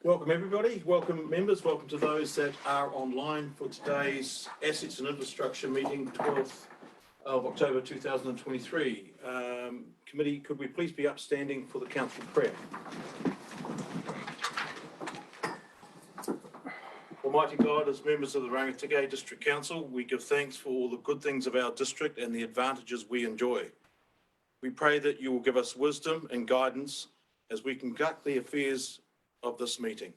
Welcome everybody, welcome members, welcome to those that are online for today's Assets and Infrastructure meeting, 12th of October 2023. Committee, could we please be upstanding for the council prayer? Almighty God, as members of the Rangitikei District Council, we give thanks for all the good things of our district and the advantages we enjoy. We pray that you will give us wisdom and guidance as we conduct the affairs of this meeting.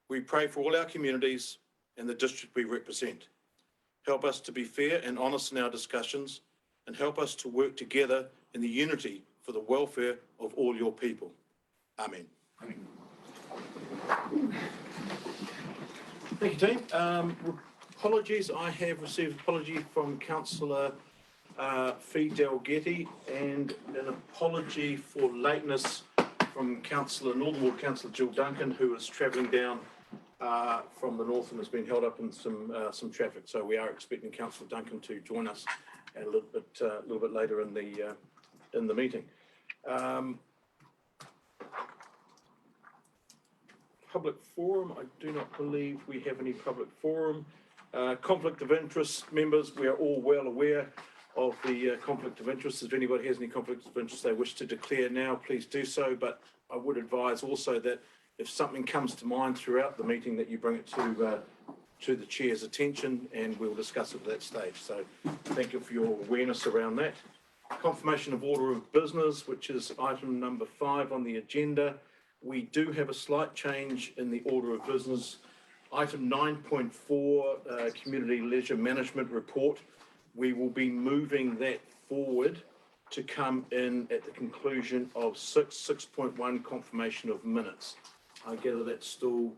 We pray for all our communities and the district we represent. Help us to be fair and honest in our discussions, and help us to work together in the unity for the welfare of all your people. Amen. Amen. Thank you, team. Apologies, I have received apology from Councillor Fee Delgetti and an apology for lateness from Northern Ward Councillor Jill Duncan, who is travelling down from the north and has been held up in some traffic. So we are expecting Councillor Duncan to join us a little bit later in the meeting. Public forum, I do not believe we have any public forum. Conflict of interest, members, we are all well aware of the conflict of interest. If anybody has any conflicts of interest they wish to declare now, please do so. But I would advise also that if something comes to mind throughout the meeting, that you bring it to the chair's attention, and we'll discuss it at that stage. So thank you for your awareness around that. Confirmation of order of business, which is item number 5 on the agenda. We do have a slight change in the order of business. Item 9.4, Community Leisure Management Report. We will be moving that forward to come in at the conclusion of 6.1 confirmation of minutes. I gather that's still,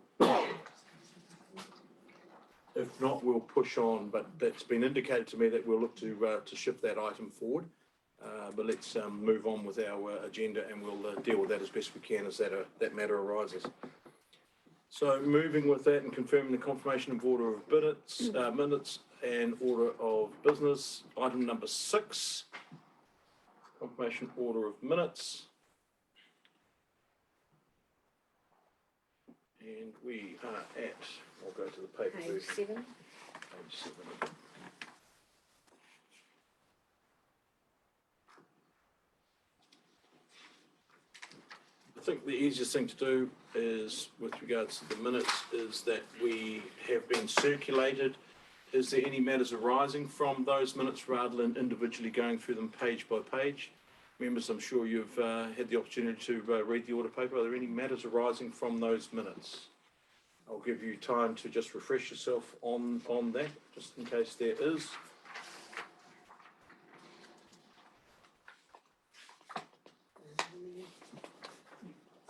if not, we'll push on, but that's been indicated to me that we'll look to shift that item forward. But let's move on with our agenda, and we'll deal with that as best we can as that matter arises. So moving with that and confirming the confirmation of order of minutes and order of business, item number 6, confirmation order of minutes. And we are at, I'll go to the paper Page 7. Page 7. I think the easiest thing to do is, with regards to the minutes, is that we have been circulated. Is there any matters arising from those minutes rather than individually going through them page by page? Members, I'm sure you've had the opportunity to read the order paper. Are there any matters arising from those minutes? I'll give you time to just refresh yourself on that, just in case there is.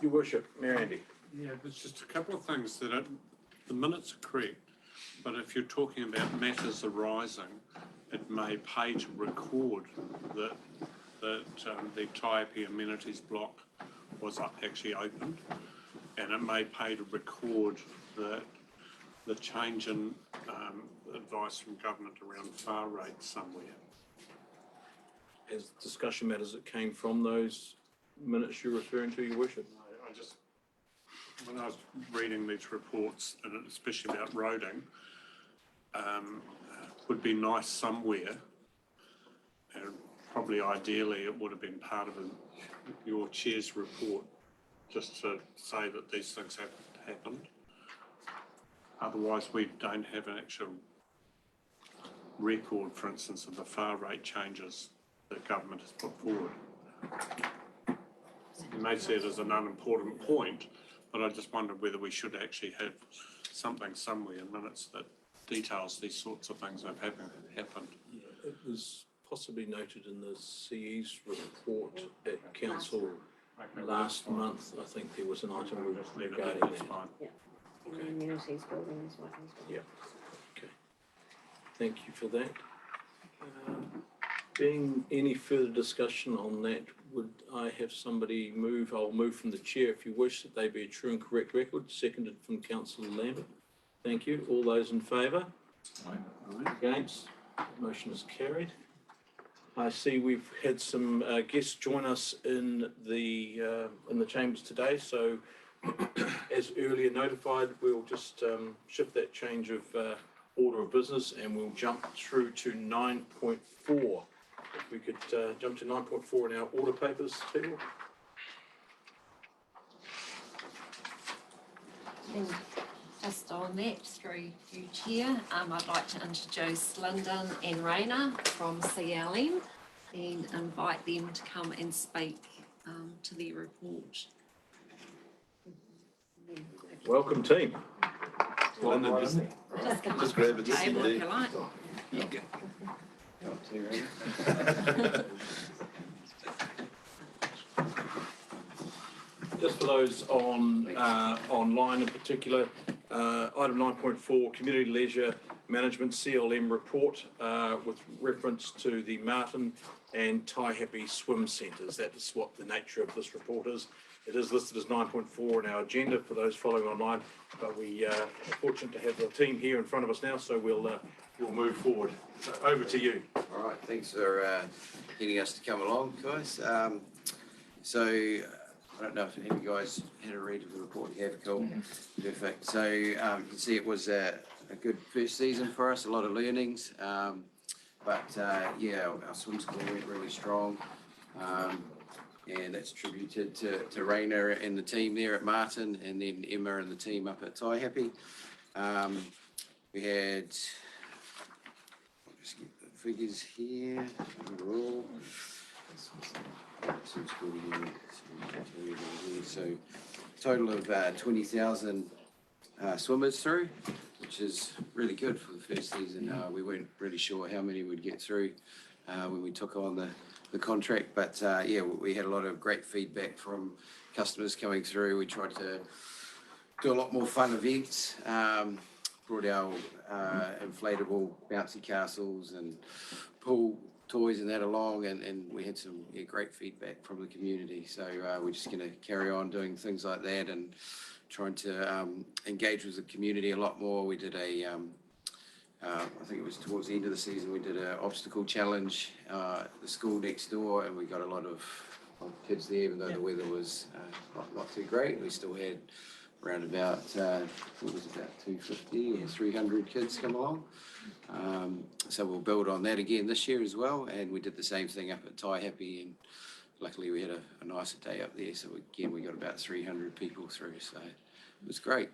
Your Worship, Mayor Andy. Yeah, there's just a couple of things that the minutes are correct, but if you're talking about matters arising, it may pay to record that the Taipi amenities block was actually opened, and it may pay to record that the change in advice from government around far rates somewhere. As discussion matters that came from those minutes you're referring to, Your Worship? When I was reading these reports, and especially about roading, would be nice somewhere, and probably ideally it would have been part of your chair's report, just to say that these things have happened. Otherwise, we don't have an actual record, for instance, of the far rate changes that government has put forward. You may see it as an unimportant point, but I just wondered whether we should actually have something somewhere in minutes that details these sorts of things that have happened. Yeah, it was possibly noted in the CE's report at Council last month. I think there was an item regarding that. Yeah. Okay. Amenities building as well. Yeah. Okay. Thank you for that. Being any further discussion on that, would I have somebody move? I'll move from the chair if you wish, that they be a true and correct record. Seconded from Councillor Lambert. Thank you. All those in favour? Aye. Against? Motion is carried. I see we've had some guests join us in the chambers today, so as earlier notified, we'll just shift that change of order of business and we'll jump through to 9.4. If we could jump to 9.4 in our order papers, people. Just on that, through you, Chair, I'd like to introduce Lyndon and Raina from CLM and invite them to come and speak to their report. Welcome, team. Lyndon, just grab a Table if seat you like. there. Just for those on online in particular, item 9.4, Community Leisure Management CLM report with reference to the Martin and Tai Happy Swim Centres. That is what the nature of this report is. It is listed as 9.4 in our agenda for those following online, but we are fortunate to have the team here in front of us now, so we'll move forward. So over to you. All right, thanks for getting us to come along, guys. So I don't know if any of you guys had a read of the report. You have, cool, perfect. So you can see it was a good first season for us, a lot of learnings, but yeah, our swim school went really strong. And that's attributed to Raina and the team there at Martin, and then Emma and the team up at Tai Happy. We had, I'll just get the figures here overall. So total of 20,000 swimmers through, which is really good for the first season. We weren't really sure how many would get through when we took on the contract, but yeah, we had a lot of great feedback from customers coming through. We tried to do a lot more fun events, brought our inflatable bouncy castles and pool toys and that along, and we had some great feedback from the community. So we're just going to carry on doing things like that and trying to engage with the community a lot more. We did I think it was towards the end of the season, we did an obstacle challenge at the school next door, and we got a lot of kids there, even though the weather was not too great. We still had around about, what was it, about 250 or 300 kids come along. So we'll build on that again this year as well, and we did the same thing up at Tai Happy, and luckily we had a nicer day up there, so again we got about 300 people through, so it was great.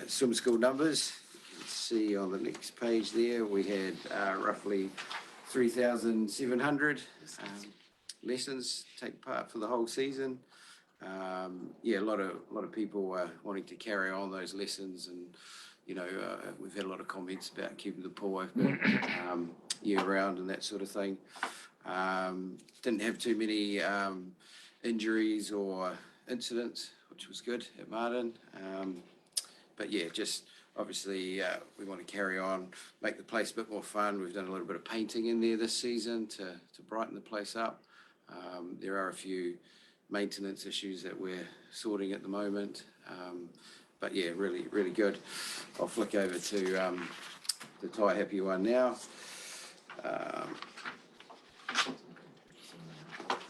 Swim school numbers. See on the next page there, we had roughly 3,700 lessons take part for the whole season. Yeah, a lot of people wanting to carry on those lessons, and you know, we've had a lot of comments about keeping the pool open year round and that sort of thing. Didn't have too many injuries or incidents, which was good at Martin. But yeah, just obviously, we want to carry on, make the place a bit more fun. We've done a little bit of painting in there this season to brighten the place up. There are a few maintenance issues that we're sorting at the moment. But yeah, really, really good. I'll flick over to the Tai Happy one now.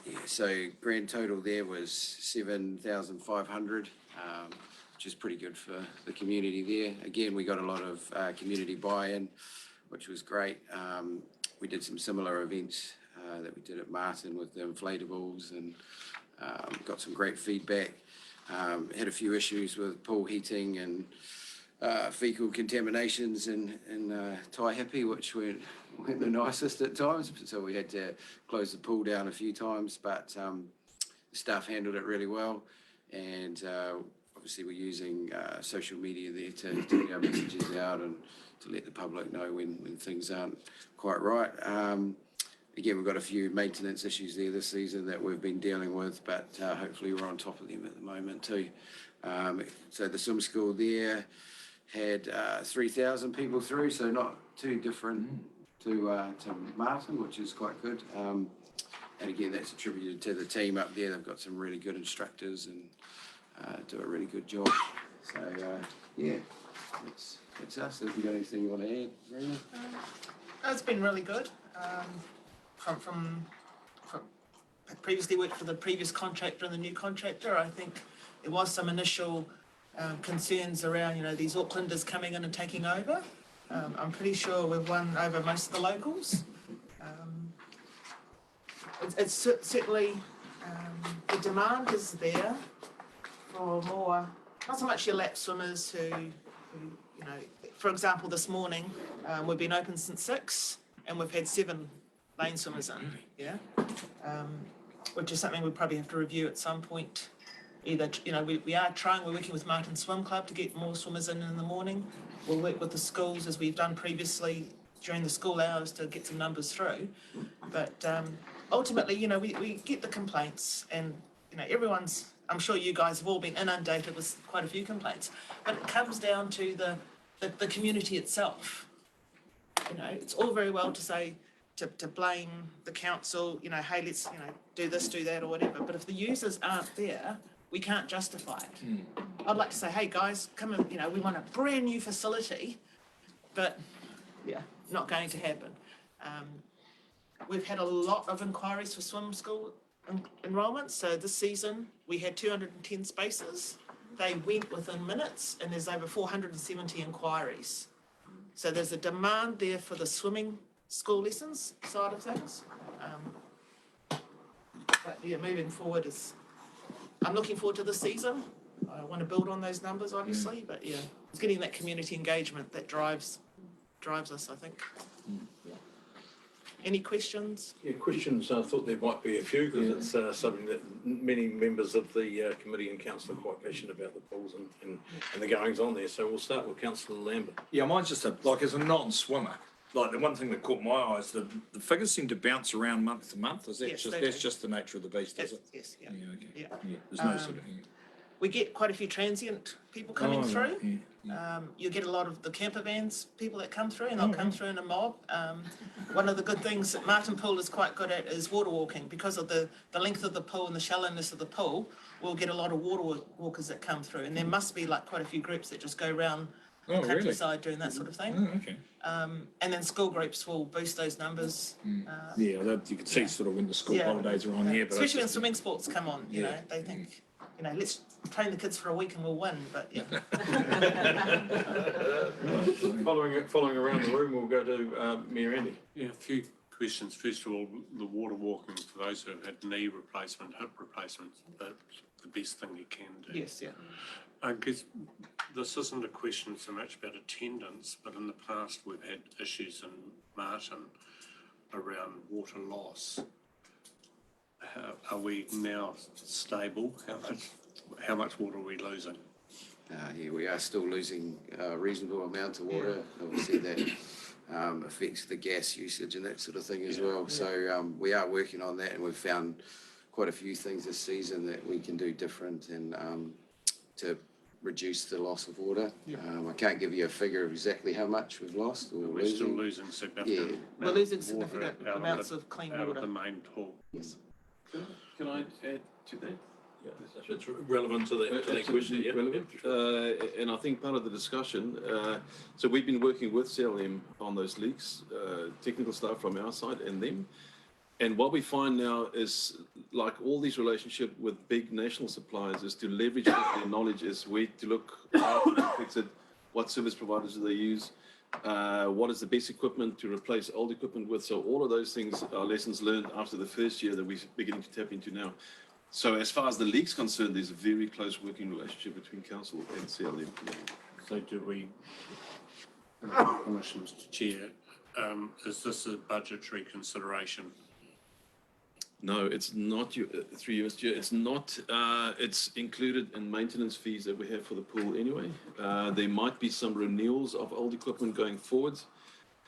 Yeah, so grand total there was 7,500. Which is pretty good for the community there. Again, we got a lot of community buy-in, which was great. We did some similar events that we did at Martin with the inflatables, and got some great feedback. Had a few issues with pool heating and fecal contaminations in Tai Happy, which weren't the nicest at times, so we had to close the pool down a few times, but the staff handled it really well, and obviously we're using social media there to get our messages out and to let the public know when things aren't quite right. Again, we've got a few maintenance issues there this season that we've been dealing with, but hopefully we're on top of them at the moment too. So the swim school there had 3,000 people through, so not too different to Martin, which is quite good. And again, that's attributed to the team up there. They've got some really good instructors and do a really good job. So yeah, that's us. Have you got anything you want to add, Marina? It's been really good. from previously worked for the previous contractor and the new contractor, I think there was some initial concerns around, you know, these Aucklanders coming in and taking over. I'm pretty sure we've won over most of the locals. It's certainly, the demand is there for more, not so much your lap swimmers who, you know, for example, this morning, we've been open since 6 and we've had 7 lane swimmers in, yeah? Which is something we probably have to review at some point. Either, you know, we're working with Martin Swim Club to get more swimmers in the morning. We'll work with the schools as we've done previously during the school hours to get some numbers through. But ultimately, you know, we get the complaints and, you know, I'm sure you guys have all been inundated with quite a few complaints, but it comes down to the community itself. You know, it's all very well to say, to blame the council, you know, hey, let's, you know, do this, do that or whatever, but if the users aren't there, we can't justify it. I'd like to say, hey guys, come in, you know, we want a brand new facility, but yeah, not going to happen. We've had a lot of inquiries for swim school enrolments. So this season we had 210 spaces. They went within minutes and there's over 470 inquiries. So there's a demand there for the swimming school lessons side of things. But yeah, moving forward I'm looking forward to this season. I want to build on those numbers, obviously, but yeah, it's getting that community engagement that drives us, I think. Yeah. Any questions? Yeah, questions. I thought there might be a few because it's something that many members of the committee and council are quite passionate about, the pools and the goings on there. So we'll start with Councillor Lambert. Yeah, mine's just as a non-swimmer, like the one thing that caught my eye is the figures seem to bounce around month to month. Is that Yes, that's just the nature of the beast, is it? Yes, yeah. Yeah, okay. Yeah. Yeah, there's no sort of. Yeah. We get quite a few transient people coming Oh, through. right, yeah. You get a lot of the camper vans people that come through, and they'll come through in a mob. One of the good things that Martin Pool is quite good at is water walking. Because of the length of the pool and the shallowness of the pool, we'll get a lot of water walkers that come through, and there must be like quite a few groups that just go around the countryside doing that sort of thing. Oh, okay. And then school groups will boost those numbers. Yeah, you can see sort of when the school holidays are on here, but especially when swimming sports come on, you know, they think, you know, let's train the kids for a week and we'll win. But yeah. Following around the room, we'll go to Mayor Andy. Yeah, a few questions. First of all, the water walking for those who have had knee replacement, hip replacements, that's the best thing you can do. Yes, yeah. I guess this isn't a question so much about attendance, but in the past we've had issues in Martin around water loss. Are we now stable? How much water are we losing? Yeah, we are still losing a reasonable amount of water. Obviously that affects the gas usage and that sort of thing as well. So we are working on that, and we've found quite a few things this season that we can do different and to reduce the loss of water. I can't give you a figure of exactly how much we've lost or We're still losing significant. We're losing significant amounts of clean out water. of the main pool. Yes. Can I add to that? Yeah, if it's relevant to that question. Yeah. Relevant. And I think part of the discussion, so we've been working with CLM on those leaks, technical staff from our side and them. And what we find now is, like all these relationships with big national suppliers, is to leverage their knowledge, is where to look, how to fix it, what service providers do they use, what is the best equipment to replace old equipment with. So all of those things are lessons learned after the first year that we're beginning to tap into now. So as far as the leak's concerned, there's a very close working relationship between council and CLM. So do we, Mr. Chair, is this a budgetary consideration? No, it's not through you, Mr. Chair. It's not. It's included in maintenance fees that we have for the pool anyway. There might be some renewals of old equipment going forwards.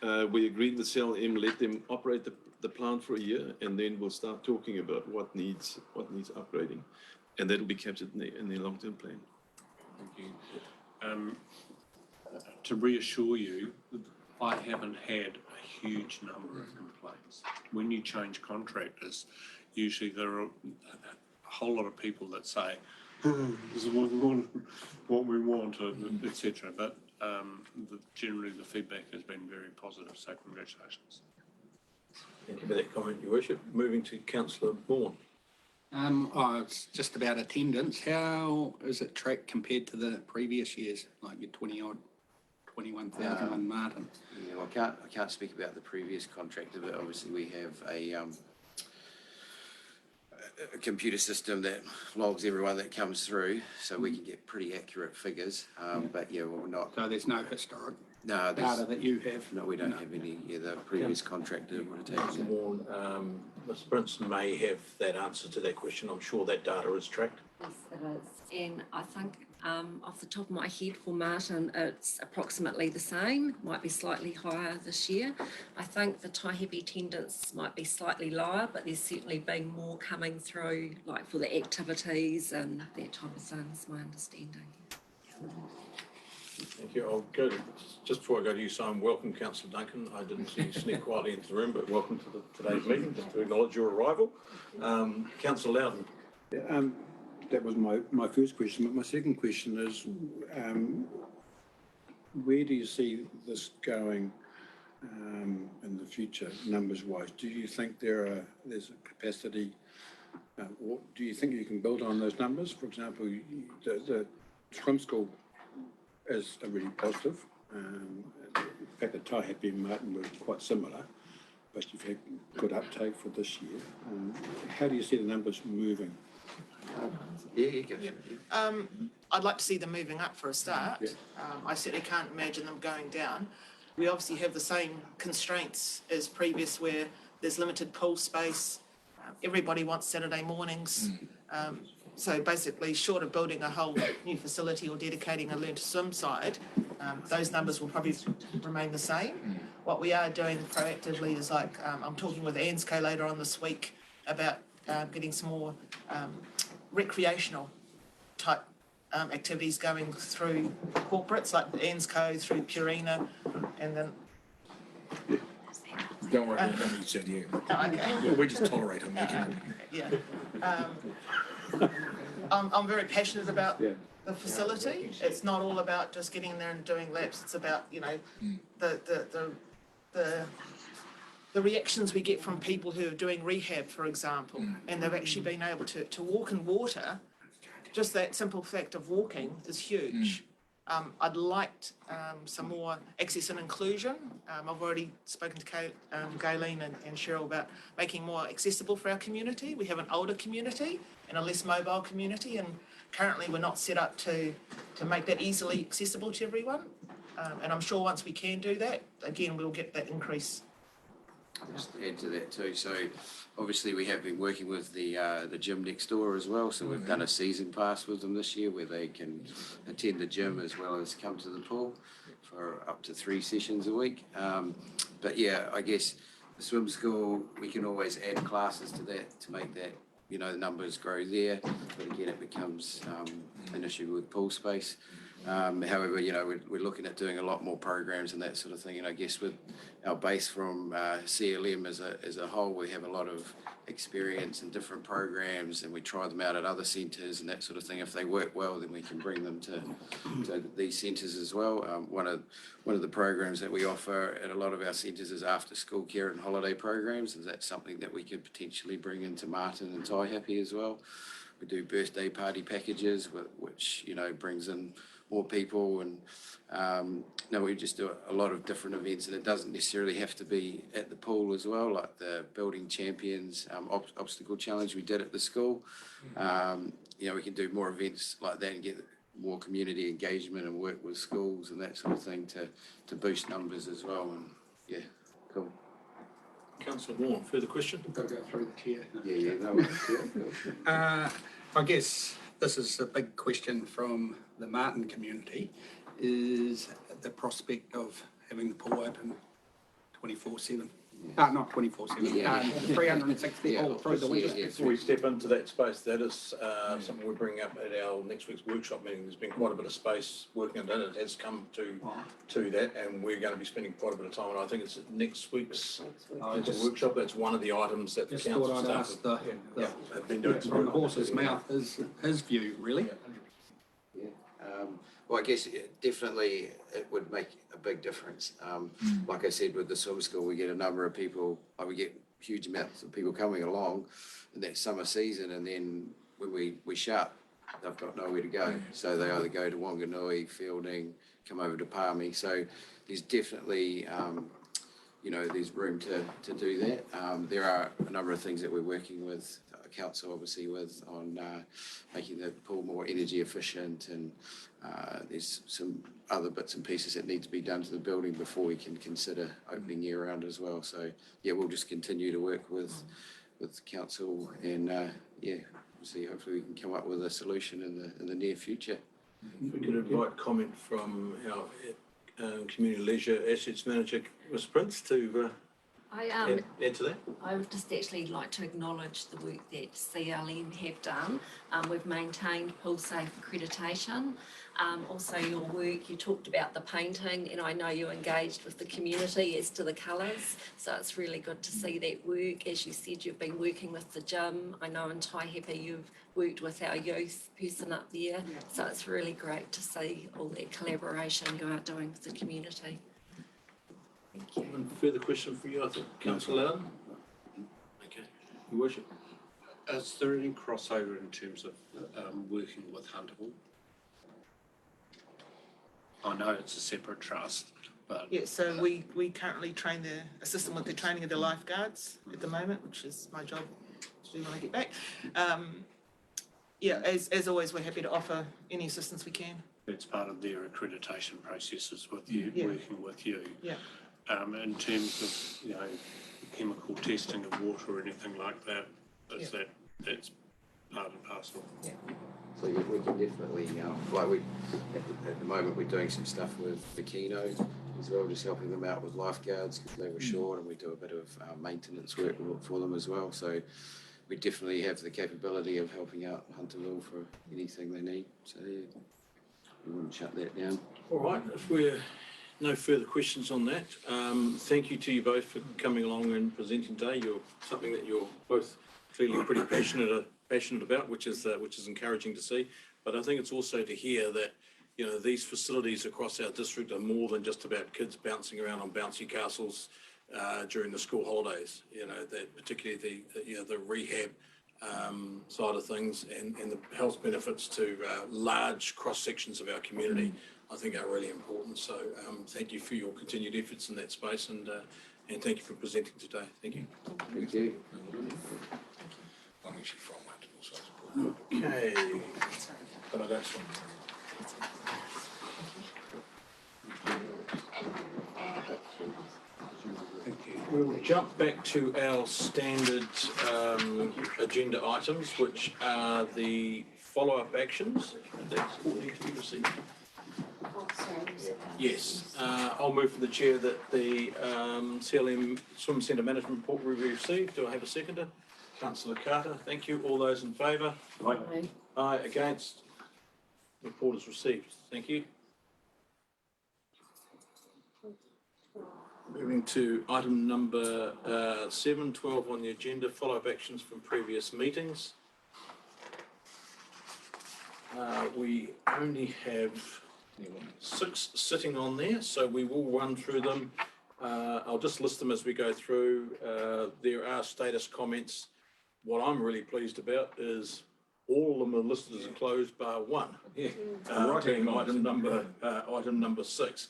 We agreed with CLM, let them operate the plant for a year, and then we'll start talking about what needs upgrading, and that will be captured in the long-term plan. Thank you. To reassure you, I haven't had a huge number of complaints. When you change contractors, usually there are a whole lot of people that say, this is what we want, etc. But generally the feedback has been very positive, so congratulations. Thank you for that comment, Your Worship. Moving to councillor Vaughan. It's just about attendance. How is it tracked compared to the previous years, like your 20 odd, 21,000 on Martin? Yeah, well, I can't speak about the previous contractor, but obviously we have a computer system that logs everyone that comes through, so we can get pretty accurate figures. But yeah, we're not. So there's no historic No, data that you have? no, we don't have any. Yeah, the previous contractor would have taken Councillor it. Vaughan, Mr Brinson may have that answer to that question. I'm sure that data is tracked. Yes, it is. And I think off the top of my head for Martin, it's approximately the same, might be slightly higher this year. I think the Taihepe attendance might be slightly lower, but there's certainly been more coming through, like for the activities and that type of thing, is my understanding. Thank you. I'll go to, just before I go to you, Simon, welcome Councillor Duncan. I didn't see you sneak quietly into the room, but welcome to today's meeting, just to acknowledge your arrival. Councillor Loudon. That was my first question, but my second question is, where do you see this going in the future, numbers-wise? Do you think there's a capacity, or do you think you can build on those numbers? For example, the swim school is a really positive. In fact, the Taihepe and Martin were quite similar, but you've had good uptake for this year. How do you see the numbers moving? Yeah, you go. I'd like to see them moving up for a start. Yeah. I certainly can't imagine them going down. We obviously have the same constraints as previous where there's limited pool space. Everybody wants Saturday mornings. So basically, short of building a whole new facility or dedicating a learn to swim side, those numbers will probably remain the same. What we are doing proactively is like, I'm talking with ANZCO later on this week about getting some more recreational type activities going through corporates like the ANZCO, through Purina, and then Don't worry, nobody said you. okay. We just tolerate them. Yeah. I'm very passionate about the facility. It's not all about just getting there and doing laps. It's about, you know, the reactions we get from people who are doing rehab, for example, and they've actually been able to walk in water. Just that simple fact of walking is huge. I'd like some more access and inclusion. I've already spoken to Gayleen and Cheryl about making more accessible for our community. We have an older community and a less mobile community, and currently we're not set up to make that easily accessible to everyone. And I'm sure once we can do that, again, we'll get that increase. Just to add to that too, so obviously we have been working with the gym next door as well, so we've done a season pass with them this year where they can attend the gym as well as come to the pool for up to 3 sessions a week. But yeah, I guess the swim school, we can always add classes to that to make that, you know, the numbers grow there, but again it becomes an issue with pool space. However, you know, we're looking at doing a lot more programs and that sort of thing. And I guess with our base from CLM as a whole, we have a lot of experience in different programs, and we try them out at other centres and that sort of thing. If they work well, then we can bring them to these centres as well. One of the programs that we offer at a lot of our centres is after school care and holiday programs, and that's something that we could potentially bring into Martin and Taihape as well. We do birthday party packages, which, you know, brings in more people, and no, we just do a lot of different events, and it doesn't necessarily have to be at the pool as well, like the Building Champions obstacle challenge we did at the school. You know, we can do more events like that and get more community engagement and work with schools and that sort of thing to boost numbers as well. And yeah, cool. Councillor Vaughan, further question? Got to go through the chair. Yeah, no worries. I guess this is a big question from the Martin community, is the prospect of having the pool open 24/7. Not 24/7, Yeah. 360 all through the winter. Before we step into that space, that is something we're bringing up at our next week's workshop meeting. There's been quite a bit of space working on it. It has come to that, and we're going to be spending quite a bit of time. And I think it's next week's workshop. That's one of the items that the Just council thought I'd staff ask have been doing. from the horse's mouth his view, really. Yeah. Well, I guess definitely it would make a big difference. Like I said, with the swim school, we get a number of people, we get huge amounts of people coming along in that summer season, and then when we shut, they've got nowhere to go. So they either go to Wanganui, Fielding, come over to Palmy. So there's definitely, there's room to do that. There are a number of things that we're working with council, obviously, with on making the pool more energy efficient, and there's some other bits and pieces that need to be done to the building before we can consider opening year round as well. So yeah, we'll just continue to work with council, and see, hopefully we can come up with a solution in the near future. If we could invite comment from our community leisure assets manager, Ms Prince, to add to that. I would just actually like to acknowledge the work that CLM have done. We've maintained pool safe accreditation. Also your work, you talked about the painting, and I know you engaged with the community as to the colours, so it's really good to see that work. As you said, you've been working with the gym. I know in Taihepa you've worked with our youth person up there, so it's really great to see all that collaboration you are doing with the community. Thank you. One further question for you, I think, Councillor Allen. Okay, Your Worship. Is there any crossover in terms of working with Hunterville? I know it's a separate trust, but... Yeah, so we currently assist them with the training of their lifeguards at the moment, which is my job to do when I get back. As always, we're happy to offer any assistance we can. It's part of their accreditation processes with you, working with you. Yeah. In terms of, chemical testing of water or anything like that, that's part and parcel. Yeah. So we can definitely, at the moment we're doing some stuff with the Kino as well, just helping them out with lifeguards because they were short, and we do a bit of maintenance work for them as well. So we definitely have the capability of helping out Hunterville for anything they need. So yeah, we wouldn't shut that down. All right, if we're no further questions on that, thank you to you both for coming along and presenting today. You're something that you're both clearly pretty passionate about, which is encouraging to see. But I think it's also to hear that these facilities across our district are more than just about kids bouncing around on bouncy castles during the school holidays. That particularly the rehab side of things and the health benefits to large cross sections of our community, I think are really important. So thank you for your continued efforts in that space, and thank you for presenting today. Thank you. Thank you. I'm actually from Hunterville, so it's important. Okay. But I don't swim. We will jump back to our standard agenda items, which are the follow-up actions that need to be received. Yes, I'll move from the chair that the CLM Swim Centre Management Report will be received. Do I have a seconder? Councillor Carter, thank you. All those in favour? Aye. Aye, against? Report is received. Thank you. Moving to item number 7, 12 on the agenda, follow-up actions from previous meetings. We only have 6 sitting on there, so we will run through them. I'll just list them as we go through. There are status comments. What I'm really pleased about is all of them are listed as closed bar 1. Yeah. Being item number 6.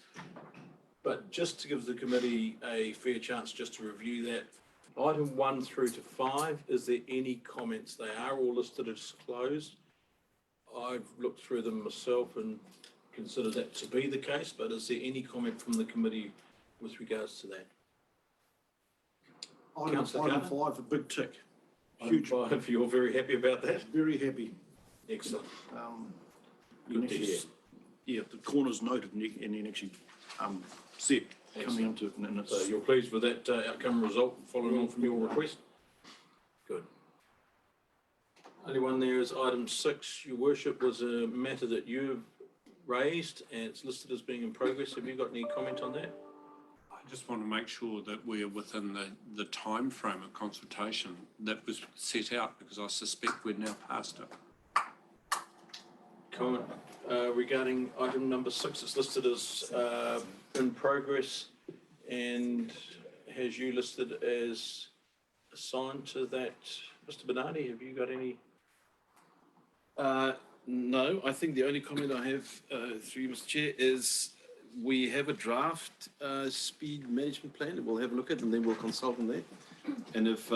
But just to give the committee a fair chance just to review that, item 1 through to 5, is there any comments? They are all listed as closed. I've looked through them myself and considered that to be the case, but is there any comment from the committee with regards to that? Item 5, a big tick. Huge. Item 5, you're very happy about that? Very happy. Excellent. Good to hear. Yeah, the corner's noted and then actually set coming into it. And so you're pleased with that outcome result following on from your request? Good. Only one there is item 6, Your Worship, was a matter that you've raised and it's listed as being in progress. Have you got any comment on that? I just want to make sure that we're within the time frame of consultation that was set out, because I suspect we're now past it. Comment regarding item number 6, it's listed as in progress and has you listed as assigned to that? Mr. Bernardi, have you got any? No, I think the only comment I have through you, Mr. Chair, is we have a draft speed management plan that we'll have a look at and then we'll consult on that. And if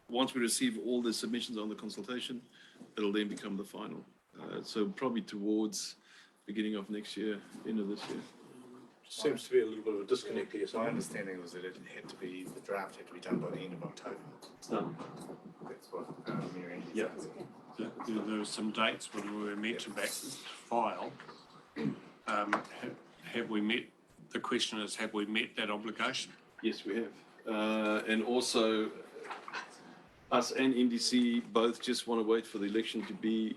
once we receive all the submissions on the consultation, it'll then become the final. So probably towards beginning of next year, end of this year. Seems to be a little bit of a disconnect here. My somewhere. understanding was that it had to be, the draft had to be done by the end of October. That's what Mary Ann Yeah. said. There were some dates when we were meant to file. Have we met, the question is, have we met that obligation? Yes, we have. And also, us and NDC both just want to wait for the election to be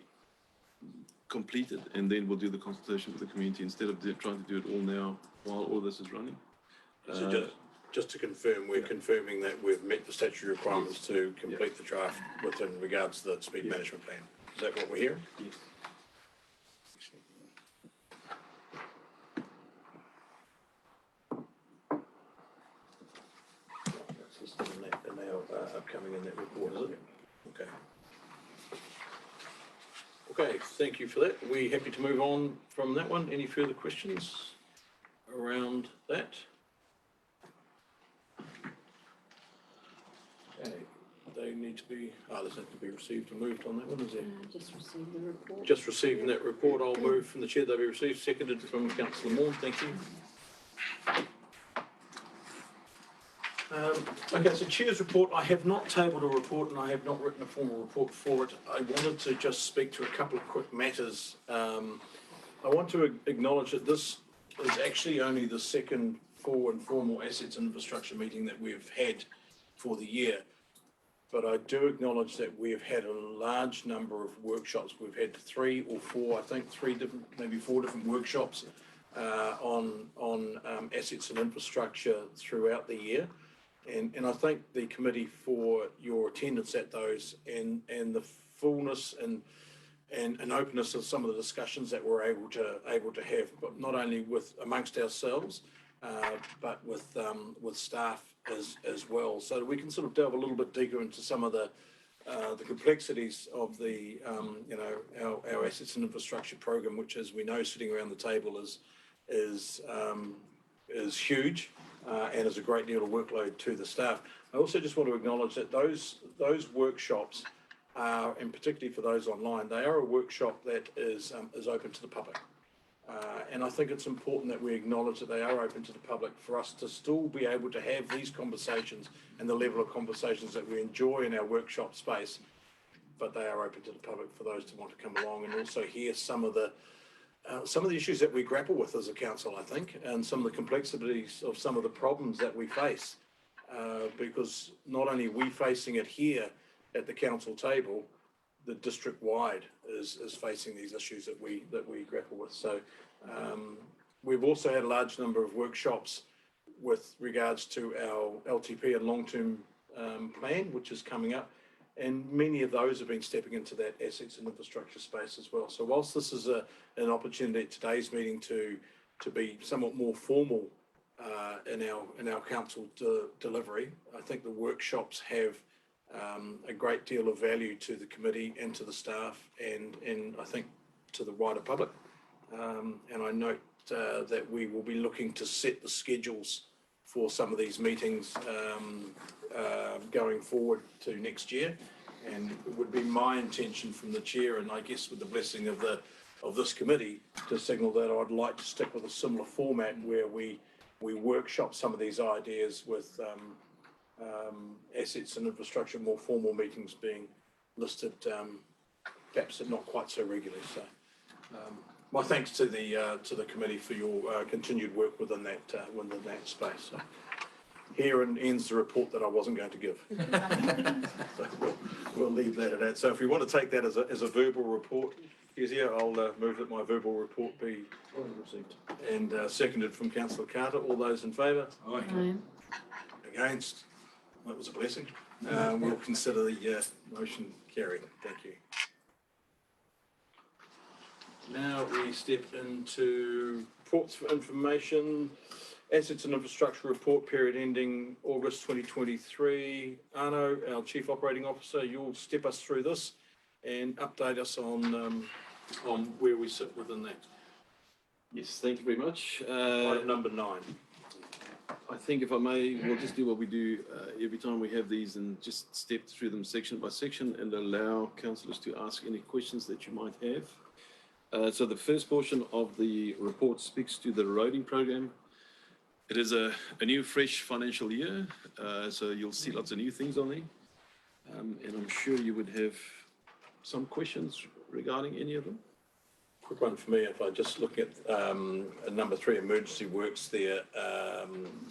completed, and then we'll do the consultation with the community instead of trying to do it all now while all this is running. So just to confirm, we're confirming that we've met the statutory requirements to complete the draft within regards to the speed management plan. Is that what we're hearing? Yes. And now upcoming in that report, is it? Okay. Okay, thank you for that. Are we happy to move on from that one? Any further questions around that? Okay, they need to be, there's need to be received and moved on that one, is there? Just received the report. Just receiving that report, I'll move from the chair, they'll be received, seconded from councillor Moore, thank you. Okay, so Chair's report, I have not tabled a report and I have not written a formal report for it. I wanted to just speak to a couple of quick matters. I want to acknowledge that this is actually only the second full and formal assets and infrastructure meeting that we've had for the year. But I do acknowledge that we have had a large number of workshops. We've had 3 or 4, I think 3 different, maybe 4 different workshops on assets and infrastructure throughout the year. And I thank the committee for your attendance at those and the fullness and openness of some of the discussions that we're able to have, but not only with amongst ourselves, but with staff as well, so that we can sort of delve a little bit deeper into some of the complexities of the our assets and infrastructure program, which, as we know, sitting around the table is huge. And is a great deal of workload to the staff. I also just want to acknowledge that those workshops are, and particularly for those online, they are a workshop that is open to the public. And I think it's important that we acknowledge that they are open to the public for us to still be able to have these conversations and the level of conversations that we enjoy in our workshop space, but they are open to the public for those to want to come along and also hear some of the issues that we grapple with as a council, I think, and some of the complexities of some of the problems that we face, because not only are we facing it here at the council table, the district-wide is facing these issues that we grapple with. So we've also had a large number of workshops with regards to our LTP and long-term plan, which is coming up. And many of those have been stepping into that assets and infrastructure space as well. So whilst this is an opportunity at today's meeting to be somewhat more formal in our council delivery, I think the workshops have a great deal of value to the committee and to the staff and I think to the wider public. And I note that we will be looking to set the schedules for some of these meetings going forward to next year, and it would be my intention from the chair, and I guess with the blessing of this committee, to signal that I'd like to stick with a similar format where we workshop some of these ideas with assets and infrastructure, more formal meetings being listed, perhaps not quite so regularly. So my thanks to the committee for your continued work within that space. So here ends the report that I wasn't going to give. So we'll leave that at that. So if you want to take that as a verbal report, Kezia, I'll move that my verbal report be received and seconded from Councillor Carter. All those in favour? Aye. Against? That was a blessing. We'll consider the motion carried. Thank you. Now we step into reports for information. Assets and infrastructure report period ending August 2023. Arno, our Chief Operating Officer, you'll step us through this and update us on where we sit within that. Yes, thank you very much. Item number 9. I think if I may, we'll just do what we do every time we have these and just step through them section by section and allow councillors to ask any questions that you might have. So the first portion of the report speaks to the roading program. It is a new, fresh financial year, so you'll see lots of new things on there. And I'm sure you would have some questions regarding any of them. Quick one for me, if I just look at number 3, emergency works there,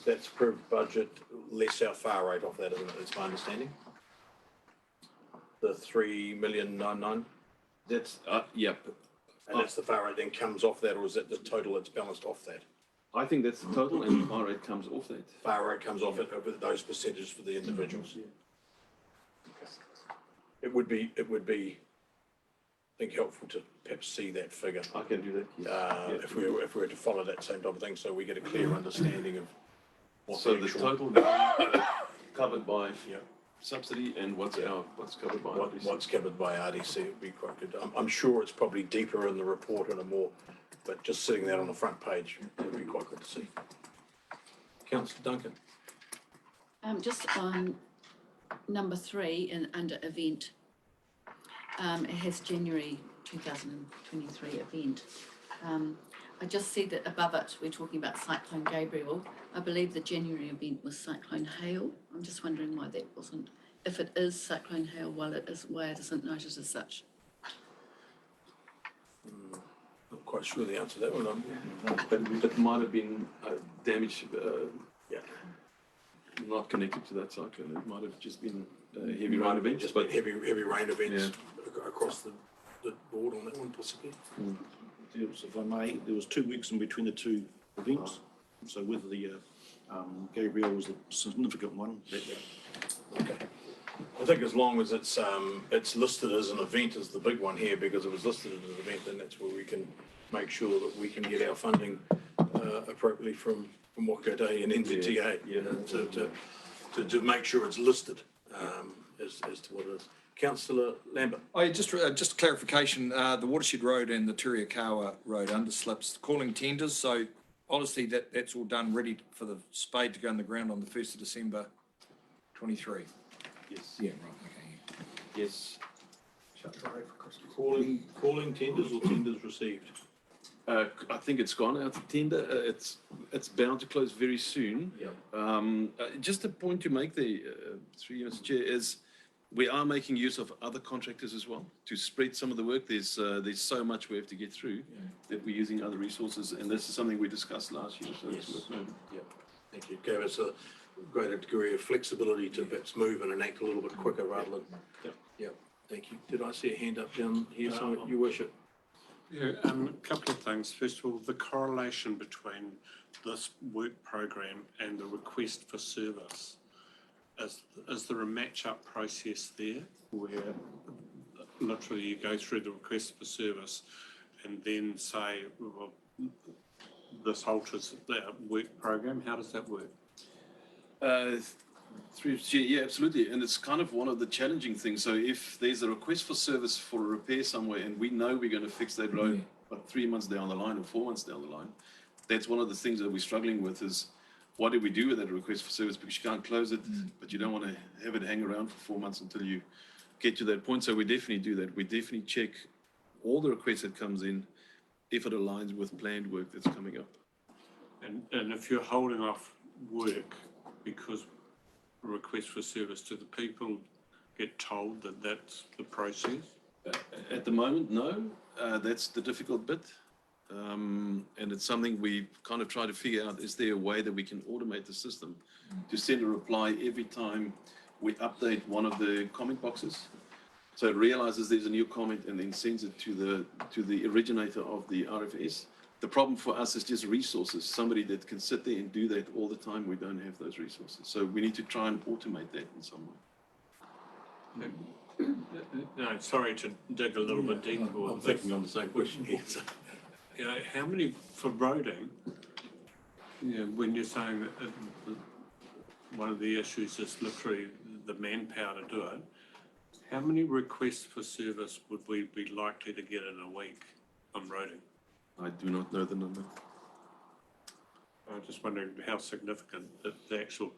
that's approved budget, less our far rate off that, isn't it? That's my understanding. The 3,000,099, That's, yep. and that's the far rate then comes off that, or is that the total that's balanced off that? I think that's the total and the bar rate comes off that. Far rate comes off it over those percentages for the individuals. It would be, I think, helpful to perhaps see that figure. I can do that. Yeah. If we were to follow that same type of thing, so we get a clear understanding of what So the actual- total covered by subsidy and what's covered by RDC. what's covered by RDC would be quite good. I'm sure it's probably deeper in the report and a more, but just sitting that on the front page would be quite good to see. Councillor Duncan. Just on number 3 and under event, it has January 2023 event. I just see that above it, we're talking about Cyclone Gabriel. I believe the January event was Cyclone Hale. I'm just wondering why that wasn't, if it is Cyclone Hale, why it isn't noted as such. Not quite sure the answer to that one. It might have been damage Yeah. not connected to that cyclone. It might have just been heavy Might rain have been events, just but heavy rain events across the board on that one possibly. If I may, there was 2 weeks in between the two events. So whether the Gabriel was a significant one, Okay. I think as long as it's listed as an event as the big one here, because it was listed as an event, then that's where we can make sure that we can get our funding appropriately from Waka Day and NZTA. To make sure it's listed as to what it is. Councillor Lambert. Just clarification, the Watershed Road and the Turiakawa Road underslips, calling tenders, so honestly, that's all done, ready for the spade to go in the ground on the 1st of December 23. yes, Yeah, right, okay. yes. Calling tenders or tenders received? I think it's gone out to tender. It's bound to close very soon. Just a point to make there, through you, Mr. Chair, is we are making use of other contractors as well to spread some of the work. There's so much we have to get through that we're using other resources, and this is something we discussed last year. So Yes. it's worth noting. Thank you. Gave us a greater degree of flexibility to perhaps move and enact a little bit quicker rather than. Thank you. Did I see a hand up down here? Sorry, Your Worship. Yeah, a couple of things. First of all, the correlation between this work program and the request for service. Is there a match-up process there where literally you go through the request for service and then say, well, this alters the work program? How does that work? Yeah, absolutely. And it's kind of one of the challenging things. So if there's a request for service for a repair somewhere and we know we're going to fix that road, but 3 months down the line or 4 months down the line, that's one of the things that we're struggling with is what do we do with that request for service? Because you can't close it, but you don't want to have it hang around for 4 months until you get to that point. So we definitely do that. We definitely check all the requests that comes in if it aligns with planned work that's coming up. And if you're holding off work because request for service, do the people get told that that's the process? At the moment, no. That's the difficult bit. And it's something we kind of try to figure out, is there a way that we can automate the system to send a reply every time we update one of the comment boxes? So it realizes there's a new comment and then sends it to the originator of the RFS. The problem for us is just resources, somebody that can sit there and do that all the time. We don't have those resources. So we need to try and automate that in some way. No, sorry to dig a little bit deeper. I'm thinking on the same question here. So. You know, how many, for roading, Yeah, when you're saying that one of the issues is literally the manpower to do it, how many requests for service would we be likely to get in a week on roading? I do not know the number. I'm just wondering how significant the actual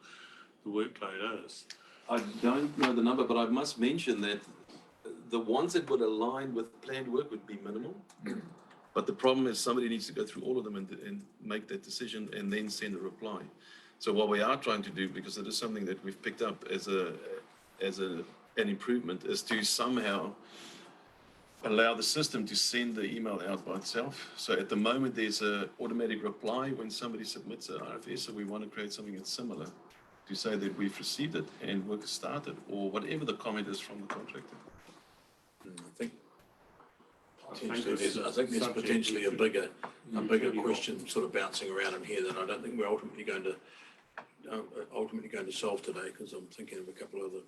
workload is. I don't know the number, but I must mention that the ones that would align with planned work would be minimal. But the problem is somebody needs to go through all of them and make that decision and then send a reply. So what we are trying to do, because it is something that we've picked up as an improvement, is to somehow allow the system to send the email out by itself. So at the moment, there's an automatic reply when somebody submits an RFS. So we want to create something that's similar to say that we've received it and work has started, or whatever the comment is from the contractor. I think there's potentially a bigger question sort of bouncing around in here that I don't think we're ultimately going to solve today, because I'm thinking of a couple of other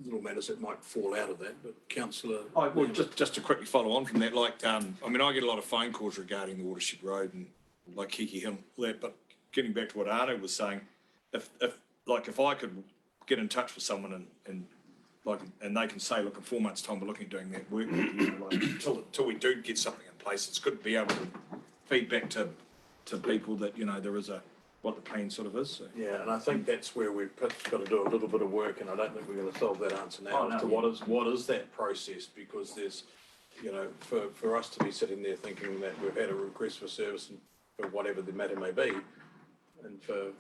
little matters that might fall out of that. But councillor, Well, just to quickly follow on from that, like, I mean, I get a lot of phone calls regarding the Watershed Road and like Kiki Hill, that, but getting back to what Arno was saying, if I could get in touch with someone and they can say, look, in 4 months' time, we're looking at doing that work, until we do get something in place, it's good to be able to feed back to people that, there is what the plan sort of is. So. yeah, and I think that's where we've got to do a little bit of work, and I don't think we're going to solve that answer now as to what is that process, because there's, for us to be sitting there thinking that we've had a request for service and for whatever the matter may be, and for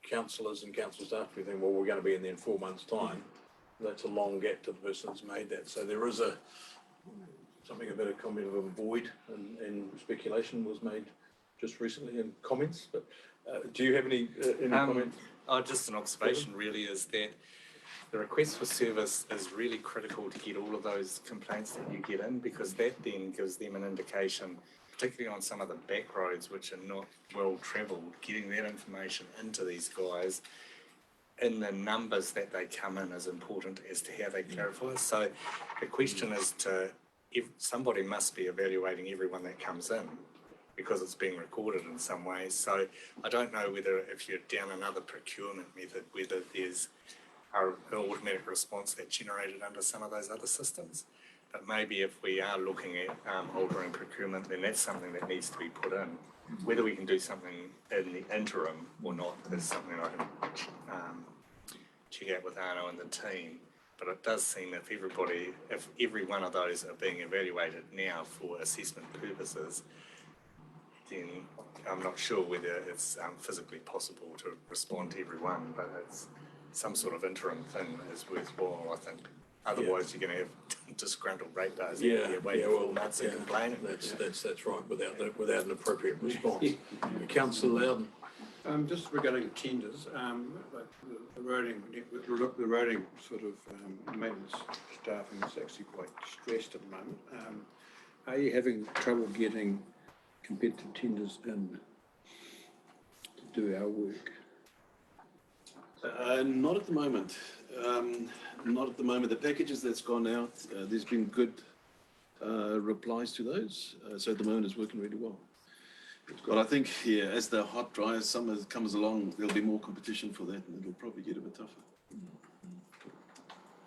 councillors and council staff to be thinking, well, we're going to be in there in 4 months' time, that's a long gap to the person that's made that. So there is something about a comment of a void, and speculation was made just recently in comments. But do you have any comment? Just an observation really is that the request for service is really critical to get all of those complaints that you get in, because that then gives them an indication, particularly on some of the back roads which are not well travelled, getting that information into these guys in the numbers that they come in is important as to how they clarify. So the question is if somebody must be evaluating everyone that comes in, because it's being recorded in some way. So I don't know whether, if you're down another procurement method, whether there's an automatic response that's generated under some of those other systems. But maybe if we are looking at altering procurement, then that's something that needs to be put in. Whether we can do something in the interim or not is something I can check out with Arno and the team. But it does seem if every one of those are being evaluated now for assessment purposes, then I'm not sure whether it's physically possible to respond to everyone, but it's some sort of interim thing is worthwhile, I think. Otherwise, you're going to have disgruntled ratepayers waiting for 4 months and complaining. That's right. Without an appropriate response. Councillor Loudon. Just regarding tenders, like the roading sort of maintenance staffing is actually quite stressed at the moment. Are you having trouble getting competitive tenders in to do our work? Not at the moment. Not at the moment. The packages that's gone out, there's been good replies to those. So at the moment it's working really well. But I think, as the hot, dry summer comes along, there'll be more competition for that, and it'll probably get a bit tougher.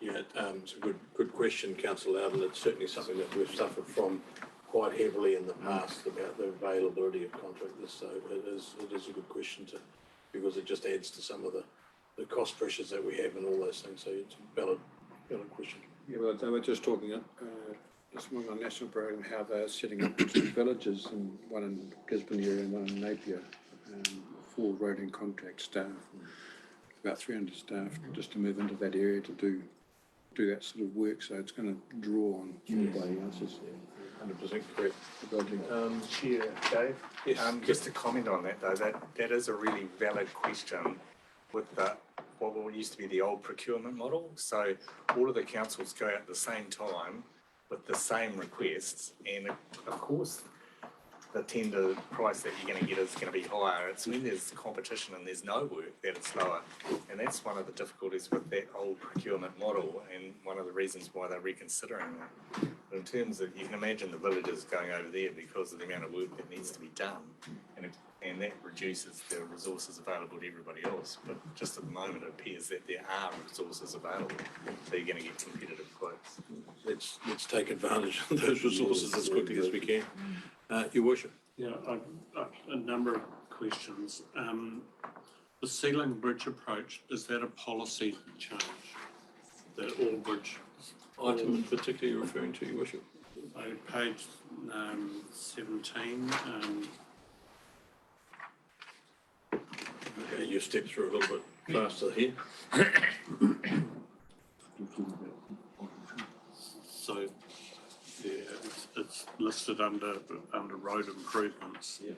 Yeah, it's a good question, Councillor Loudon. It's certainly something that we've suffered from quite heavily in the past about the availability of contractors. So it is a good question because it just adds to some of the cost pressures that we have and all those things. So it's a valid question. Yeah, well, they were just talking this morning on National Program how they're setting up 2 villages, and one in Gisborne area and one in Napier, for roading contract staff, about 300 staff just to move into that area to do that sort of work. So it's going to draw on everybody else's. 100% correct. Chair Dave, Yes. Just to comment on that though, that is a really valid question with what used to be the old procurement model. So all of the councils go out at the same time with the same requests, and of course the tender price that you're going to get is going to be higher. It's when there's competition and there's no work that it's lower, and that's one of the difficulties with that old procurement model, and one of the reasons why they're reconsidering that. But in terms of, you can imagine the villages going over there because of the amount of work that needs to be done, and that reduces the resources available to everybody else. But just at the moment, it appears that there are resources available, so you're going to get competitive quotes. Let's take advantage of those resources as quickly as we can. Your worship. Yeah, a number of questions. The ceiling bridge approach, is that a policy change? That all bridge Item in particular you're referring to, your worship. page 17, Okay, you step through a little bit faster here. so yeah, it's listed under road improvements. Yeah.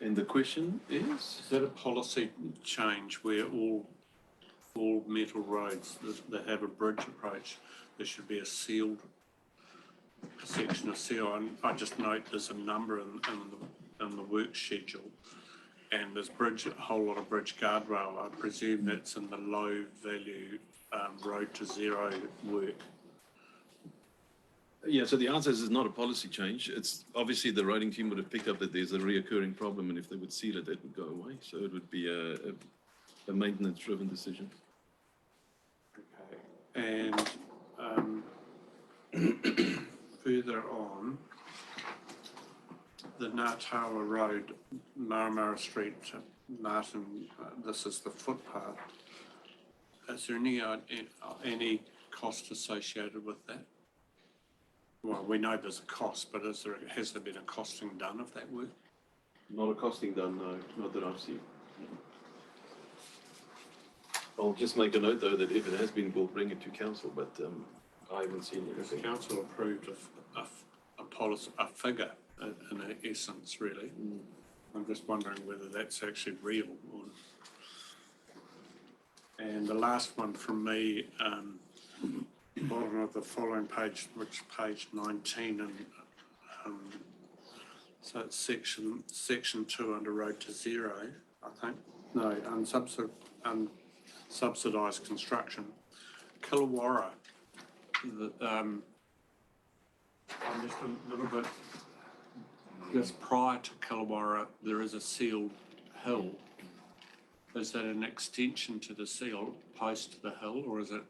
And the question is? Is that a policy change where all metal roads that have a bridge approach, there should be a sealed section of seal? And I just note there's a number in the work schedule, and there's a whole lot of bridge guardrail. I presume that's in the low value road to zero work. Yeah, so the answer is it's not a policy change. It's obviously the roading team would have picked up that there's a reoccurring problem, and if they would seal it, it would go away. So it would be a maintenance-driven decision. Okay, and further on, the Ngātawa Road, Maramara Street to Martin, this is the footpath. Is there any cost associated with that? Well, we know there's a cost, but has there been a costing done of that work? Not a costing done, no, not that I've seen. I'll just make a note though that if it has been, we'll bring it to council, but I haven't seen Because the anything. council approved a policy, a figure in essence, really. I'm just wondering whether that's actually real. And the last one from me, bottom of the following page, which is page 19, and so it's section 2 under road to zero, I think. No, unsubsidised construction. Killawarra, I'm just a little bit, because prior to Killawarra, there is a sealed hill. Is that an extension to the seal post the hill, or is it,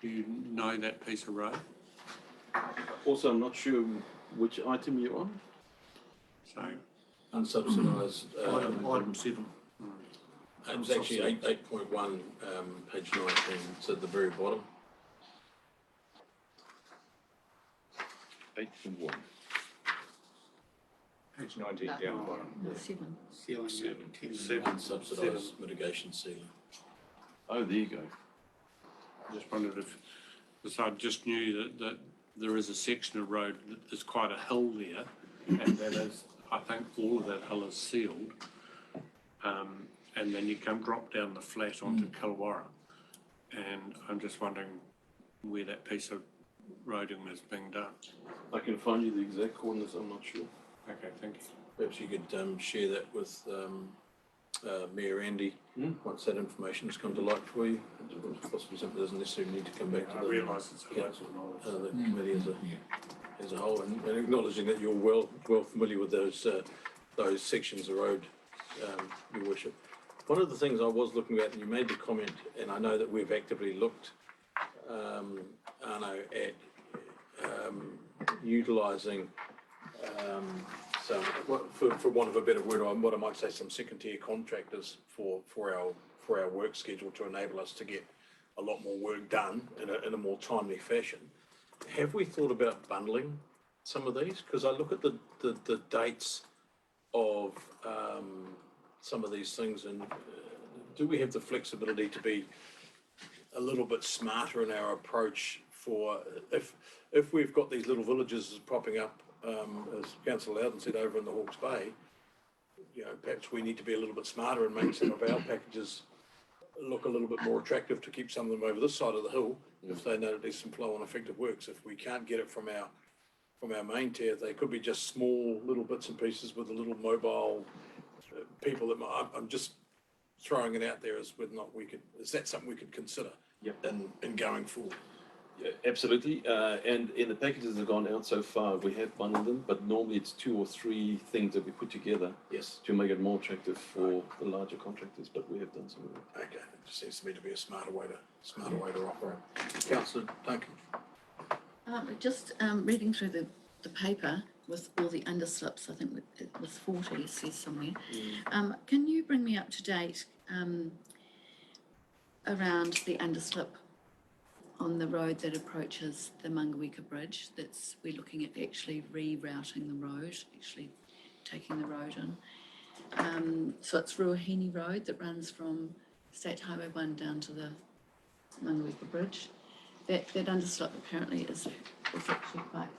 do you know that piece of road? Also, I'm not sure which item you're on. So, Unsubsidised. item 7. It's actually 8.1, page 19. It's at the very bottom. 8.1. Page 19 down the bottom. 7. Ceiling. Unsubsidised mitigation ceiling. Oh, there you go. I just wondered if, because I just knew that there is a section of road that there's quite a hill there, and that is, I think all of that hill is sealed. And then you can drop down the flat onto Killawarra. And I'm just wondering where that piece of roading is being done. I can find you the exact coordinates, I'm not sure. Okay, thank you. Perhaps you could share that with Mayor Andy once that information has come to light for you. It's possibly something that doesn't necessarily need to come back to I the realise it's a local knowledge. the committee as a whole, and acknowledging that you're well familiar with those sections of road, Your Worship. One of the things I was looking at, and you made the comment, and I know that we've actively looked, Arno, at utilising some, for want of a better word, what I might say, some second-tier contractors for our work schedule to enable us to get a lot more work done in a more timely fashion. Have we thought about bundling some of these? Because I look at the dates of some of these things, and do we have the flexibility to be a little bit smarter in our approach for if we've got these little villages popping up, as Councillor Loudon said, over in the Hawke's Bay, perhaps we need to be a little bit smarter and make some of our packages look a little bit more attractive to keep some of them over this side of the hill if they know that there's some flow on effective works. If we can't get it from our main tier, they could be just small little bits and pieces with a little mobile people that I'm just throwing it out there as whether or not is that something we could consider in going forward? Yeah, absolutely. And in the packages that have gone out so far, we have bundled them, but normally it's 2 or 3 things that we put together Yes. to make it more attractive for the larger contractors. But we have done some of that. Okay, it just seems to me to be a smarter way to operate. Councillor Duncan. Just reading through the paper with all the underslips, I think it was 40, it says somewhere. Can you bring me up to date around the underslip on the road that approaches the Mangaweka Bridge? We're looking at actually rerouting the road, actually taking the road in. So it's Ruahine Road that runs from State Highway 1 down to the Mangaweka Bridge. That underslip apparently is actually quite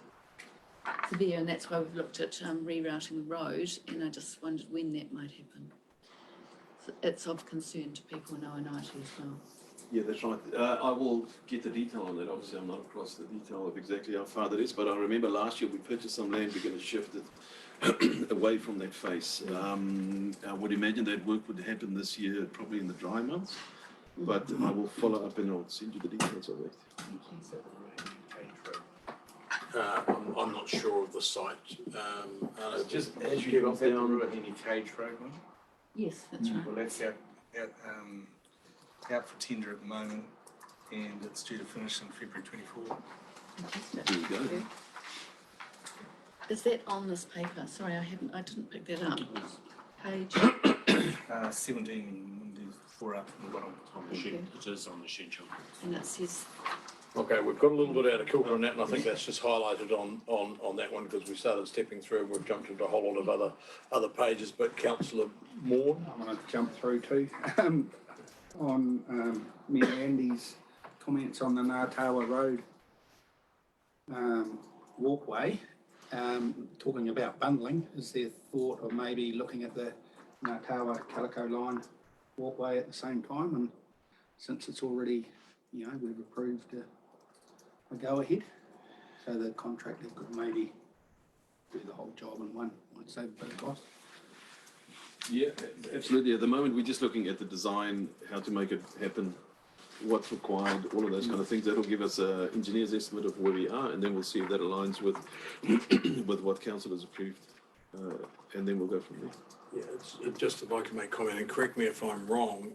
severe, and that's why we've looked at rerouting the road, and I just wondered when that might happen. So it's of concern to people in Oanaiti as well. Yeah, that's right. I will get the detail on that. Obviously, I'm not across the detail of exactly how far that is, but I remember last year we purchased some land. We're going to shift it away from that face. I would imagine that work would happen this year, probably in the dry months. But I will follow up and I'll send you the details of that. I'm not sure of the site. Just as As you you drop got down, down any cage road one? Yes, that's right. Well, that's out for tender at the moment, and it's due to finish in February 24. Fantastic. there you go. Thank you. Is that on this paper? Sorry, I didn't pick that up. Page, 17, there's 4 up from the bottom. thank you. It is on the schedule. And it says, Okay, we've got a little bit out of kilter on that, and I think that's just highlighted on that one because we started stepping through and we've jumped into a whole lot of other pages. But Councillor Moore. I want to jump through too. On me and Andy's comments on the Ngātawa Road walkway, talking about bundling, is there thought of maybe looking at the Ngātawa Calico line walkway at the same time? And since it's already, we've approved a go ahead, so the contractor could maybe do the whole job in one, might save a bit of cost. Yeah, absolutely. At the moment, we're just looking at the design, how to make it happen, what's required, all of those kind of things. That'll give us an engineer's estimate of where we are, and then we'll see if that aligns with with what council has approved, and then we'll go from there. Yeah, it's just if I can make comment, and correct me if I'm wrong,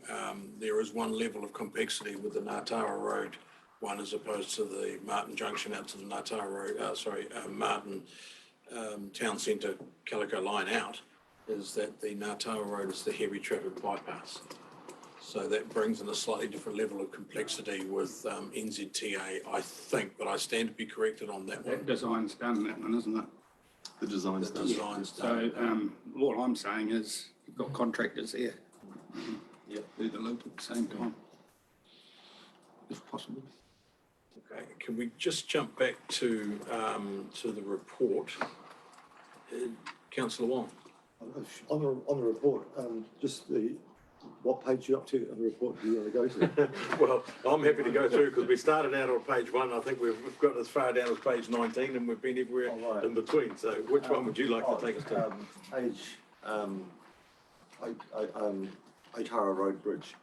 there is one level of complexity with the Ngātawa Road one as opposed to the Martin Junction out to the Ngātawa Road, Martin Town Centre Calico line out, is that the Ngātawa Road is the heavy traffic bypass. So that brings in a slightly different level of complexity with NZTA, I think, but I stand to be corrected on that one. That design's done, that one, isn't it? The design's The done. design's So, done. all I'm saying is, you've got contractors there. Yep. Do the loop at the same time, if possible. Okay, can we just jump back to the report? Councillor Wong. On the report, what page are you up to on the report do you want to go to? Well, I'm happy to go through because we started out on page 1. I think we've got as far down as page 19 and we've been everywhere Right. in between. So which one would you like to take us to? Page, Aitara Road Bridge.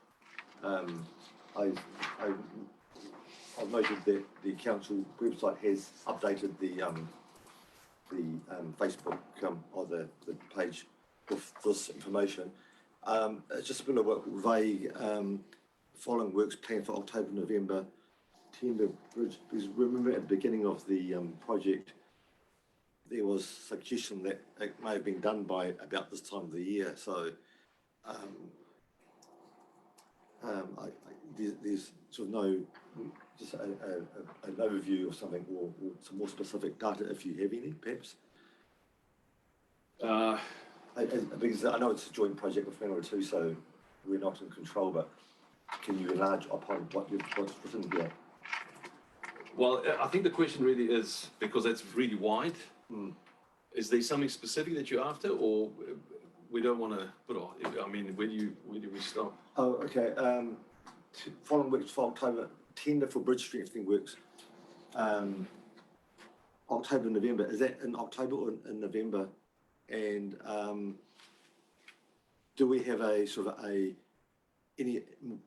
I've noted that the council website has updated the Facebook or the page with this information. It's just been a bit vague. Following works planned for October, November. Tender bridge. Because remember at the beginning of the project, there was suggestion that it may have been done by about this time of the year. So there's sort of no, just an overview of something or some more specific data if you have any, perhaps. Because I know it's a joint project with Whangarei, so we're not in control, but can you enlarge upon what's written here? Well, I think the question really is, because that's really wide, is there something specific that you're after, or we don't want to put off? I mean, where do we stop? Oh, okay. Following works for October, tender for bridge strengthening works. October, November. Is that in October or in November? And do we have a sort of any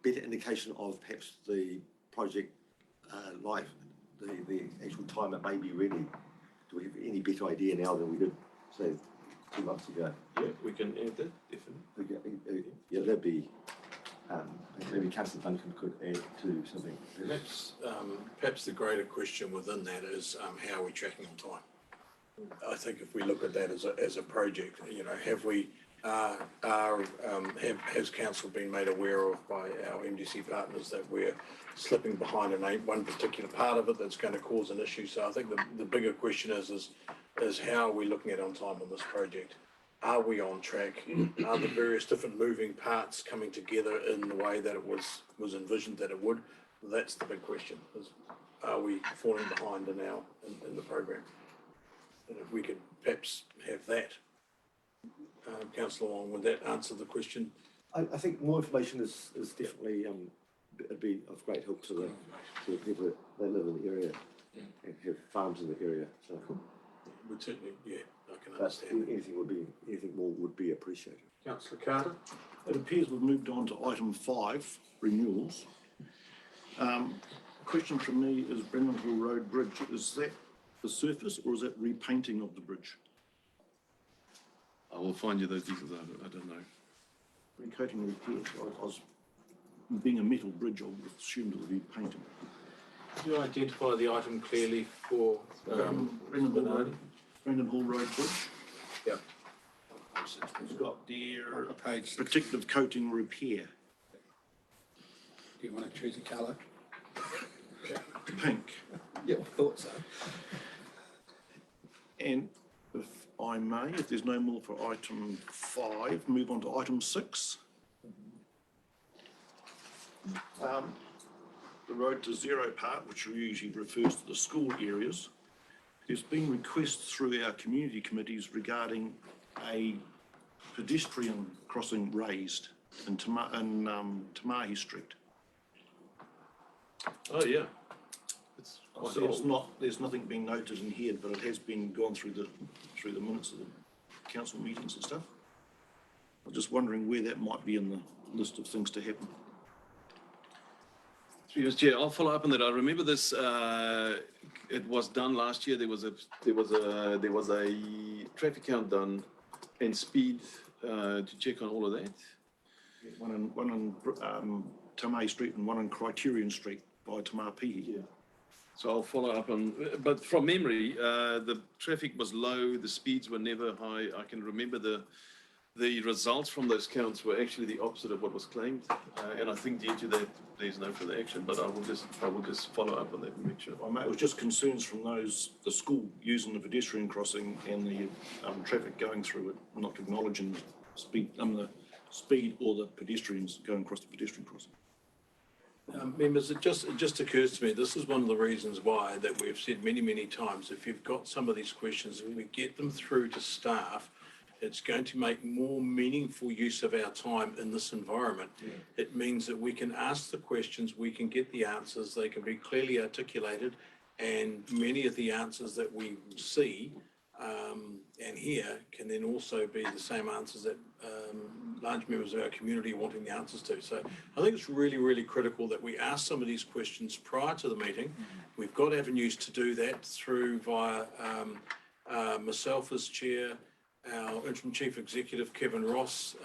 better indication of perhaps the project life the actual time it may be ready? Do we have any better idea now than we did, say, 2 months ago? Yeah, we can add that, definitely. Okay, yeah, that'd be, maybe Councillor Duncan could add to something. Perhaps the greater question within that is, how are we tracking on time? I think if we look at that as a project, you know, has council been made aware of by our MDC partners that we're slipping behind in one particular part of it that's going to cause an issue? So I think the bigger question is how are we looking at on time on this project? Are we on track? Are the various different moving parts coming together in the way that it was envisioned that it would? That's the big question, is are we falling behind in the program? And if we could perhaps have that, Councillor Long, would that answer the question? I think more information is definitely, it'd be of great help to the people that live in the area and have farms in the area, so. Would certainly, yeah, I can But understand. anything more would be appreciated. Councillor Carter? It appears we've moved on to item 5, renewals. Question from me is Brendan Hill Road Bridge, is that the surface or is that repainting of the bridge? I will find you those details, I don't know. Recoating repair, I was, being a metal bridge, I would have assumed it would be painting. Could you identify the item clearly for Brendan Hall Road Bridge. Yeah. It's got their Page 6. protective coating repair, Do you want to choose a colour? pink. Yeah, I thought so. And if I may, if there's no more for item 5, move on to item 6. The road to zero part, which usually refers to the school areas, there's been requests through our community committees regarding a pedestrian crossing raised in Tamahi Street. Oh, yeah. It's So it's not, there's nothing being noted in here, but it has been gone through the minutes of the council meetings and stuff. I'm just wondering where that might be in the list of things to happen. Through you, Chair, I'll follow up on that. I remember this. It was done last year. There was a traffic count done and speed to check on all of that. One on Tamahi Street and one on Criterion Street by Tamapihi. Yeah. So I'll follow up on. But from memory, the traffic was low. The speeds were never high. I can remember the results from those counts were actually the opposite of what was claimed, and I think due to that there's no further action. But I will just follow up on that and make sure. It was just concerns from the school using the pedestrian crossing and the traffic going through it, not acknowledging the speed or the pedestrians going across the pedestrian crossing. Members, it just occurs to me, this is one of the reasons why that we've said many times, if you've got some of these questions, if we get them through to staff, it's going to make more meaningful use of our time in this environment. Yeah. It means that we can ask the questions, we can get the answers, they can be clearly articulated, and many of the answers that we see and hear can then also be the same answers that large members of our community are wanting the answers to. So I think it's really critical that we ask some of these questions prior to the meeting. We've got avenues to do that through via myself as chair, our interim chief executive Kevin Ross,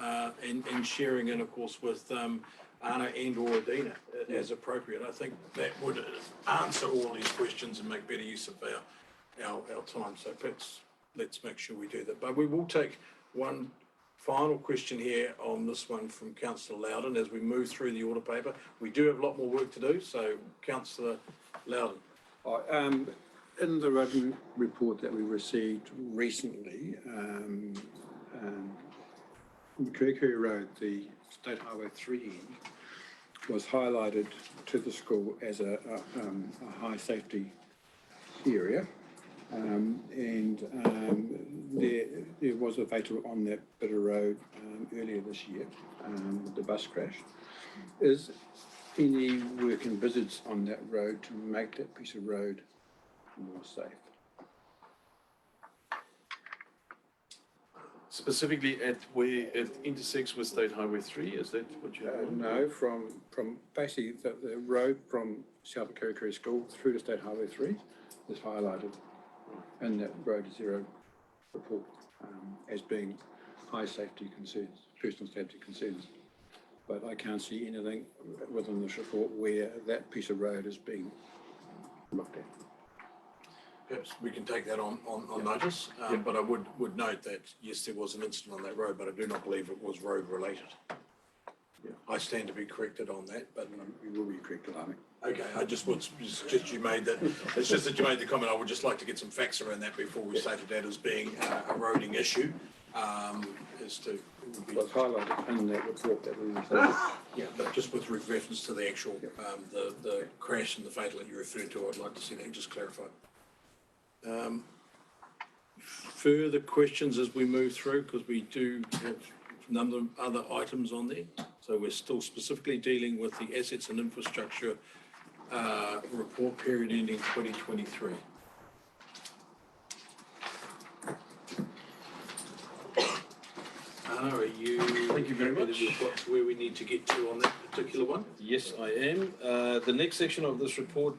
and sharing in, of course, with Anna and or Adina as appropriate. I think that would answer all these questions and make better use of our time. So perhaps let's make sure we do that. But we will take one final question here on this one from Councillor Loudon as we move through the order paper. We do have a lot more work to do, so Councillor Loudon. In the written report that we received recently, Kukui Road, the State Highway 3 was highlighted to the school as a high safety area. There was a fatal on that bit of road earlier this year with the bus crash. Is any work envisaged on that road to make that piece of road more safe? Specifically at where it intersects with State Highway 3, is that what you want? No, from basically the road from South Kerikeri School through to State Highway 3 is highlighted in that Road Zero report as being high safety concerns, personal safety concerns. But I can't see anything within this report where that piece of road is being looked at. Perhaps we can take that on notice, but I would note that, yes, there was an incident on that road, but I do not believe it was road related. Yeah. I stand to be corrected on that, but. You will be corrected, I think. Okay, I just would suggest you made that, it's just that you made the comment, I would just like to get some facts around that before we stated that as being a roading issue, as to. Well, it's highlighted in that report that we received. Yeah, but just with reference to the actual, the crash and the fatal that you referred to, I'd like to see that just clarified. Further questions as we move through, because we do have a number of other items on there. So we're still specifically dealing with the assets and infrastructure report period ending 2023. Anna, are you? Thank you very much. We've got to where we need to get to on that particular one? Yes, I am. The next section of this report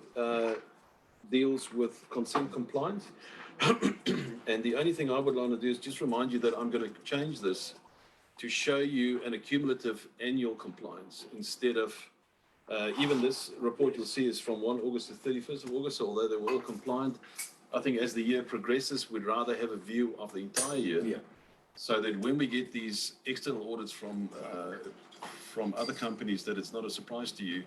deals with consent compliance. And the only thing I would like to do is just remind you that I'm going to change this to show you an accumulative annual compliance instead of, even this report you'll see is from 1 August to 31st of August, so although they were all compliant. I think as the year progresses, we'd rather have a view of the entire year. Yeah. So that when we get these external audits from other companies, that it's not a surprise to you.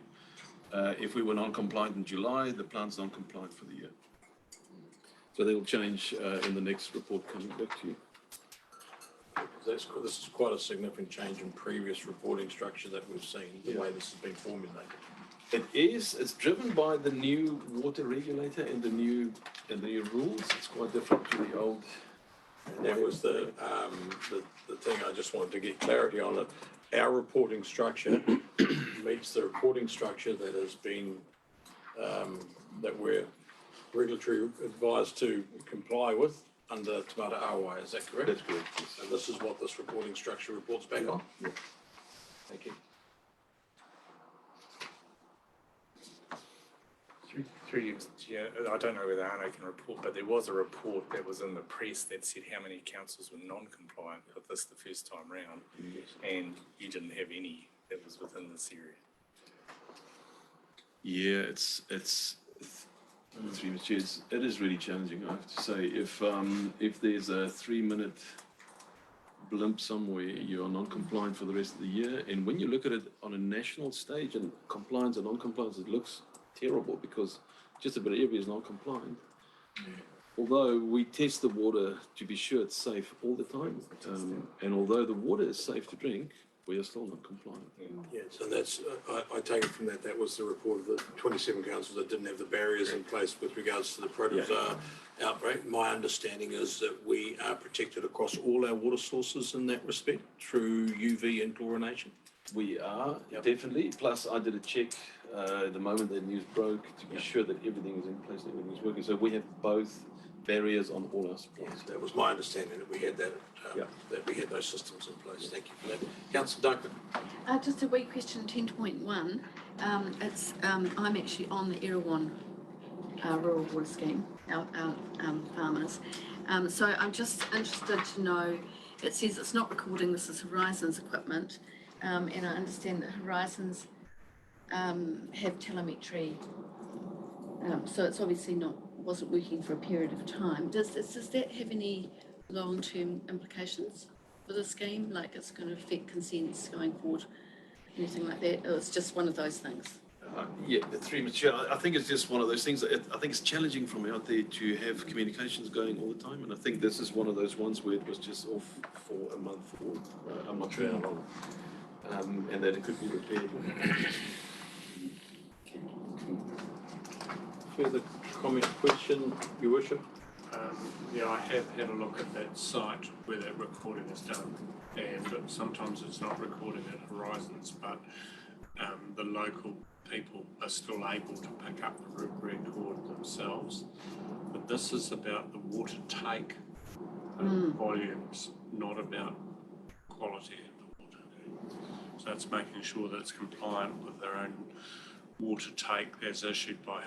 If we were non-compliant in July, the plant's non-compliant for the year. So they'll change in the next report coming back to you. This is quite a significant change in previous reporting structure that we've seen, the way this has been formulated. It is. It's driven by the new water regulator and the new rules. It's quite different to the old. And that was the thing I just wanted to get clarity on. That our reporting structure meets the reporting structure that has been that we're regulatory advised to comply with under Te Mata Awai. Is that correct? That's correct. Yes. And this is what this reporting structure reports back on? Yeah. Thank you. Through you, yeah, I don't know whether Arno can report, but there was a report that was in the press that said how many councils were non-compliant with this the first time round, and you didn't have any that was within this area. Yeah, it's 3 minutes. It is really challenging, I have to say. If there's a 3-minute blimp somewhere, you are non-compliant for the rest of the year. And when you look at it on a national stage, and compliance and non-compliance, it looks terrible because just about everybody is non-compliant. Although we test the water to be sure it's safe all the time, and although the water is safe to drink, we are still not compliant. Yes, and that's, I take it from that was the report of the 27 councils that didn't have the barriers in place with regards to the protozoa outbreak. My understanding is that we are protected across all our water sources in that respect through UV and chlorination. We are, definitely. Plus, I did a check the moment that news broke to be sure that everything is in place and everything is working. So we have both barriers on all our supplies. Yes, that was my understanding that we had that, that we had those systems in place. Thank you for that. Councillor Duncan. Just a wee question, 10.1. It's I'm actually on the Erawan Rural Water Scheme, our farmers. So I'm just interested to know, it says it's not recording this as Horizons equipment, and I understand that Horizons have telemetry, so it's obviously wasn't working for a period of time. Does that have any long-term implications for the scheme? Like it's going to affect consents going forward, anything like that? Or it's just one of those things? Yeah, the 3 minutes. I think it's just one of those things. I think it's challenging from out there to have communications going all the time, and I think this is one of those ones where it was just off for a month or I'm not sure how long, and that it could be repaired. Further comment, question, Your Worship? Yeah, I have had a look at that site where that recording is done, and sometimes it's not recorded at Horizons, but the local people are still able to pick up the record themselves. But this is about the water take volumes not about quality in the water. So it's making sure that it's compliant with their own water take as issued by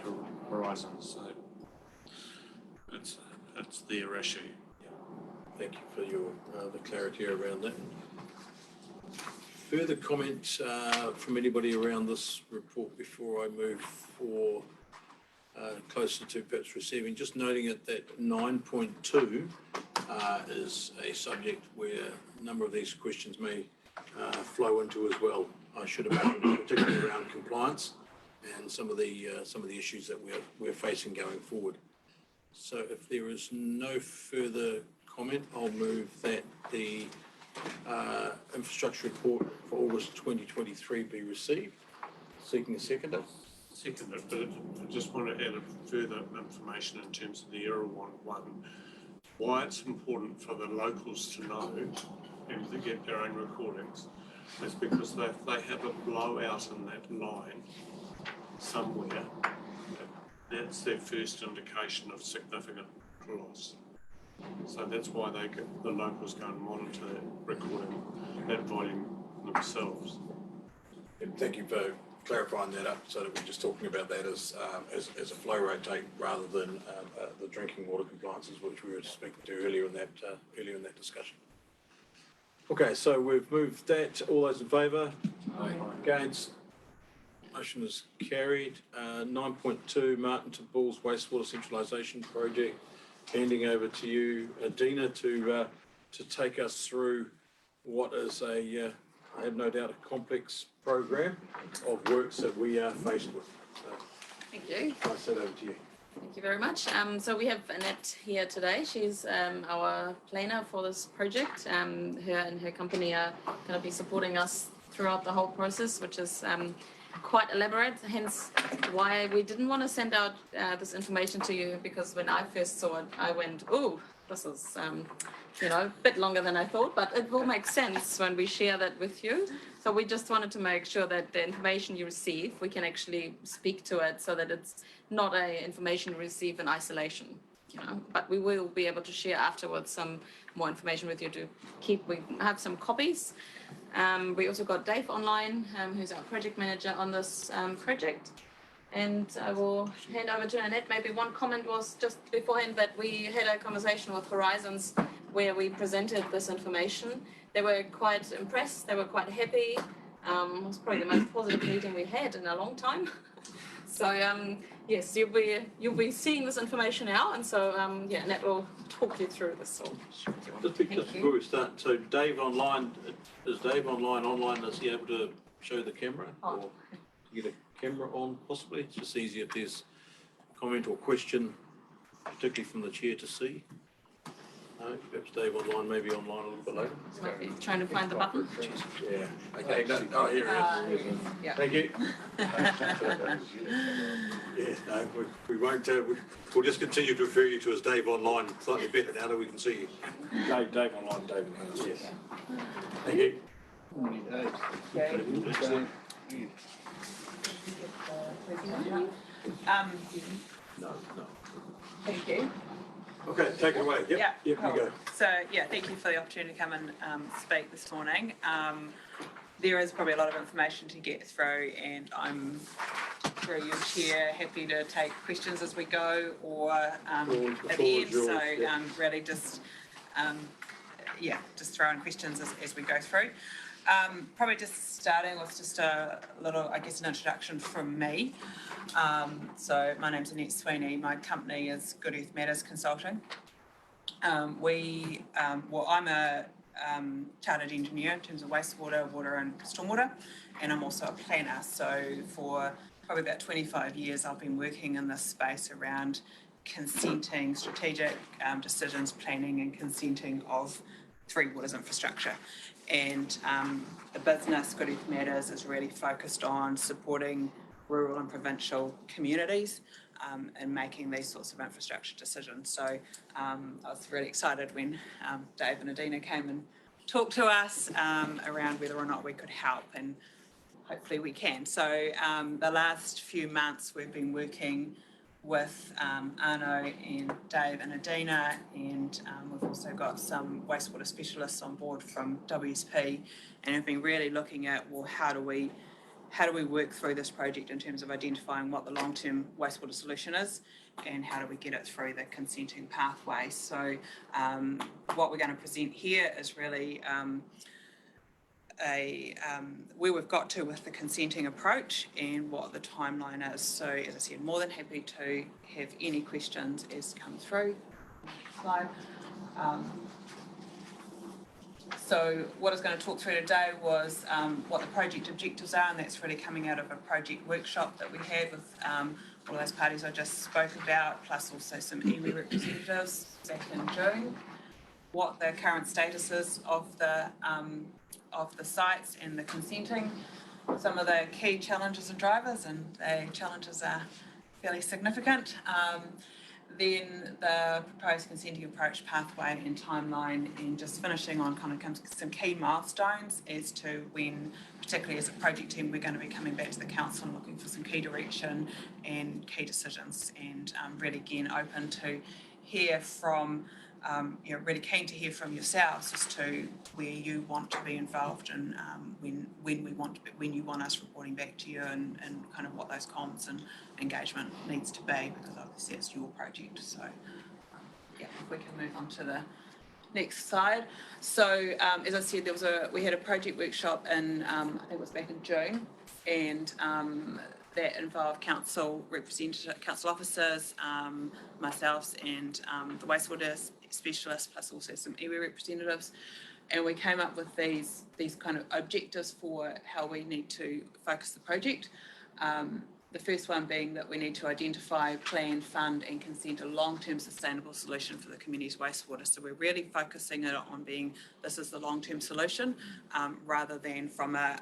Horizons. So it's their issue. Thank you for your, the clarity around that. Further comments from anybody around this report before I move for closer to perhaps receiving? Just noting it that 9.2 is a subject where a number of these questions may flow into as well. I should imagine, particularly around compliance and some of the issues that we're facing going forward. So if there is no further comment, I'll move that the infrastructure report for August 2023 be received. Seeking a seconder. Second, but I just want to add further information in terms of the Erewhon one. Why it's important for the locals to know and to get their own recordings is because if they have a blowout in that line somewhere, that's their first indication of significant loss. So that's why the locals go and monitor that recording, that volume themselves. And thank you for clarifying that up so that we're just talking about that as a flow rate take rather than the drinking water compliances which we were speaking to earlier in that discussion. Okay, so we've moved that. All those in favour? Aye. Against? Motion is carried. 9.2 Martin to Bulls wastewater centralisation project. Handing over to you, Adina, to take us through what is I have no doubt, a complex program of works that we are faced with. Thank you. I'll send over to you. Thank you very much. So we have Annette here today. She's our planner for this project. Her and her company are going to be supporting us throughout the whole process, which is quite elaborate, hence why we didn't want to send out this information to you, because when I first saw it, I went, oh, this is, a bit longer than I thought, but it will make sense when we share that with you. So we just wanted to make sure that the information you receive, we can actually speak to it so that it's not information you receive in isolation, but we will be able to share afterwards some more information with you to keep. We have some copies. We also got Dave online, who's our project manager on this project. And I will hand over to Annette. Maybe one comment was just beforehand that we had a conversation with Horizons where we presented this information. They were quite impressed. They were quite happy. It was probably the most positive meeting we had in a long time. So yes, you'll be seeing this information now, and so Annette will talk you through this. So just before we start, so Dave online, is Dave online? Is he able to show the camera or get a camera on possibly? It's just easier if there's a comment or question, particularly from the chair, to see. No, perhaps Dave online, maybe online a little bit later. Might be trying to find the button. Yeah. Okay. No, here it is. Yeah. Thank you. Yeah. No, we won't. We'll just continue to refer you to as Dave online. Slightly better now that we can see you. Dave online, Dave. Yes. Thank you. No. Thank you. Okay, take it away. Yep. Yeah, Yep, cool. you go. So, thank you for the opportunity to come and speak this morning. There is probably a lot of information to get through, and I'm, through your chair, happy to take questions as we go or at the end. So, really just throw in questions as we go through. Probably just starting with just a little, I guess, an introduction from me. So my name's Annette Sweeney. My company is Good Earth Matters Consulting. I'm a chartered engineer in terms of wastewater, water and stormwater, and I'm also a planner. So for probably about 25 years, I've been working in this space around consenting, strategic decisions, planning and consenting of Three Waters infrastructure. And the business, Good Earth Matters, is really focused on supporting rural and provincial communities and making these sorts of infrastructure decisions. So I was really excited when Dave and Adina came and talked to us around whether or not we could help, and hopefully we can. So the last few months we've been working with Arno and Dave and Adina, and we've also got some wastewater specialists on board from WSP, and have been really looking at, well, how do we work through this project in terms of identifying what the long-term wastewater solution is, and how do we get it through the consenting pathway. So what we're going to present here is really where we've got to with the consenting approach and what the timeline is. So as I said, more than happy to have any questions as come through. Slide. So what I was going to talk through today was what the project objectives are, and that's really coming out of a project workshop that we had with all those parties I just spoke about, plus also some iwi representatives back in June. What the current status is of the sites and the consenting, some of the key challenges and drivers, and the challenges are fairly significant. Then the proposed consenting approach pathway and timeline, and just finishing on kind of some key milestones as to when, particularly as a project team, we're going to be coming back to the council and looking for some key direction and key decisions, and really again open to hear from really keen to hear from yourselves as to where you want to be involved and when you want us reporting back to you, and kind of what those comms and engagement needs to be, because obviously it's your project. So if we can move on to the next slide. So as I said, we had a project workshop in I think it was back in June, and that involved council representative, council officers, myself, and the wastewater specialists, plus also some iwi representatives, and we came up with these kind of objectives for how we need to focus the project. The first one being that we need to identify, plan, fund and consent a long-term sustainable solution for the community's wastewater. So we're really focusing it on being, this is the long-term solution, rather than from a,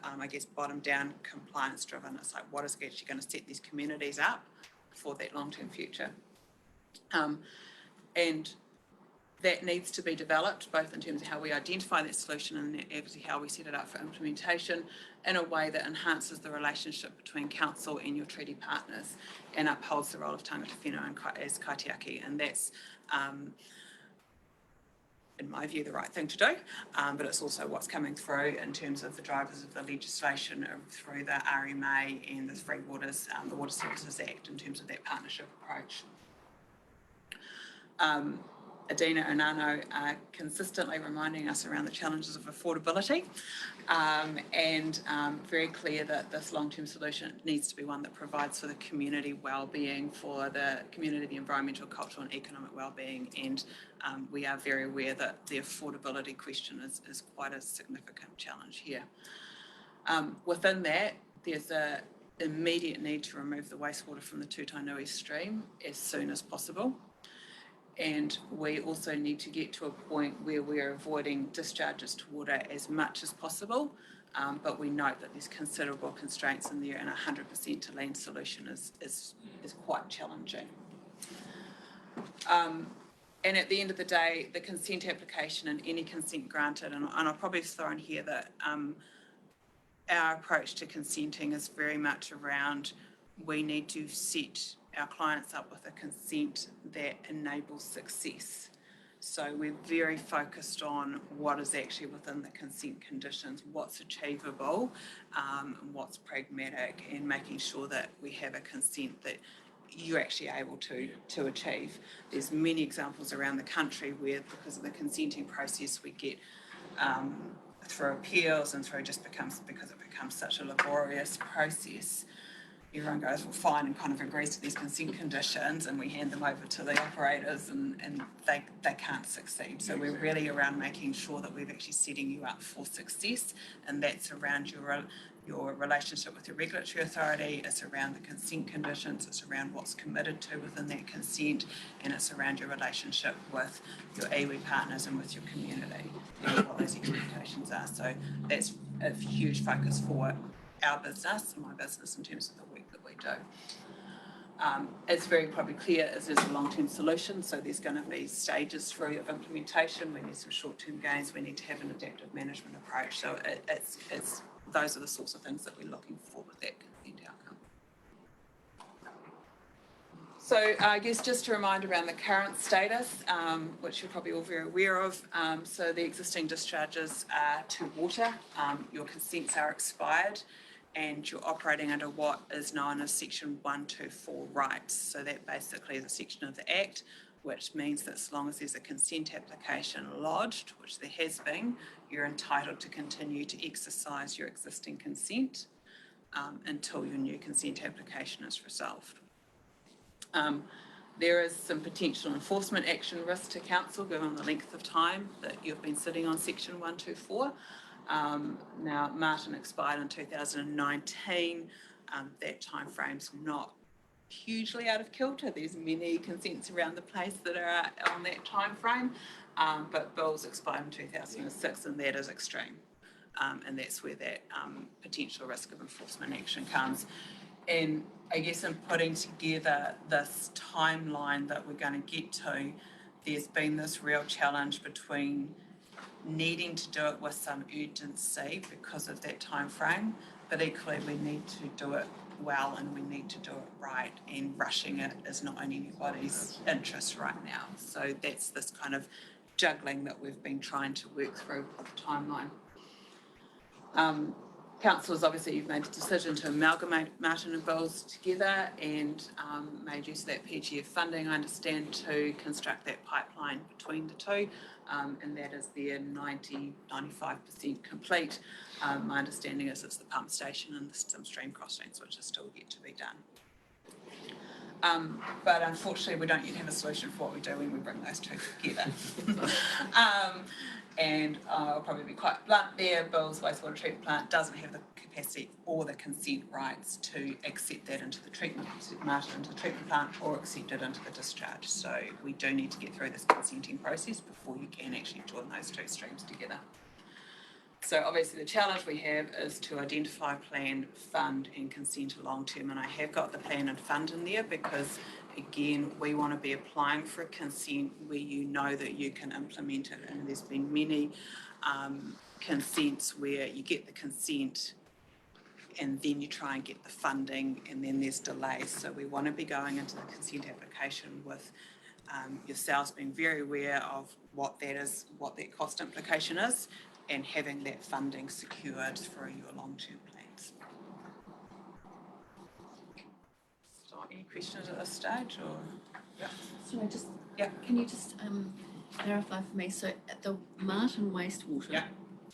bottom-down compliance driven. It's like, what is actually going to set these communities up for that long-term future? And that needs to be developed, both in terms of how we identify that solution and obviously how we set it up for implementation in a way that enhances the relationship between council and your treaty partners and upholds the role of tangata whenua as kaitiaki. And that's, in my view, the right thing to do, but it's also what's coming through in terms of the drivers of the legislation through the RMA and the Free Waters, the Water Services Act, in terms of that partnership approach. Adina and Arno are consistently reminding us around the challenges of affordability, and very clear that this long-term solution needs to be one that provides for the community well-being, for the community, the environmental, cultural and economic well-being, and we are very aware that the affordability question is quite a significant challenge here. Within that, there's an immediate need to remove the wastewater from the Tūtainui stream as soon as possible. And we also need to get to a point where we're avoiding discharges to water as much as possible, but we note that there's considerable constraints in there, and 100% to land solution is quite challenging. And at the end of the day, the consent application and any consent granted, and I'll probably throw in here that our approach to consenting is very much around, we need to set our clients up with a consent that enables success. So we're very focused on what is actually within the consent conditions, what's achievable, and what's pragmatic, and making sure that we have a consent that you're actually able to achieve. There's many examples around the country where, because of the consenting process, we get through appeals and because it becomes such a laborious process, everyone goes, well, fine, and kind of agrees to these consent conditions, and we hand them over to the operators, and they can't succeed. So we're really around making sure that we're actually setting you up for success, and that's around your relationship with your regulatory authority, it's around the consent conditions, it's around what's committed to within that consent, and it's around your relationship with your iwi partners and with your community, and what those expectations are. So that's a huge focus for our business, and my business, in terms of the work that we do. It's very probably clear as there's a long-term solution, so there's going to be stages through of implementation. We need some short-term gains, we need to have an adaptive management approach. So it's those are the sorts of things that we're looking for with that consent outcome. So I guess just a reminder around the current status, which you're probably all very aware of. So the existing discharges are to water. Your consents are expired and you're operating under what is known as Section 124 rights. So that basically is a section of the Act which means that as long as there's a consent application lodged, which there has been, you're entitled to continue to exercise your existing consent until your new consent application is resolved. There is some potential enforcement action risk to council given the length of time that you've been sitting on Section 124. Now, Martin expired in 2019. That timeframe's not hugely out of kilter. There's many consents around the place that are on that timeframe, but Bill's expired in 2006, and that is extreme. And that's where that potential risk of enforcement action comes. And I guess in putting together this timeline that we're going to get to, there's been this real challenge between needing to do it with some urgency because of that time frame, but equally we need to do it well and we need to do it right, and rushing it is not in anybody's interest right now. So that's this kind of juggling that we've been trying to work through with the timeline. Councillors, obviously you've made the decision to amalgamate Martin and Bill's together and made use of that PGF funding, I understand, to construct that pipeline between the two, and that is there 95% complete. My understanding is it's the pump station and some stream crossings which are still yet to be done. But unfortunately we don't yet have a solution for what we do when we bring those two together. And I'll probably be quite blunt there, Bill's wastewater treatment plant doesn't have the capacity or the consent rights to accept that into the treatment, Martin into the treatment plant or accept it into the discharge. So we do need to get through this consenting process before you can actually join those two streams together. So obviously the challenge we have is to identify, plan, fund and consent a long term, and I have got the plan and fund in there because again, we want to be applying for a consent where you know that you can implement it, and there's been many consents where you get the consent and then you try and get the funding and then there's delays. So we want to be going into the consent application with yourselves being very aware of what that is, what that cost implication is, and having that funding secured through your long-term plans. So any questions at this stage or? Yeah. Sorry, can you just clarify for me, so at the Martin wastewater,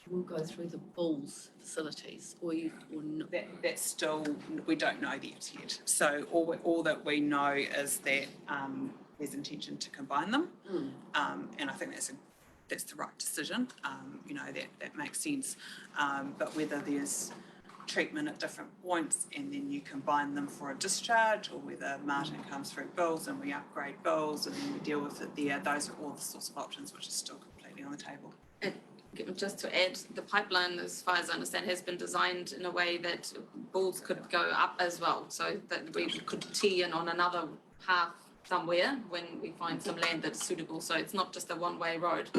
will go through the Bulls facilities or not? That's still, we don't know that yet. So all that we know is that there's intention to combine them, and I think that's the right decision. That makes sense. But whether there's treatment at different points and then you combine them for a discharge, or whether Martin comes through Bills and we upgrade Bills and then we deal with it there, those are all the sorts of options which are still completely on the table. And just to add, the pipeline, as far as I understand, has been designed in a way that Bulls could go up as well, so that we could tee in on another path somewhere when we find some land that's suitable. So it's not just a one-way road.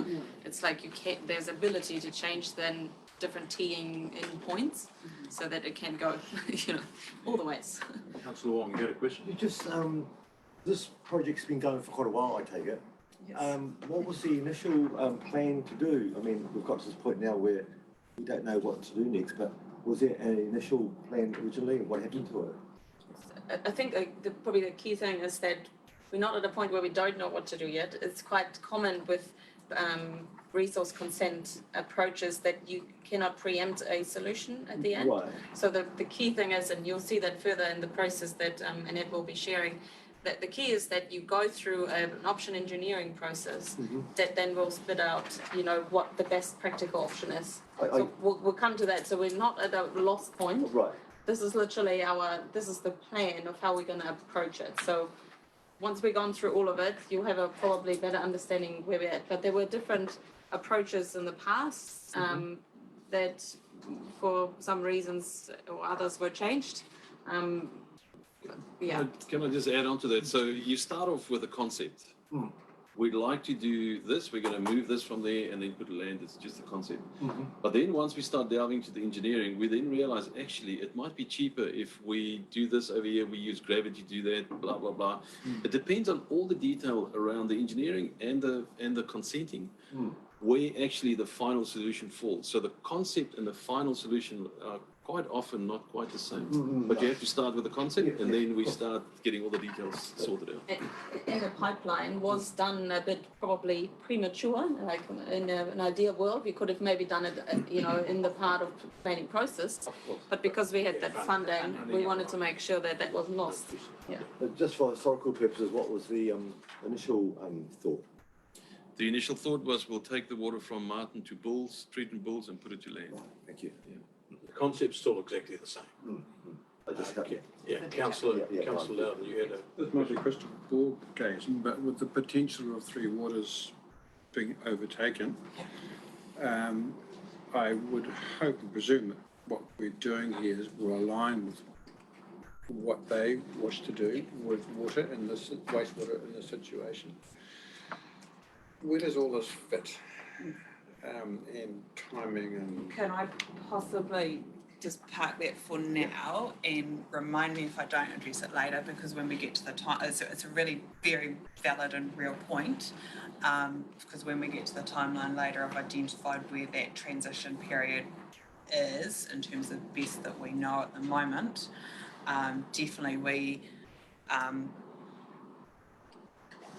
It's like there's ability to change then different teeing in points so that it can go, all the ways. Councillor Wong, you had a question? You just, this project's been going for quite a while, I take it. Yes. What was the initial plan to do? I mean, we've got to this point now where we don't know what to do next, but was there an initial plan originally and what happened to it? I think probably the key thing is that we're not at a point where we don't know what to do yet. It's quite common with resource consent approaches that you cannot preempt a solution at the end. Right. So the key thing is, and you'll see that further in the process that Annette will be sharing, that the key is that you go through an option engineering process that then will spit out, what the best practical option is. So we'll come to that. So we're not at a lost point. Right. This is literally this is the plan of how we're going to approach it. So once we've gone through all of it, you'll have a probably better understanding where we're at. But there were different approaches in the past that for some reasons or others were changed. Can I just add on to that? So you start off with a concept, we'd like to do this, we're going to move this from there and then put land, it's just a concept. But then once we start delving to the engineering, we then realize actually it might be cheaper if we do this over here, we use gravity to do that, blah, blah, blah. It depends on all the detail around the engineering and the consenting, where actually the final solution falls. So the concept and the final solution are quite often not quite the same. But you have to start with the concept and then we start getting all the details sorted out. And the pipeline was done a bit probably premature, like in an ideal world, we could have maybe done it, in the part of planning process. But because we had that funding, we wanted to make sure that that wasn't lost. Yeah. But just for historical purposes, what was the initial thought? The initial thought was we'll take the water from Martin to Bulls, treatment Bulls and put it to land. Thank you. Yeah. The concept's still exactly the same. I just have to. Yeah, councillor Loudon, you had a. This might be crystal ball gazing, but with the potential of Three Waters being overtaken, I would hope and presume that what we're doing here will align with what they wish to do with water in this wastewater in this situation. Where does all this fit? And timing and. Can I possibly just park that for now and remind me if I don't address it later, because when we get to the time, it's a really very valid and real point, because when we get to the timeline later, I've identified where that transition period is in terms of best that we know at the moment. Definitely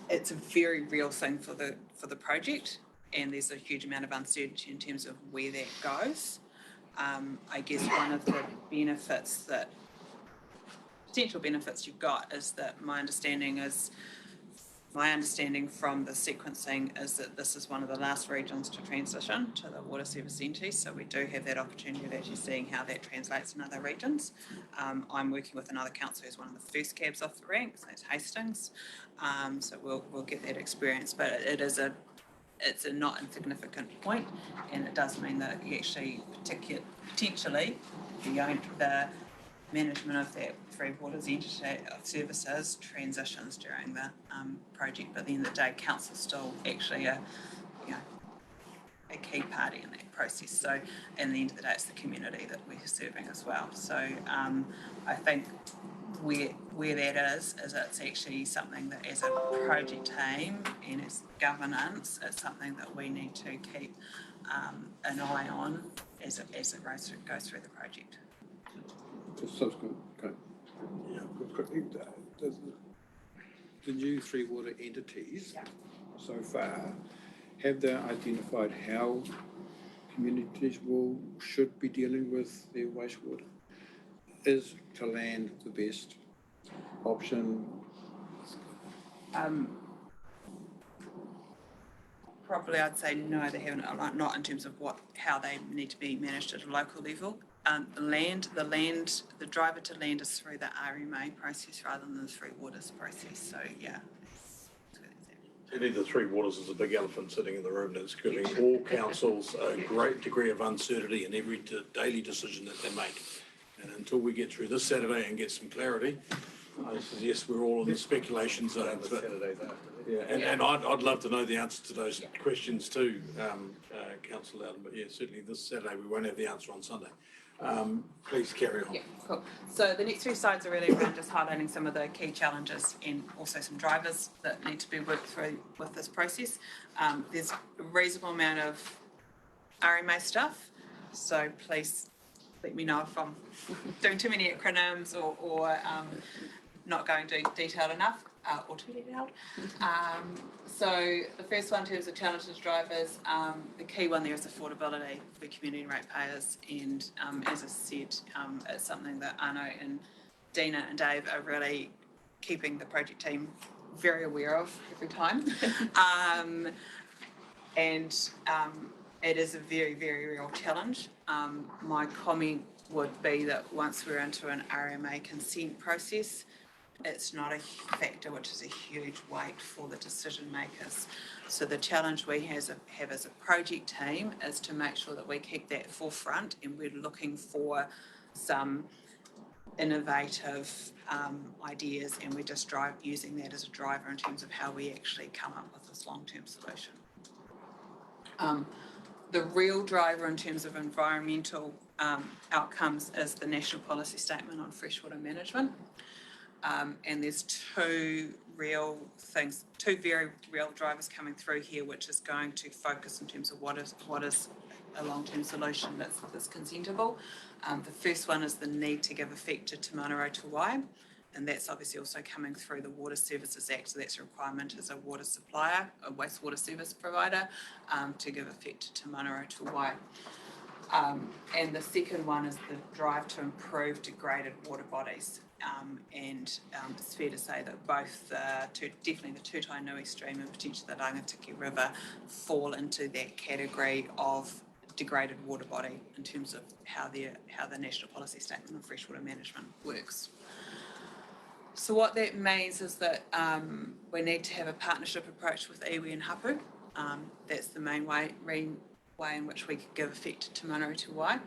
it's a very real thing for the project, and there's a huge amount of uncertainty in terms of where that goes. I guess one of the potential benefits you've got is that my understanding from the sequencing is that this is one of the last regions to transition to the water service entities, so we do have that opportunity of actually seeing how that translates in other regions. I'm working with another council who's one of the first cabs off the ranks, that's Hastings, so we'll get that experience, but it's a not insignificant point, and it does mean that you actually potentially the management of that Three Waters entity of services transitions during the project, but at the end of the day, council's still actually a key party in that process. So in the end of the day, it's the community that we're serving as well. So I think where that is it's actually something that as a project team and as governance, it's something that we need to keep an eye on as it goes through the project. Yeah, quickly, the new Three Water entities so far, have they identified how communities should be dealing with their wastewater? Is to land the best option? Probably I'd say no, they haven't, not in terms of how they need to be managed at a local level. The driver to land is through the RMA process rather than the Three Waters process, so yeah. Certainly the Three Waters is a big elephant sitting in the room that's giving all councils a great degree of uncertainty in every daily decision that they make. And until we get through this Saturday and get some clarity, I suggest we're all in the speculation zone. Yeah, and I'd love to know the answer to those questions too, Councillor Loudon. But yeah, certainly this Saturday we won't have the answer on Sunday. Please carry on. Yeah, cool. So the next 2 slides are really around just highlighting some of the key challenges and also some drivers that need to be worked through with this process. There's a reasonable amount of RMA stuff, so please let me know if I'm doing too many acronyms or not going detailed enough or too detailed. So the first one in terms of challenges drivers, the key one there is affordability for community ratepayers, and as I said, it's something that Arno and Dina and Dave are really keeping the project team very aware of every time. It is a very, very real challenge. My comment would be that once we're into an RMA consent process, it's not a factor which is a huge weight for the decision makers. So the challenge we have as a project team is to make sure that we keep that forefront, and we're looking for some innovative ideas, and we're just using that as a driver in terms of how we actually come up with this long-term solution. The real driver in terms of environmental outcomes is the National Policy Statement on Freshwater Management. And there's two very real drivers coming through here, which is going to focus in terms of what is a long-term solution that's consentable. The first one is the need to give effect to Te Manaurau Te Wai, and that's obviously also coming through the Water Services Act, so that's a requirement as a water supplier, a wastewater service provider, to give effect to Te Manaurau Te Wai. And the second one is the drive to improve degraded water bodies. And it's fair to say that both definitely the Tūtainui stream and potentially the Rangatiki River fall into that category of degraded water body in terms of how the National Policy Statement on Freshwater Management works. So what that means is that we need to have a partnership approach with iwi and hapu. That's the main way in which we could give effect to Te Manaurau Te Wai.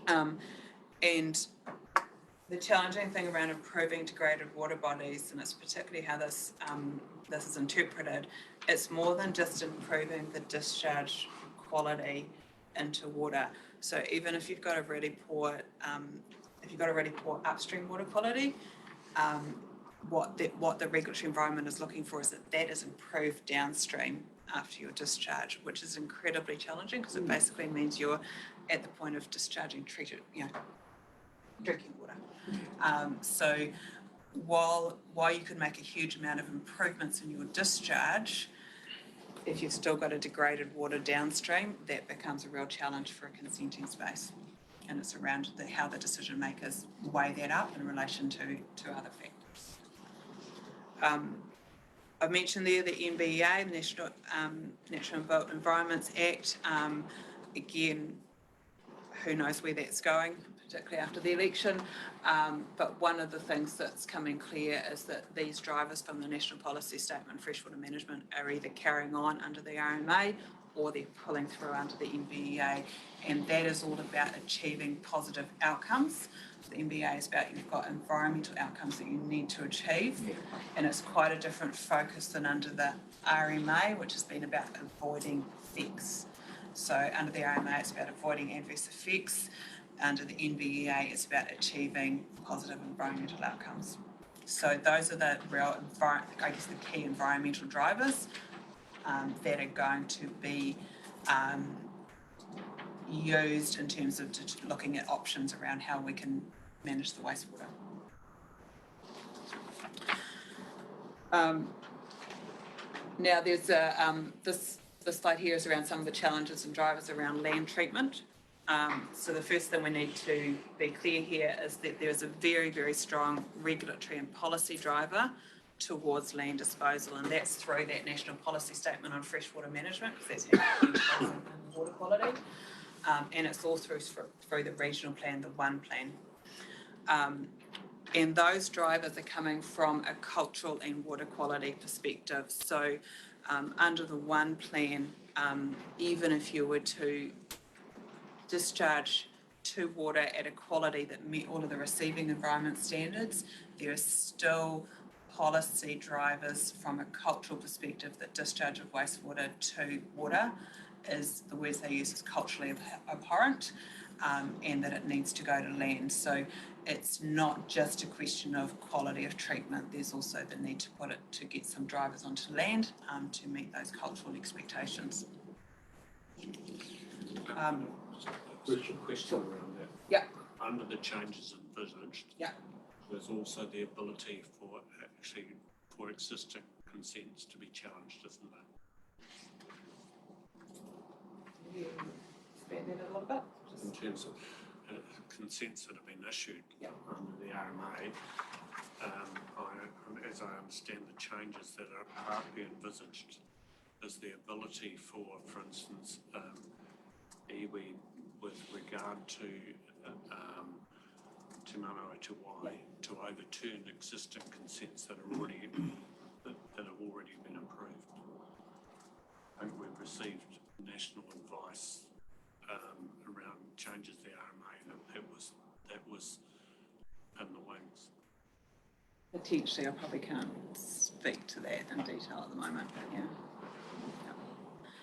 And the challenging thing around improving degraded water bodies, and it's particularly how this is interpreted, it's more than just improving the discharge quality into water. So even if you've got a really poor upstream water quality, what the regulatory environment is looking for is that is improved downstream after your discharge, which is incredibly challenging because it basically means you're at the point of discharging treated, drinking water. So while you can make a huge amount of improvements in your discharge, if you've still got a degraded water downstream, that becomes a real challenge for a consenting space. And it's around how the decision makers weigh that up in relation to other factors. I've mentioned there the NBEA, the Natural Built Environments Act. Again, who knows where that's going, particularly after the election. But one of the things that's coming clear is that these drivers from the National Policy Statement on Freshwater Management are either carrying on under the RMA or they're pulling through under the NBEA. And that is all about achieving positive outcomes. The NBEA is about you've got environmental outcomes that you need to achieve. And it's quite a different focus than under the RMA, which has been about avoiding effects. So under the RMA, it's about avoiding adverse effects. Under the NBEA, it's about achieving positive environmental outcomes. So those are the real, the key environmental drivers that are going to be used in terms of looking at options around how we can manage the wastewater. Now there's this slide here is around some of the challenges and drivers around land treatment. So the first thing we need to be clear here is that there is a very, very strong regulatory and policy driver towards land disposal, and that's through that National Policy Statement on Freshwater Management, because that's how you improve water quality, and it's all through the regional plan, the One Plan. And those drivers are coming from a cultural and water quality perspective. So under the One Plan, even if you were to discharge to water at a quality that met all of the receiving environment standards, there are still policy drivers from a cultural perspective that discharge of wastewater to water is, the words they use is culturally abhorrent, and that it needs to go to land. So it's not just a question of quality of treatment, there's also the need to get some drivers onto land to meet those cultural expectations. Question around that. Yeah. Under the changes envisaged, there's also the ability for existing consents to be challenged, isn't there? Can you expand that a little bit? In terms of consents that have been issued under the RMA, as I understand the changes that are partly envisaged, is the ability for instance, iwi with regard to Te Manaurau Te Wai to overturn existing consents that have already been approved. I think we've received national advice around changes to the RMA that was potentially, I probably can't speak to that in detail at the moment, but yeah.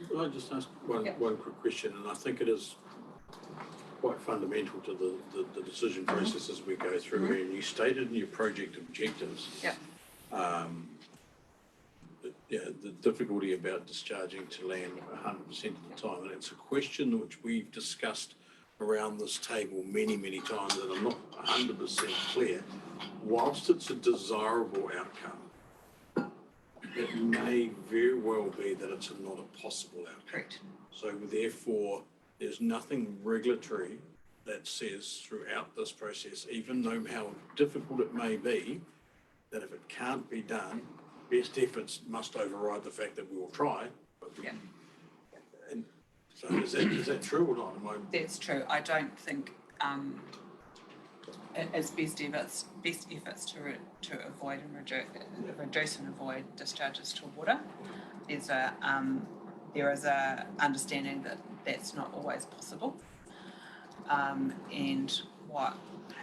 Can I just ask one quick question, and I think it is quite fundamental to the decision processes we go through here. And you stated in your project objectives, the difficulty about discharging to land 100% of the time, and it's a question which we've discussed around this table many, many times, and I'm not 100% clear. Whilst it's a desirable outcome, it may very well be that it's not a possible outcome. Correct. So therefore, there's nothing regulatory that says throughout this process, even though how difficult it may be, that if it can't be done, best efforts must override the fact that we will try. But and so is that true or not? That's true. I don't think it's best efforts to avoid and reduce and avoid discharges to water. There is a understanding that that's not always possible, and what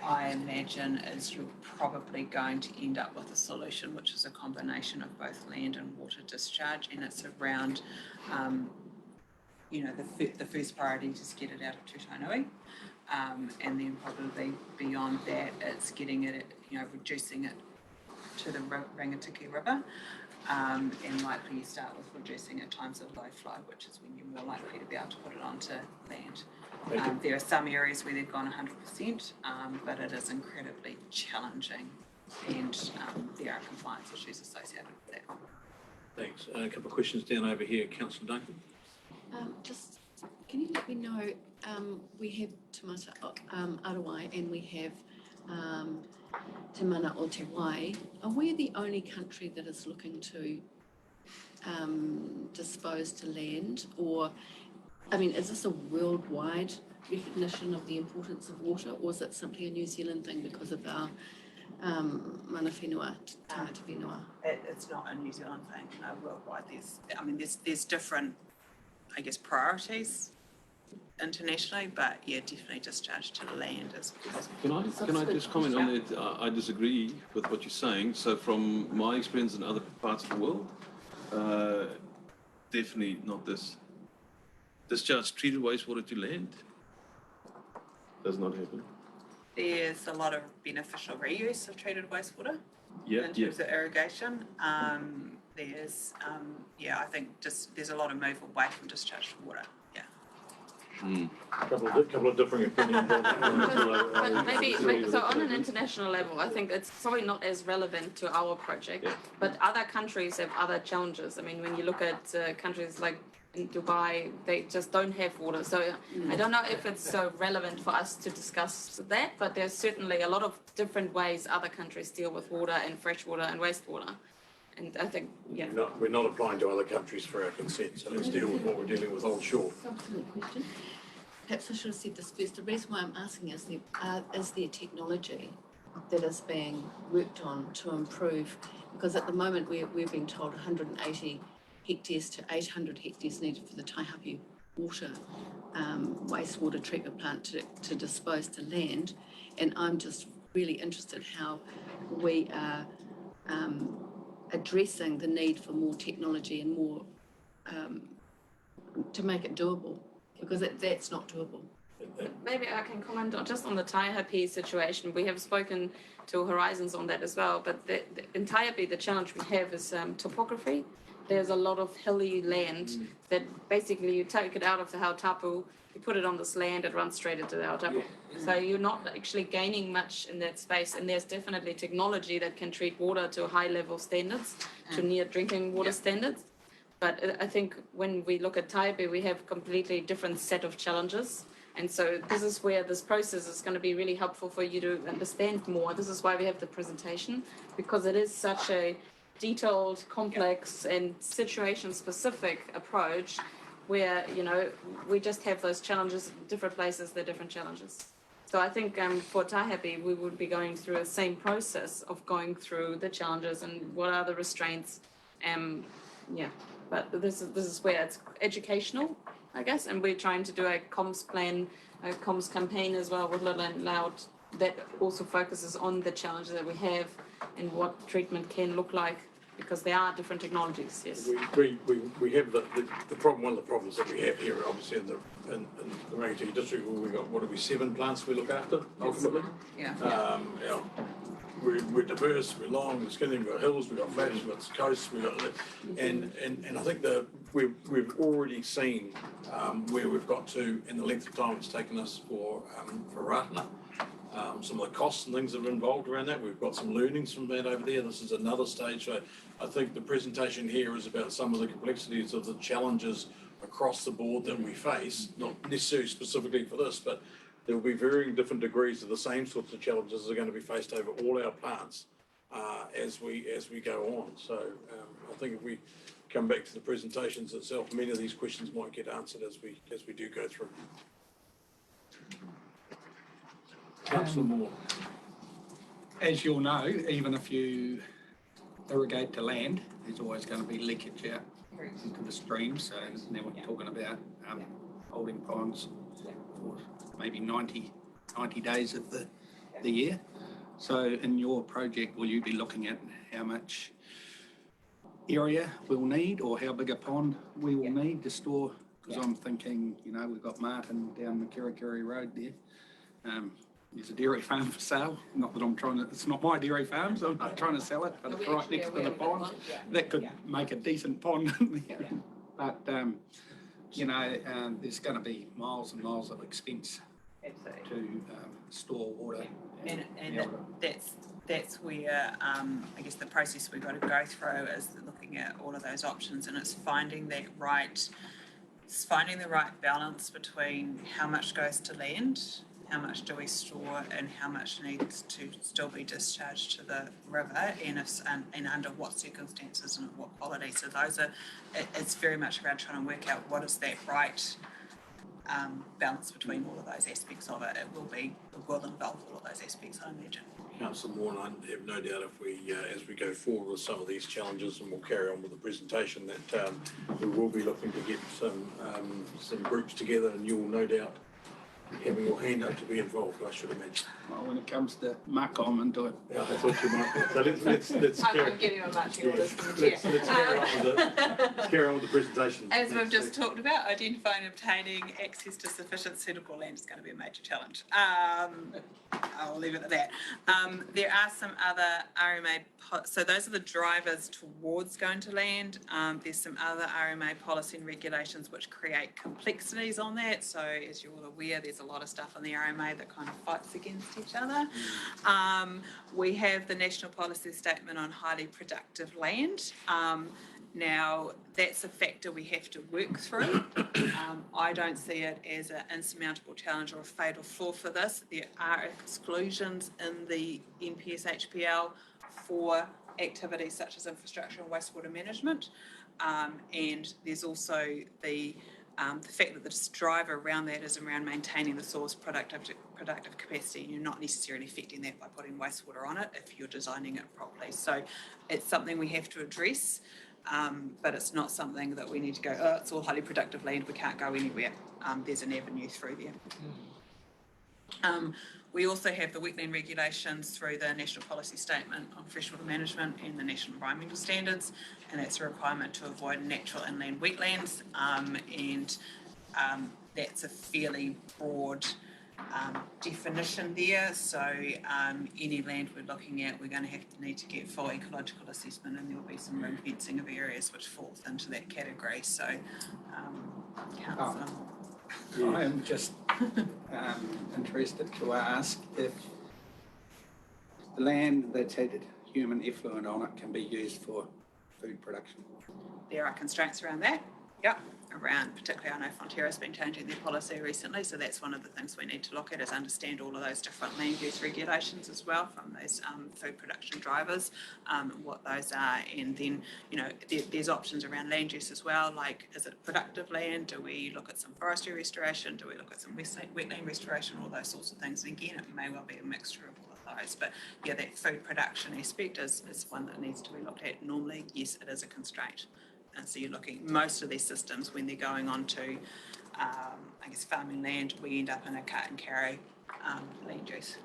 I imagine is you're probably going to end up with a solution which is a combination of both land and water discharge, and it's around the first priority is to get it out of Tutanui, and then probably beyond that it's getting it, reducing it to the Rangatiki River, and likely you start with reducing at times of low flow, which is when you're more likely to be able to put it onto land. There are some areas where they've gone 100%, but it is incredibly challenging, and there are compliance issues associated with that. Thanks. A couple of questions down over here. Councillor Duncan. Just, can you let me know, we have Te Mata Arawai and we have Te Mana o Te Wai. Are we the only country that is looking to dispose to land? Or, is this a worldwide recognition of the importance of water, or is it simply a New Zealand thing because of our mana whenua, tangata whenua? It's not a New Zealand thing, worldwide. There's different, priorities internationally, but definitely discharge to the land is. Can I just comment on it? I disagree with what you're saying. So from my experience in other parts of the world, definitely not this. Discharge treated wastewater to land does not happen. There's a lot of beneficial reuse of treated wastewater in terms of irrigation. There's, I think there's a lot of move away from discharge to water. Couple of differing opinions on that. But maybe, so on an international level, I think it's probably not as relevant to our project, but other countries have other challenges. When you look at countries like in Dubai, they just don't have water. So I don't know if it's so relevant for us to discuss that, but there's certainly a lot of different ways other countries deal with water and fresh water and wastewater. And I think, We're not applying to other countries for our consent, so let's deal with what we're dealing with onshore. Subsequent question. Perhaps I should have said this first. The reason why I'm asking is there technology that is being worked on to improve? Because at the moment we're being told 180 hectares to 800 hectares needed for the Taihape water wastewater treatment plant to dispose to land, and I'm just really interested how we are addressing the need for more technology and more to make it doable, because that's not doable. maybe I can comment just on the Taihape situation. We have spoken to Horizons on that as well, but in Taihape the challenge we have is topography. There's a lot of hilly land that basically you take it out of the hautapu, you put it on this land, it runs straight into the hautapu. So you're not actually gaining much in that space, and there's definitely technology that can treat water to high level standards, to near drinking water standards. But I think when we look at Taihape, we have a completely different set of challenges. And so this is where this process is going to be really helpful for you to understand more. This is why we have the presentation, because it is such a detailed, complex and situation-specific approach where, we just have those challenges, different places, they're different challenges. So I think for Taihape, we would be going through the same process of going through the challenges and what are the restraints. But this is where it's educational, I guess, and we're trying to do a comms plan, a comms campaign as well with Little and Loud that also focuses on the challenges that we have and what treatment can look like, because there are different technologies, yes. We have the problem, one of the problems that we have here, obviously, in the Rangitikei district, where we've got, what are we, 7 plants we look after, ultimately? Yeah. You know, we're diverse, we're long, we're skinny, we've got hills, we've got flats, we've got coasts, we've got, and I think we've already seen where we've got to in the length of time it's taken us for Ratana. Some of the costs and things that are involved around that. We've got some learnings from that over there. This is another stage. So I think the presentation here is about some of the complexities of the challenges across the board that we face, not necessarily specifically for this, but there will be varying different degrees of the same sorts of challenges that are going to be faced over all our plants as we go on. So I think if we come back to the presentations itself, many of these questions might get answered as we do go through. Councillor Moore. As you'll know, even if you irrigate to land, there's always going to be leakage out into the stream. So now we're talking about holding ponds for maybe 90 days of the year. So in your project, will you be looking at how much area we'll need, or how big a pond we will need to store? Because I'm thinking, you know, we've got Martin down the Kirikiri Road there. There's a dairy farm for sale. Not that I'm trying to, it's not my dairy farm, so I'm not trying to sell it, but it's right next to the pond. That could make a decent pond in there. But, you know, there's going to be miles and miles of expense to store water. And that's where, I guess the process we've got to go through is looking at all of those options, and it's finding the right balance between how much goes to land, how much do we store, and how much needs to still be discharged to the river, and under what circumstances and what quality. So those are, it's very much around trying to work out what is that right balance between all of those aspects of it. It will involve all of those aspects, I imagine. Councillor Moore, and I have no doubt if we, as we go forward with some of these challenges, and we'll carry on with the presentation, that we will be looking to get some groups together, and you'll no doubt having your hand up to be involved, I should imagine. Well, when it comes to Macom and do it. Yeah, I thought you might. So let's I'm getting a much more let's carry on with the presentation. As we've just talked about, identifying and obtaining access to sufficient suitable land is going to be a major challenge. I'll leave it at that. There are some other RMA, so those are the drivers towards going to land. There's some other RMA policy and regulations which create complexities on that. So as you're all aware, there's a lot of stuff in the RMA that kind of fights against each other. We have the National Policy Statement on Highly Productive Land. Now, that's a factor we have to work through. I don't see it as an insurmountable challenge or a fatal flaw for this. There are exclusions in the NPS HPL for activities such as infrastructure and wastewater management. And there's also the fact that the driver around that is around maintaining the source productive capacity. You're not necessarily affecting that by putting wastewater on it if you're designing it properly. So it's something we have to address. But it's not something that we need to go, oh, it's all highly productive land, we can't go anywhere. There's an avenue through there. We also have the wetland regulations through the National Policy Statement on Freshwater Management and the National Environmental Standards, and that's a requirement to avoid natural inland wetlands, and that's a fairly broad definition there. So any land we're looking at, we're going to need to get full ecological assessment, and there will be some ring fencing of areas which falls into that category. So I am just interested to ask if the land that's had human effluent on it can be used for food production. There are constraints around that. Yep. Around, particularly I know Fonterra's been changing their policy recently, so that's one of the things we need to look at, is understand all of those different land use regulations as well from those food production drivers, what those are, and then, you know, there's options around land use as well, like is it productive land, do we look at some forestry restoration, do we look at some wetland restoration, all those sorts of things, and again it may well be a mixture of all of those, but yeah, that food production aspect is one that needs to be looked at. Normally, yes, it is a constraint. And so you're looking, most of these systems, when they're going on to, I guess, farming land, we end up in a cut and carry land use.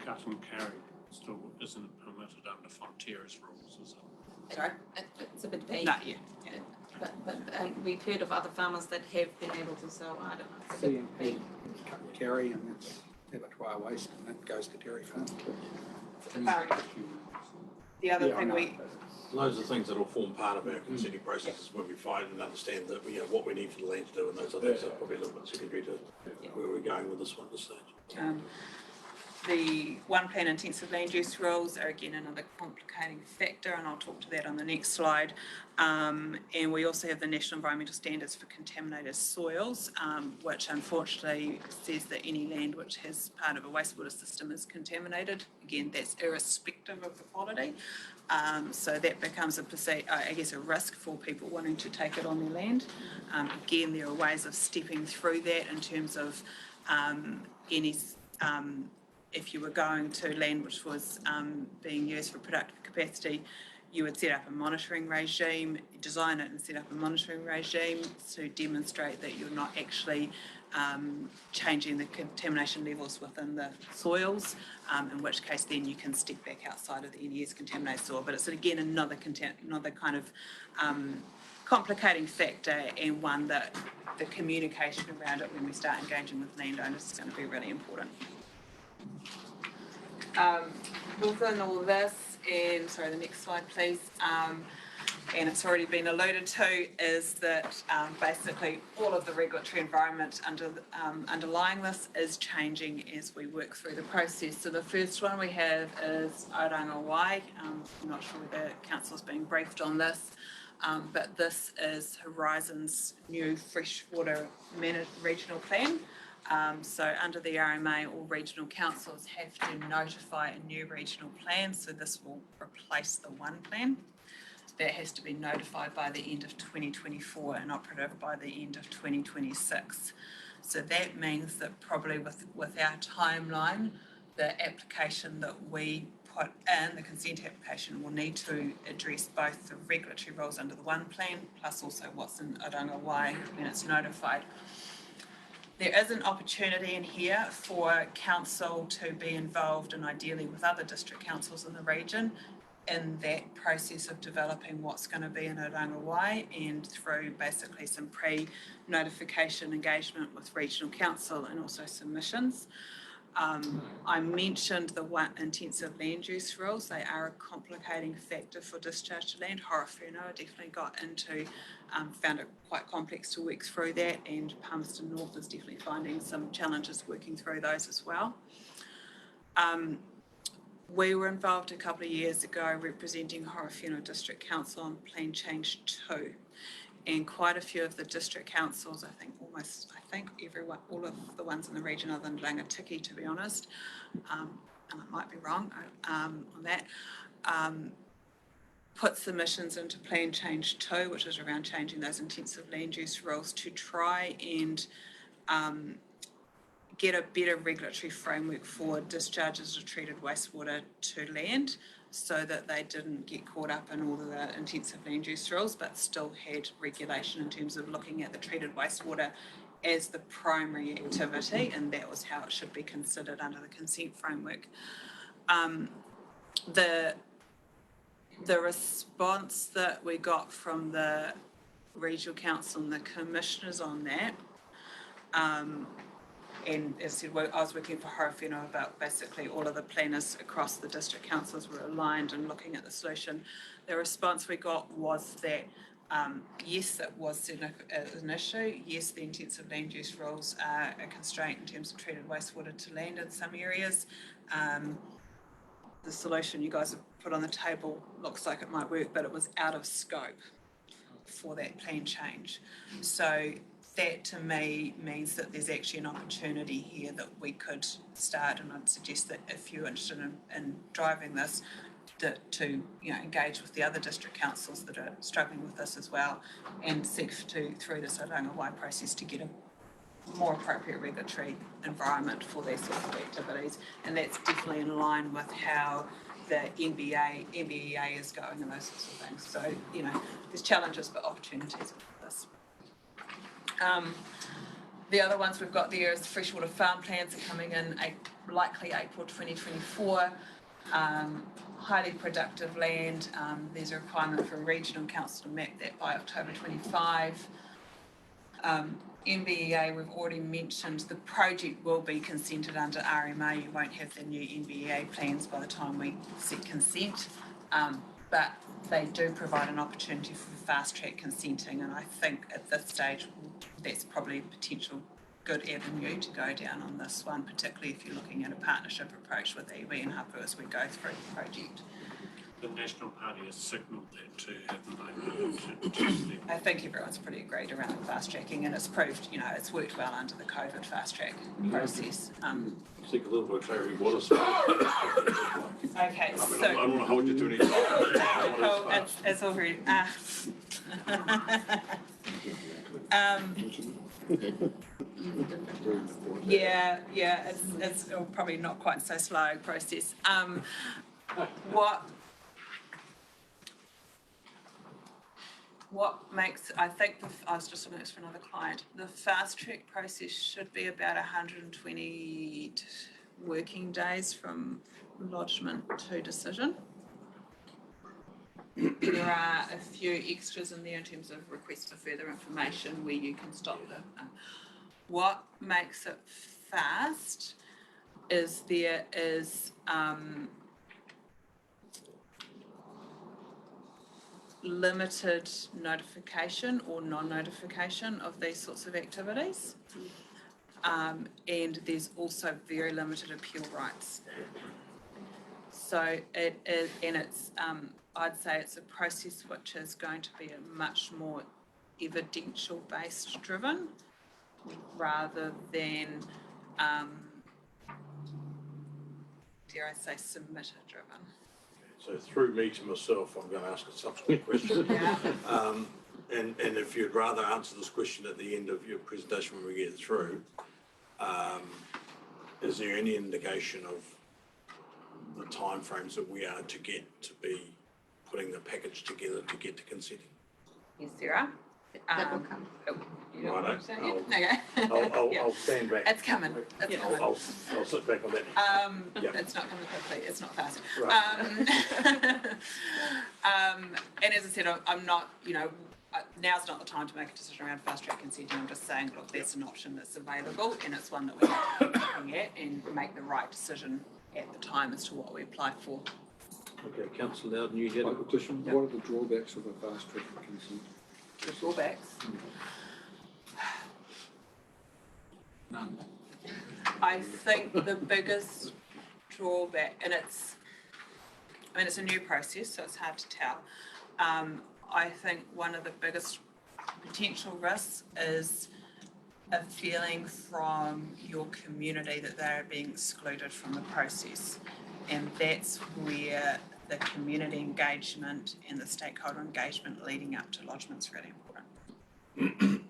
cut and carry still isn't permitted under Fonterra's rules, is it? Sorry? It's a bit vague. No, yeah. But we've heard of other farmers that have been able to sell, I don't know. It's a bit CMP, vague. cut and carry, and that's abattoir waste, and that goes to dairy farm. The other Yeah, I thing know. we, Those are things that will form part of our consenting processes when we find and understand that, you know, what we need for the land to do, and those other things are probably a little bit secondary to where we're going with this one at this stage. the one plan intensive land use rules are again another complicating factor, and I'll talk to that on the next slide. And we also have the National Environmental Standards for Contaminated Soils, which unfortunately says that any land which has part of a wastewater system is contaminated. Again, that's irrespective of the quality. So that becomes a risk for people wanting to take it on their land. Again, there are ways of stepping through that in terms of if you were going to land which was being used for productive capacity, you would set up a monitoring regime, design it and set up a monitoring regime to demonstrate that you're not actually changing the contamination levels within the soils, in which case then you can step back outside of the NES contaminated soil. But it's again another kind of complicating factor, and one that the communication around it when we start engaging with landowners is going to be really important. Within all this, and sorry, the next slide please, and it's already been alluded to, is that basically all of the regulatory environment underlying this is changing as we work through the process. So the first one we have is Aoranga Wai. I'm not sure whether council's being briefed on this, but this is Horizon's new freshwater regional plan. So under the RMA, all regional councils have to notify a new regional plan, so this will replace the one plan. That has to be notified by the end of 2024 and operative by the end of 2026. So that means that probably with our timeline, the application that we put in, the consent application, will need to address both the regulatory rules under the one plan, plus also what's in Aoranga Wai when it's notified. There is an opportunity in here for council to be involved, and ideally with other district councils in the region, in that process of developing what's going to be in Aoranga Wai, and through basically some pre-notification engagement with regional council and also submissions. I mentioned the intensive land use rules. They are a complicating factor for discharge to land. Horowhenua definitely got into, found it quite complex to work through that, and Palmerston North is definitely finding some challenges working through those as well. We were involved a couple of years ago representing Horowhenua District Council on Plan Change 2. And quite a few of the district councils, I think everyone, all of the ones in the region other than Rangatiki, to be honest, and I might be wrong on that, put submissions into Plan Change 2, which is around changing those intensive land use rules to try and get a better regulatory framework for discharges of treated wastewater to land, so that they didn't get caught up in all of the intensive land use rules, but still had regulation in terms of looking at the treated wastewater as the primary activity, and that was how it should be considered under the consent framework. The response that we got from the regional council and the commissioners on that, and as I said, I was working for Horowhenua about basically all of the planners across the district councils were aligned and looking at the solution. The response we got was that yes, that was an issue. Yes, the intensive land use rules are a constraint in terms of treated wastewater to land in some areas. The solution you guys have put on the table looks like it might work, but it was out of scope for that plan change. So that to me means that there's actually an opportunity here that we could start, and I'd suggest that if you're interested in driving this, to engage with the other district councils that are struggling with this as well, and seek through this Aoranga Wai process to get a more appropriate regulatory environment for these sorts of activities. And that's definitely in line with how the NBEA is going and those sorts of things. So, there's challenges but opportunities with this. The other ones we've got there is freshwater farm plans are coming in likely April 2024. Highly productive land. There's a requirement for a regional council to map that by October 25. NBEA, we've already mentioned, the project will be consented under RMA. You won't have the new NBEA plans by the time we set consent, but they do provide an opportunity for fast track consenting, and I think at this stage that's probably a potential good avenue to go down on this one, particularly if you're looking at a partnership approach with iwi and Hapu as we go through the project. The National Party has signalled that too, haven't they? I think everyone's pretty agreed around the fast tracking, and it's proved, it's worked well under the COVID fast track process. Seek a little bit of clarity, what is? Okay, I so. don't want to hold you to any. Cool, it's all very, yeah, it's probably not quite so slow process. What makes, I think, I was just looking at this for another client, the fast track process should be about 120 working days from lodgement to decision. There are a few extras in there in terms of requests for further information where you can stop them. What makes it fast is there is limited notification or non-notification of these sorts of activities. And there's also very limited appeal rights. So it is, and it's, I'd say it's a process which is going to be a much more evidential based driven rather than, dare I say, submitter driven. So through me to myself, I'm going to ask a subsequent question. And if you'd rather answer this question at the end of your presentation when we get through, is there any indication of the timeframes that we are to get to be putting the package together to get to consenting? Yes, there are. That will come. You don't want to say it? I'll Yeah. I'll stand back. It's coming. It's coming. I'll sit back on that. Yeah. It's not coming quickly. It's not fast. Right. And as I said, I'm not, now's not the time to make a decision around fast track consenting. I'm just saying, look, that's an option that's available, and it's one that we have to be looking at and make the right decision at the time as to what we apply for. Okay, Councillor Loudon, you had a question? What are the drawbacks of a fast track consent? The drawbacks. None. I think the biggest drawback, and it's a new process, so it's hard to tell. I think one of the biggest potential risks is a feeling from your community that they're being excluded from the process. And that's where the community engagement and the stakeholder engagement leading up to lodgement is really important.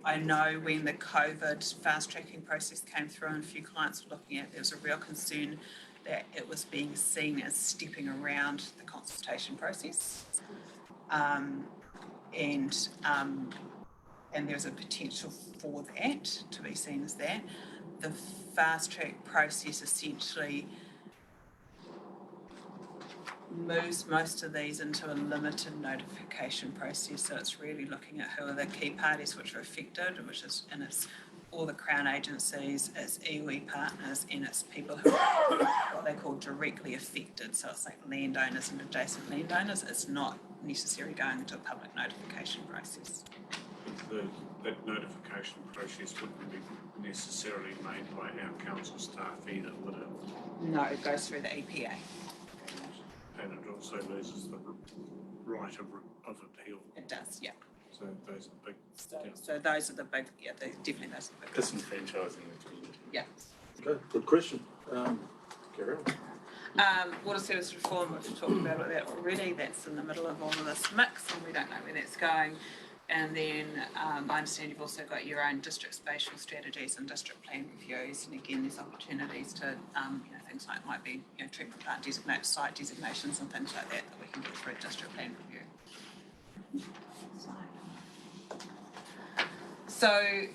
I know when the COVID fast tracking process came through and a few clients were looking at it, there was a real concern that it was being seen as stepping around the consultation process. And there's a potential for that to be seen as that. The fast track process essentially moves most of these into a limited notification process. So it's really looking at who are the key parties which are affected, and it's all the Crown agencies, it's iwi partners, and it's people who are what they call directly affected. So it's like landowners and adjacent landowners. It's not necessarily going into a public notification process. That notification process wouldn't be necessarily made by our council staff either, would it? No, it goes through the EPA. And it also loses the right of appeal. It does, yeah. So those are big. So those are the big, definitely those are the big. Disenfranchising the community. Yeah. Okay, good question. Carry on. Water service reform, we've talked about that already. That's in the middle of all of this mix, and we don't know where that's going. And then I understand you've also got your own district spatial strategies and district plan reviews. And again, there's opportunities to, things like might be, treatment plant site designations and things like that we can get through a district plan review. So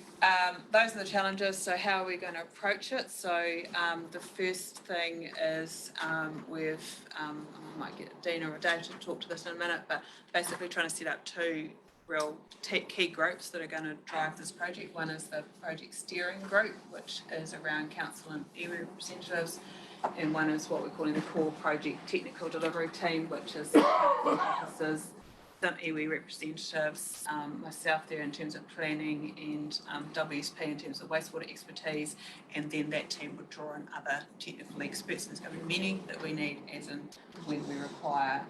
Those are the challenges. So how are we going to approach it? So the first thing is I might get Dina or Dave to talk to this in a minute, but basically trying to set up two real key groups that are going to drive this project. One is the project steering group, which is around council and iwi representatives, and one is what we're calling the core project technical delivery team, which is officers, some iwi representatives, myself there in terms of planning, and WSP in terms of wastewater expertise, and then that team would draw in other technical experts. There's going to be many that we need as in when we require.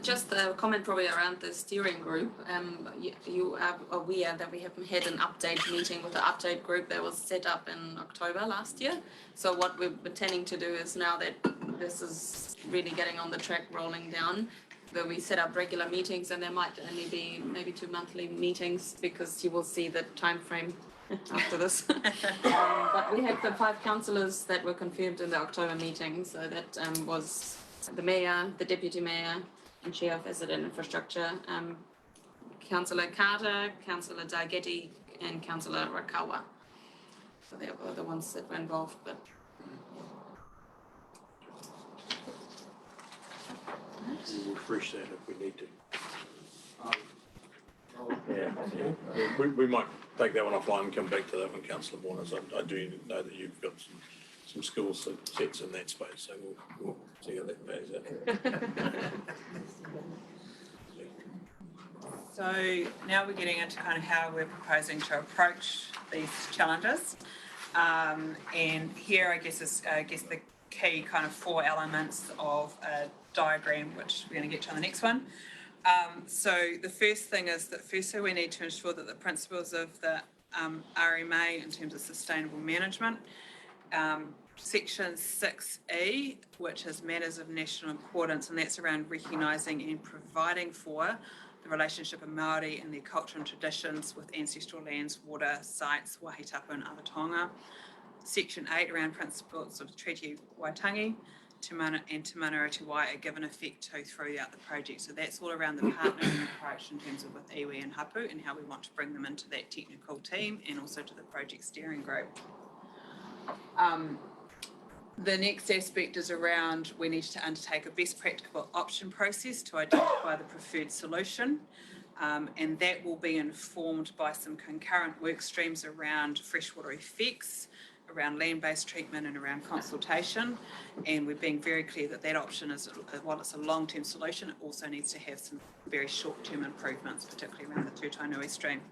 Just a comment probably around the steering group. You are aware that we haven't had an update meeting with the update group that was set up in October last year. So what we're intending to do is, now that this is really getting on the track, rolling down, that we set up regular meetings, and there might only be maybe 2 monthly meetings, because you will see the time frame after this. But we had the 5 councillors that were confirmed in the October meeting. So that was the mayor, the deputy mayor, and chair of Asset and Infrastructure, Councillor Carter, Councillor Dargetti, and Councillor Rakawa. So they were the ones that were involved. But we'll refresh that if we need to. Yeah. We might take that one offline and come back to that one, Councillor Warners. I do know that you've got some skill sets in that space, so we'll see how that plays out. So now we're getting into kind of how we're proposing to approach these challenges. And here, I guess, is the key kind of 4 elements of a diagram, which we're going to get to on the next one. So the first thing is that firstly we need to ensure that the principles of the RMA in terms of sustainable management, Section 6E, which is matters of national importance, and that's around recognising and providing for the relationship of Māori and their culture and traditions with ancestral lands, water, sites, wahitapa and awatonga. Section 8 around principles of Treaty Waitangi and Te Manaurau Te Wai are given effect to throughout the project. So that's all around the partnering approach in terms of with iwi and hapu and how we want to bring them into that technical team and also to the project steering group. The next aspect is around we need to undertake a best practicable option process to identify the preferred solution, and that will be informed by some concurrent work streams around freshwater effects, around land-based treatment and around consultation, and we're being very clear that that option is, while it's a long-term solution, it also needs to have some very short-term improvements, particularly around the Tūtainui stream.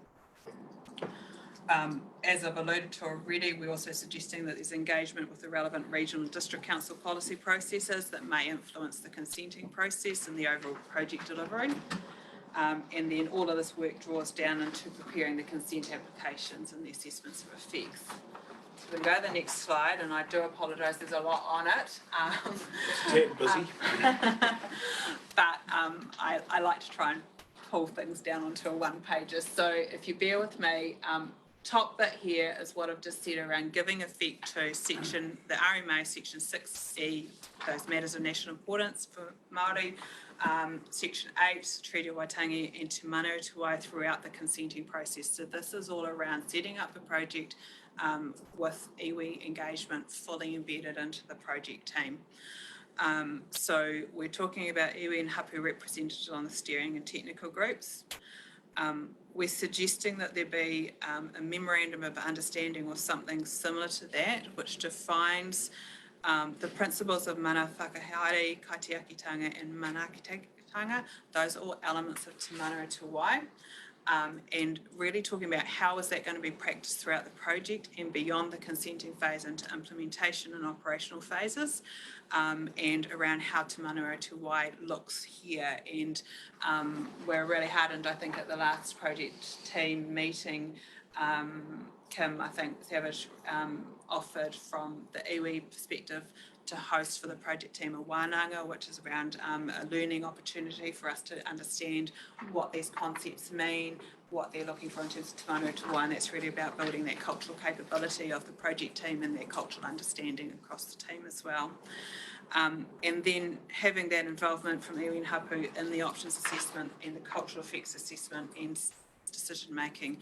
As I've alluded to already, we're also suggesting that there's engagement with the relevant regional and district council policy processes that may influence the consenting process and the overall project delivery. And then all of this work draws down into preparing the consent applications and the assessments of effects. So we can go to the next slide, and I do apologise, there's a lot on it. Busy. But I like to try and pull things down onto a one-pager. So if you bear with me, top bit here is what I've just said around giving effect to the RMA Section 6E, those matters of national importance for Māori, Section 8, Treaty Waitangi and Te Manaurau Te Wai throughout the consenting process. So this is all around setting up the project with iwi engagement fully embedded into the project team. So we're talking about iwi and hapu representatives on the steering and technical groups. We're suggesting that there be a memorandum of understanding or something similar to that, which defines the principles of mana whakahaere, kaitiakitanga and manaakitanga. Those are all elements of Te Manaurau Te Wai. And really talking about how is that going to be practiced throughout the project and beyond the consenting phase into implementation and operational phases, and around how Te Manaurau Te Wai looks here. And we're really heartened, I think, at the last project team meeting, Kim, I think, Savage offered from the iwi perspective to host for the project team a wānanga, which is around a learning opportunity for us to understand what these concepts mean, what they're looking for in terms of Te Manaurau Te Wai, and that's really about building that cultural capability of the project team and their cultural understanding across the team as well. And then having that involvement from iwi and hapu in the options assessment and the cultural effects assessment and decision making.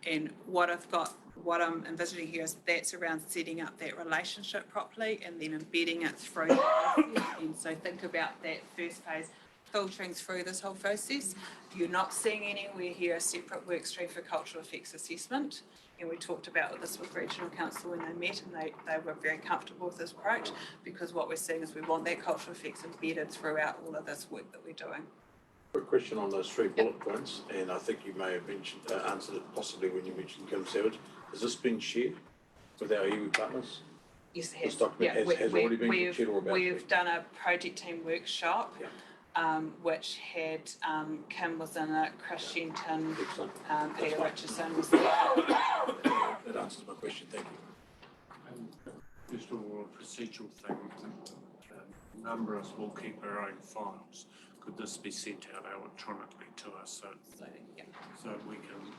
And what I'm envisioning here is that's around setting up that relationship properly and then embedding it through the process. And so think about that first phase filtering through this whole process. You're not seeing anywhere here a separate work stream for cultural effects assessment. And we talked about this with Regional Council when they met, and they were very comfortable with this approach, because what we're seeing is we want that cultural effects embedded throughout all of this work that we're doing. Quick question on those 3 bullet points, and I think you may have mentioned, answered it possibly when you mentioned Kim Savage. Has this been shared with our iwi partners? Yes, it This has. document has already been shared or about to be? We've done a project team workshop, which had Kim was in it, Chris Shenton, Peter Richardson was there. That answers my question, thank you. Just a more procedural thing, a number of us will keep our own files. Could this be sent out electronically to us so we can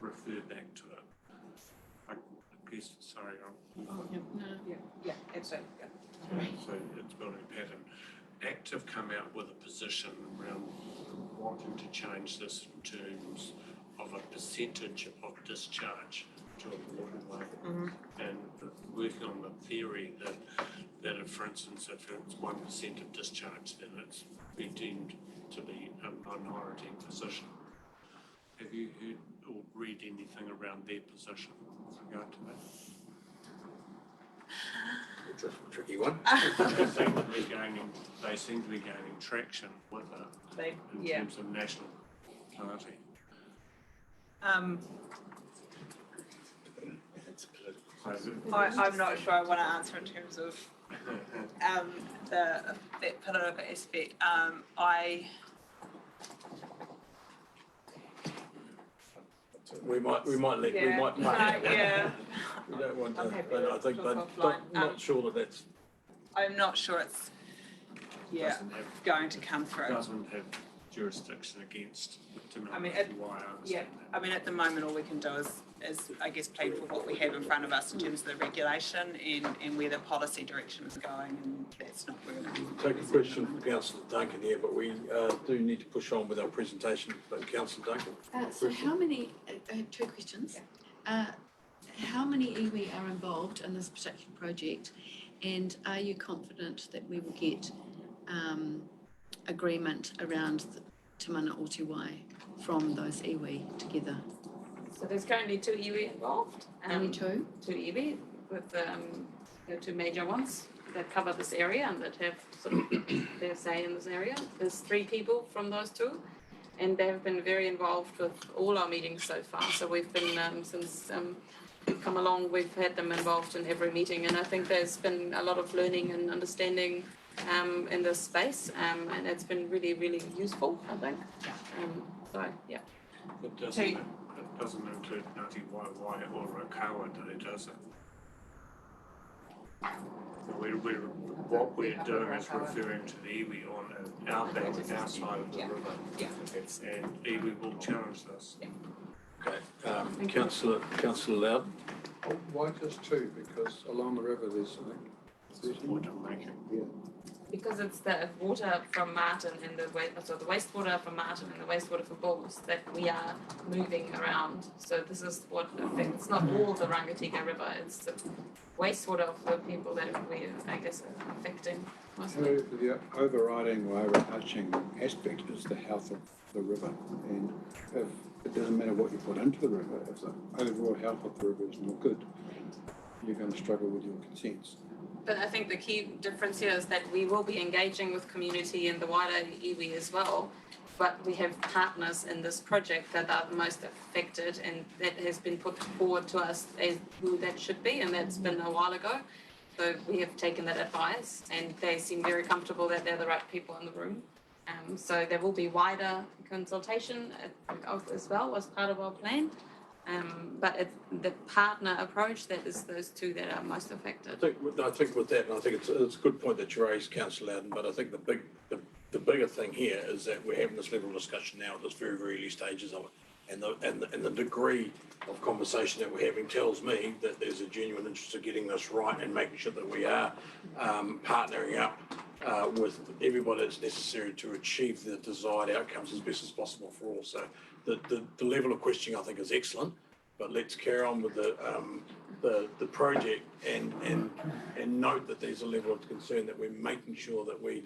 refer back to it? I guess, sorry, Yeah, absolutely. so it's building a pattern. ACT have come out with a position around wanting to change this in terms of a percentage of discharge to a waterway, and working on the theory that if, for instance, if it's 1% of discharge, then it's be deemed to be a minority position. Have you heard or read anything around their position with regard to that? It's a tricky one. They seem to be gaining traction with it in terms of national party. I'm not sure I want to answer in terms of that political aspect. We might let, we might. Yeah. We don't want to, I'm happy but to I think, talk but offline. not sure that that's. I'm not sure it's going to come through. Doesn't have jurisdiction against I mean, why I mean, at the moment, all we can do is I guess plead for what we have in front of us in terms of the regulation and where the policy direction is going, and that's not where we're Take a question from Councillor Duncan here, but we do need to push on with our presentation. But Councillor Duncan. So how many, 2 questions. How many iwi are involved in this particular project, and are you confident that we will get agreement around the Te Mana o Te Wai from those iwi together? So there's currently 2 iwi involved. Only 2? 2 iwi with the 2 major ones that cover this area and that have sort of their say in this area. There's 3 people from those 2, and they've been very involved with all our meetings so far. So we've been, since we've come along, we've had them involved in every meeting, and I think there's been a lot of learning and understanding in this space, and it's been really, really useful, I think. So, yeah. It doesn't include Ngāti Waewae or Rakawa Day, does it? What we're doing is referring to the iwi on our bank, our side of the river. And iwi will challenge this. Okay, Councillor Loud. Why just 2? Because along the river there's Water making. Because it's the water from Martin and the wastewater from Martin and the wastewater from Bulls that we are moving around. So this is what affects, it's not all the Rangitikei River, it's the wastewater of the people that we, I guess, are affecting mostly. The overriding or overarching aspect is the health of the river, and if it doesn't matter what you put into the river, if the overall health of the river is not good, you're going to struggle with your consents. But I think the key difference here is that we will be engaging with community and the wider iwi as well, but we have partners in this project that are the most affected, and that has been put forward to us as who that should be, and that's been a while ago. So we have taken that advice, and they seem very comfortable that they're the right people in the room. So there will be wider consultation as well as part of our plan. But it's the partner approach that is those 2 that are most affected. I think with that, and I think it's a good point that you raised, Councillor Loudon, but I think the bigger thing here is that we're having this level of discussion now at this very, very early stages of it. And the degree of conversation that we're having tells me that there's a genuine interest in getting this right and making sure that we are partnering up with everybody that's necessary to achieve the desired outcomes as best as possible for all. So the level of questioning, I think, is excellent, but let's carry on with the project and note that there's a level of concern that we're making sure that we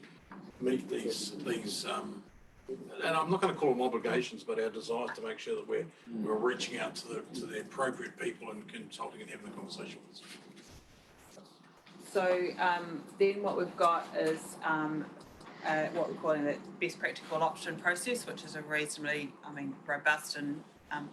meet these and I'm not going to call them obligations, but our desires to make sure that we're reaching out to the appropriate people and consulting and having a conversation with them. So then what we've got is what we're calling the best practical option process, which is a reasonably, robust and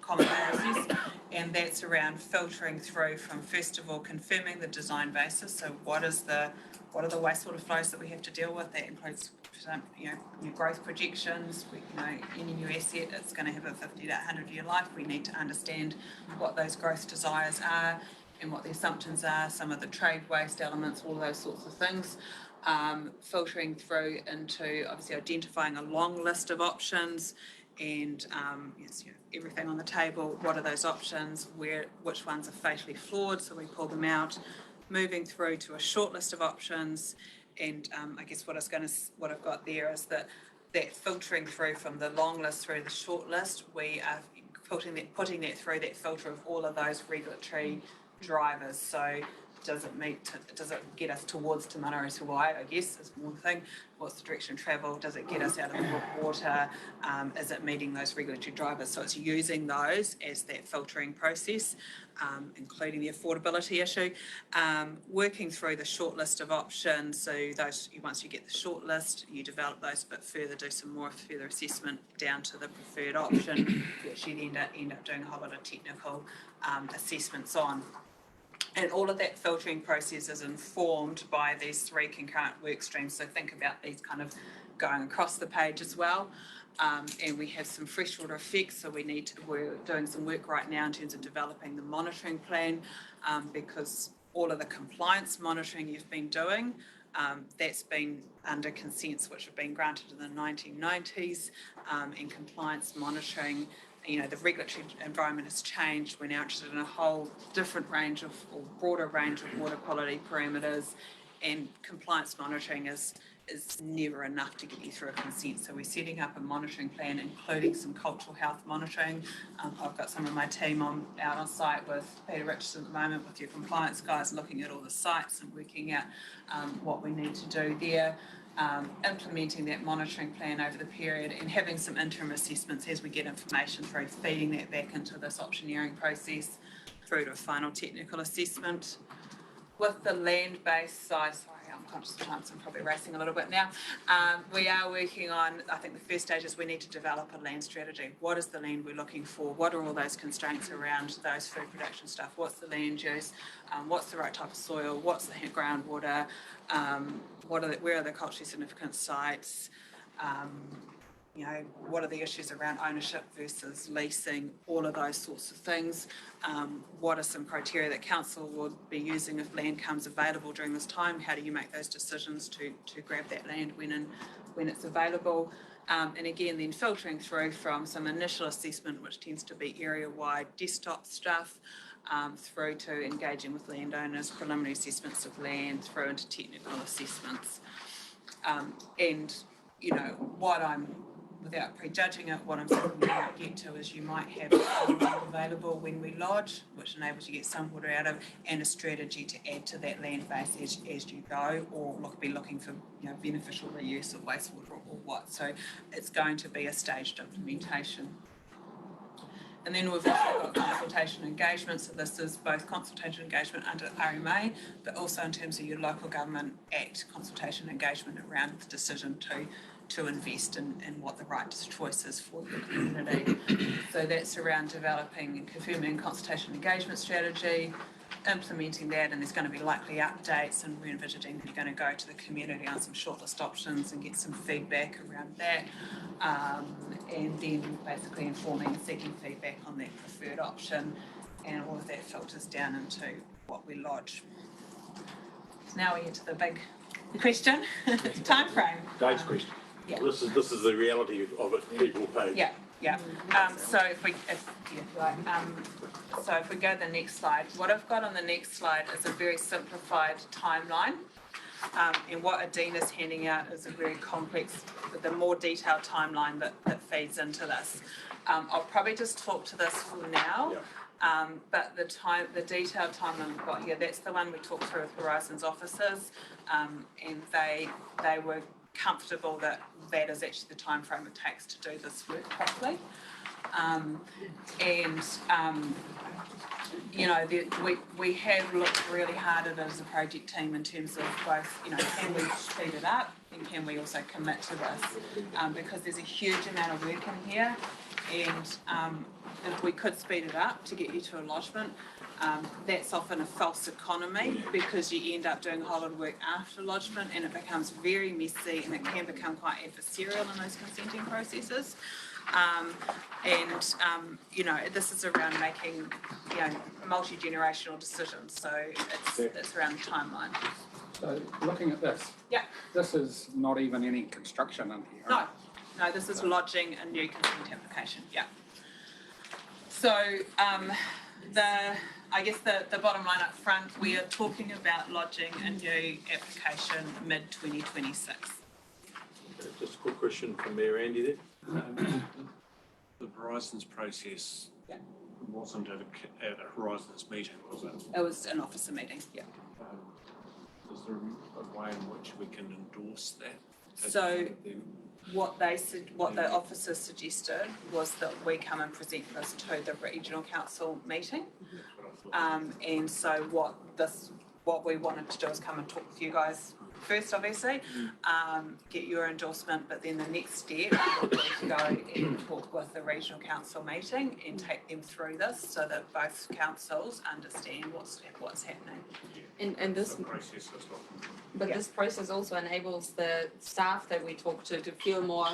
common process, and that's around filtering through from, first of all, confirming the design basis. So what are the wastewater flows that we have to deal with? That includes new growth projections. Any new asset, it's going to have a 50 to 100 year life. We need to understand what those growth desires are and what the assumptions are, some of the trade waste elements, all those sorts of things. Filtering through into obviously identifying a long list of options and everything on the table. What are those options? Which ones are fatally flawed? So we pull them out. Moving through to a short list of options, and I guess what I've got there is that filtering through from the long list through the short list, we are putting that through that filter of all of those regulatory drivers. So does it get us towards Te Manaurau Te Wai, I guess, is more the thing. What's the direction of travel? Does it get us out of the water? Is it meeting those regulatory drivers? So it's using those as that filtering process, including the affordability issue. Working through the short list of options. So once you get the short list, you develop those a bit further, do some more further assessment down to the preferred option, which you end up doing a whole lot of technical assessments on. And all of that filtering process is informed by these three concurrent work streams. So think about these kind of going across the page as well. And we have some freshwater effects. So we're doing some work right now in terms of developing the monitoring plan, because all of the compliance monitoring you've been doing, that's been under consents which have been granted in the 1990s, and compliance monitoring. The regulatory environment has changed. We're now interested in a whole different range or broader range of water quality parameters, and compliance monitoring is never enough to get you through a consent. So we're setting up a monitoring plan, including some cultural health monitoring. I've got some of my team out on site with Peter Richardson at the moment with your compliance guys, looking at all the sites and working out what we need to do there. Implementing that monitoring plan over the period and having some interim assessments as we get information through, feeding that back into this optioneering process through to a final technical assessment. With the land-based side, sorry, I'm conscious of time, so I'm probably racing a little bit now. We are working on, I think the first stage is we need to develop a land strategy. What is the land we're looking for? What are all those constraints around those food production stuff? What's the land use? What's the right type of soil? What's the groundwater? Where are the culturally significant sites? What are the issues around ownership versus leasing? All of those sorts of things. What are some criteria that council will be using if land comes available during this time? How do you make those decisions to grab that land when it's available? And again, then filtering through from some initial assessment, which tends to be area-wide desktop stuff, through to engaging with landowners, preliminary assessments of land, through into technical assessments. What I'm, without prejudging it, what I'm saying we might get to is you might have water available when we lodge, which enables you to get some water out of, and a strategy to add to that land base as you go, or be looking for beneficial reuse of wastewater or what. So it's going to be a staged implementation. And then we've also got consultation engagement. So this is both consultation engagement under RMA, but also in terms of your local government act consultation engagement around the decision to invest in what the right choice is for the community. So that's around developing and confirming consultation engagement strategy, implementing that, and there's going to be likely updates, and we're envisaging that you're going to go to the community on some shortlist options and get some feedback around that, and then basically informing and seeking feedback on that preferred option, and all of that filters down into what we lodge. So now we get to the big question, time frame. Dave's question. Yeah. This is the reality of it, people pay. Yeah. So if we go to the next slide, what I've got on the next slide is a very simplified timeline. And what Adina's handing out is a very complex, the more detailed timeline that feeds into this. I'll probably just talk to this for now. But the detailed timeline we've got here, that's the one we talked through with Horizons officers, and they were comfortable that that is actually the time frame it takes to do this work properly. You know, we have looked really hard at it as a project team in terms of both, you know, can we speed it up and can we also commit to this? Because there's a huge amount of work in here, and if we could speed it up to get you to a lodgement, that's often a false economy because you end up doing a whole lot of work after lodgement and it becomes very messy and it can become quite adversarial in those consenting processes. You know, this is around making, you know, multi-generational decisions, so it's around the timeline. So looking at this. Yeah. This is not even any construction in here. No, this is lodging a new consent application, yeah. So, I guess the bottom line up front, we are talking about lodging a new application mid-2026. Just a quick question from Mayor Andy there. The Horizons process wasn't at a Horizons meeting, was it? It was an officer meeting, yeah. Is there a way in which we can endorse that? So what the officers suggested was that we come and present this to the regional council meeting. And so what we wanted to do is come and talk with you guys first, obviously, get your endorsement, but then the next step would be to go and talk with the regional council meeting and take them through this so that both councils understand what's happening. And this process as well. But this process also enables the staff that we talk to feel more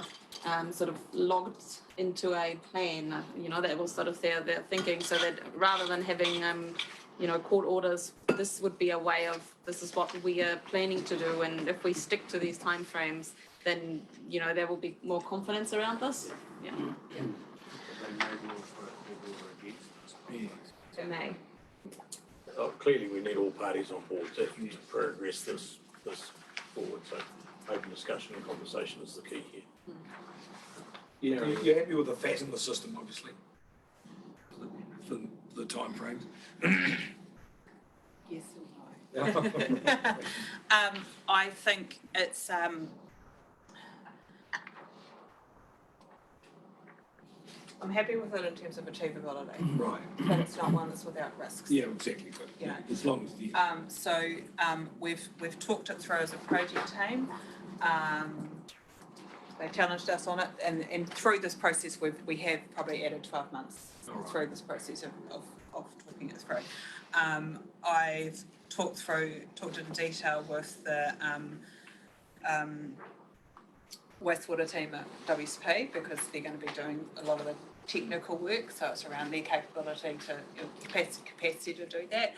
sort of logged into a plan, you know, that was sort of their thinking, so that rather than having, you know, court orders, this would be a way of, this is what we are planning to do, and if we stick to these timeframes, then, you know, there will be more confidence around this. Yeah. They may. Clearly, we need all parties on board to progress this forward, so open discussion and conversation is the key here. You're happy with the fat in the system, obviously, for the timeframes? Yes and no. I think it's I'm happy with it in terms of achievability. Right. But it's not one that's without risks. Yeah, exactly. But, You know. as long as the We've talked it through as a project team. They challenged us on it, and through this process, we have probably added 12 months through this process of talking it through. I've talked in detail with the wastewater team at WSP because they're going to be doing a lot of the technical work, so it's around their capability capacity to do that.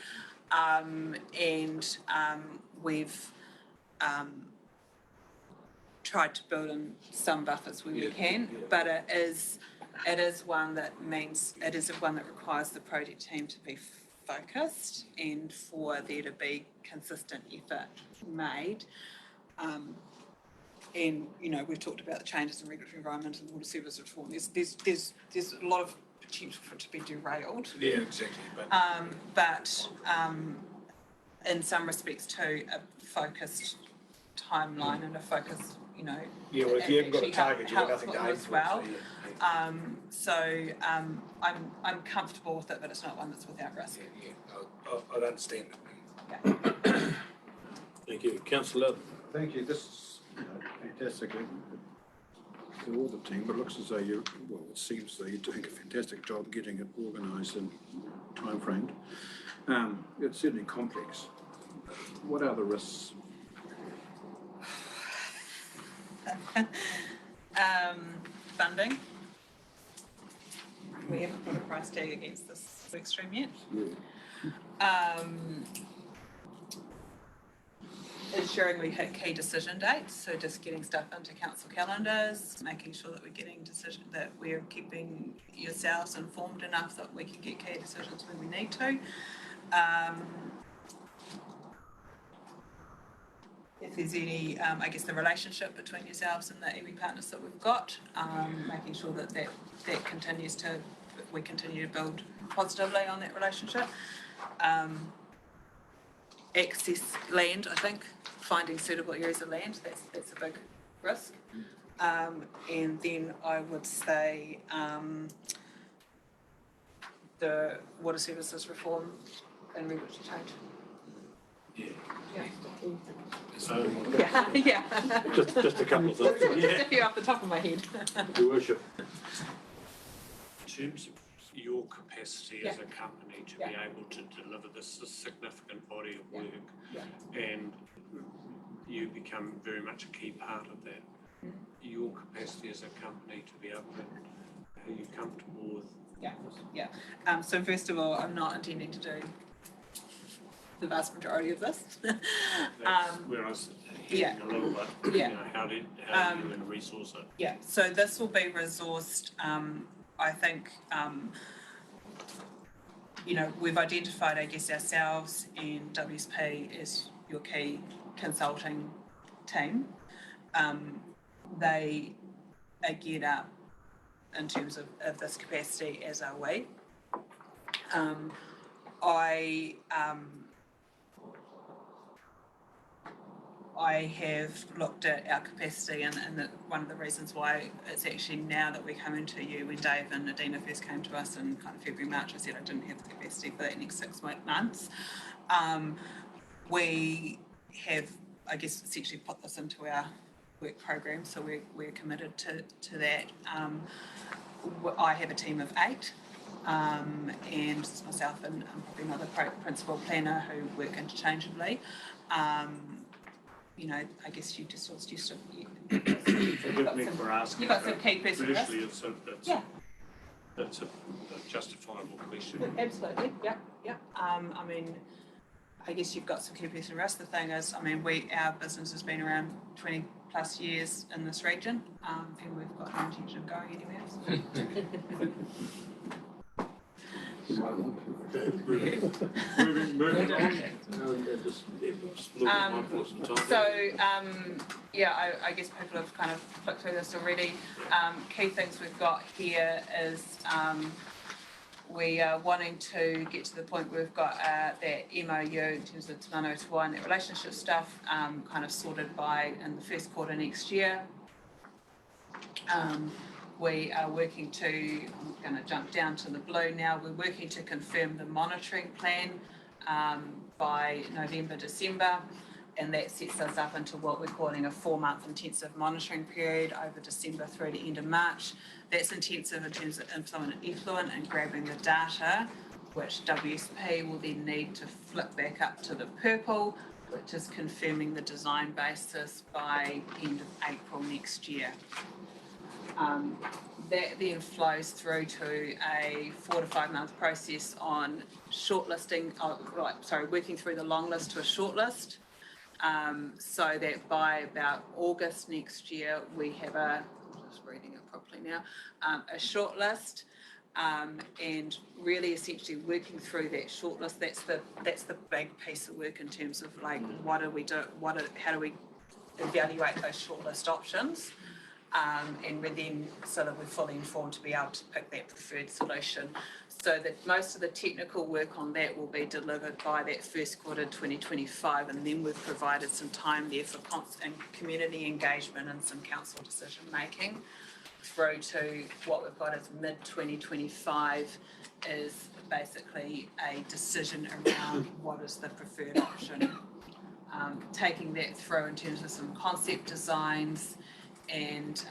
We've tried to build in some buffers where we can, but it is one that requires the project team to be focused and for there to be consistent effort made. And you know, we've talked about the changes in regulatory environment and water service reform. There's a lot of potential for it to be derailed. yeah, exactly. But in some respects too, a focused timeline and a focused, you know. Yeah, well, if you haven't got a target, you've got helps nothing to aim as for. well. So, I'm comfortable with it, but it's not one that's without risk. I'd understand Yeah. Thank you. Councillor. Thank you. This is fantastic to all the team, but it looks as though it seems as though you're doing a fantastic job getting it organised and time framed. It's certainly complex. What are the risks? Funding. We haven't put a price tag against this work stream yet. Ensuring we hit key decision dates, so just getting stuff into council calendars, making sure that that we're keeping yourselves informed enough that we can get key decisions when we need to. if there's any, I guess the relationship between yourselves and the iwi partners that we've got, making sure that continues to, we continue to build positively on that relationship. Access land, I think, finding suitable areas of land, that's a big risk. And then I would say the water services reform and regulatory change. Yeah. Just a couple of things. Just a few off the top of my head. Your worship. In terms of your capacity as a company to be able to deliver this significant body of work, and you become very much a key part of that. Your capacity as a company to be able to, are you comfortable with? So first of all, I'm not intending to do the vast majority of this. That's where I was heading a little bit. You know, how are you going to resource it? So this will be resourced, I think, you know, we've identified, I guess, ourselves and WSP as your key consulting team. They are geared up in terms of this capacity, as are we. I have looked at our capacity and one of the reasons why it's actually now that we're coming to you, when Dave and Nadina first came to us in kind of February, March, I said I didn't have the capacity for the next 6 months. We have, I guess, essentially put this into our work program, so we're committed to that. I have a team of 8, and it's myself and probably another principal planner who work interchangeably. You know, I guess you just used to. Forgive me for asking. You've got some key person. Traditionally, it's a justifiable question. Absolutely, yeah. I mean, I guess you've got some key person risk. The thing is, I mean, our business has been around 20 plus years in this region, and we've got no intention of going anywhere else. Moving on. I guess people have kind of flicked through this already. Key things we've got here is we are wanting to get to the point where we've got that MOU in terms of Te Mano Toa and that relationship stuff kind of sorted in the first quarter next year. We are working to, I'm going to jump down to the blue now, we're working to confirm the monitoring plan by November, December, and that sets us up into what we're calling a 4-month intensive monitoring period over December through to end of March. That's intensive in terms of influent and effluent and grabbing the data, which WSP will then need to flip back up to the purple, which is confirming the design basis by end of April next year. That then flows through to a 4 to 5 month process on shortlisting, working through the long list to a short list, so that by about August next year we have I'm just reading it properly now, a short list, and really essentially working through that short list. That's the big piece of work in terms of like what do we do, how do we evaluate those short list options. And we're then so that we're fully informed to be able to pick that preferred solution. So that most of the technical work on that will be delivered by that first quarter 2025, and then we've provided some time there for community engagement and some council decision making through to what we've got as mid-2025 is basically a decision around what is the preferred option. Taking that through in terms of some concept designs and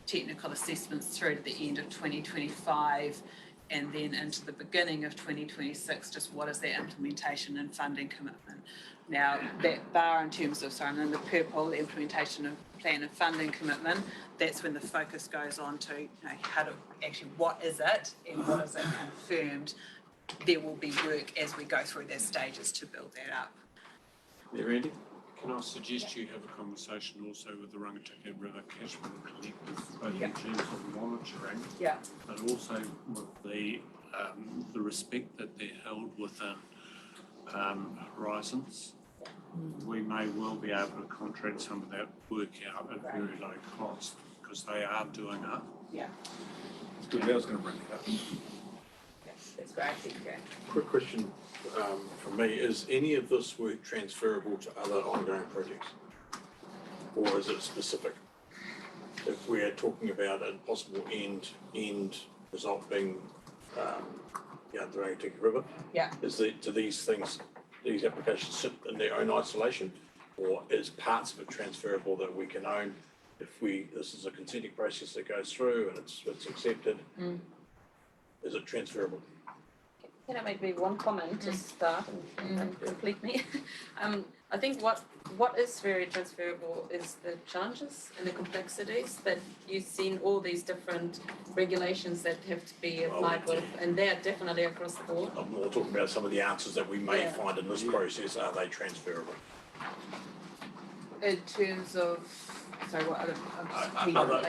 technical assessments through to the end of 2025, and then into the beginning of 2026, just what is their implementation and funding commitment. Now, that bar in terms of, and then the purple, the implementation of plan and funding commitment, that's when the focus goes on to, what is it and what is it confirmed. There will be work as we go through their stages to build that up. Yeah, Randy? Can I suggest you have a conversation also with the Rangitikei River Catchment Collective, both in terms of monitoring, but also with the respect that they're held within Horizons, we may well be able to contract some of that work out at very low cost, because they are doing it. Yeah, Good, I was going to bring it up. that's great, thank you. Quick question from me, is any of this work transferable to other ongoing projects? Or is it specific? If we're talking about a possible end result being, the Rangitiki River, Yeah. do these applications sit in their own isolation? Or is parts of it transferable that we can own if this is a consenting process that goes through and it's accepted? Is it transferable? Can I make maybe one comment to start and complete me? I think what is very transferable is the challenges and the complexities that you've seen, all these different regulations that have to be applied with, and they are definitely across the board. I'm more talking about some of the answers that we may find in this process, are they transferable? In terms of, sorry, what other?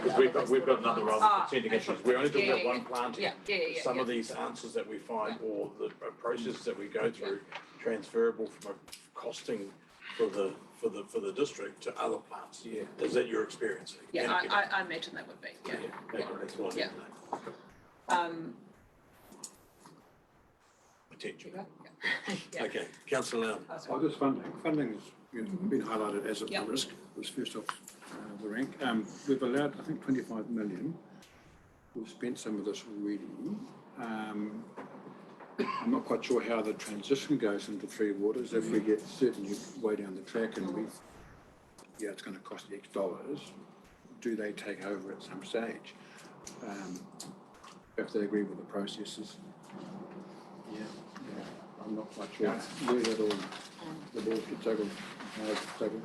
Because we've got another other consenting issues, we're only talking about one planting. Yeah. Some of these answers that we find, or the processes that we go through, transferable from a costing for the district to other plants. Yeah. Is that your experience? Yeah, I imagine that would be, That's what I need to know. Potential. Okay, councillor Lamb. Oh, just funding has been highlighted as a risk, was first off the rank. We've allowed, I think, 25 million. We've spent some of this already. I'm not quite sure how the transition goes into Three Waters. If we get certainly way down the track and it's going to cost X dollars, do they take over at some stage? If they agree with the processes. I'm not quite sure where that all, the board could tackle, how it's tackled.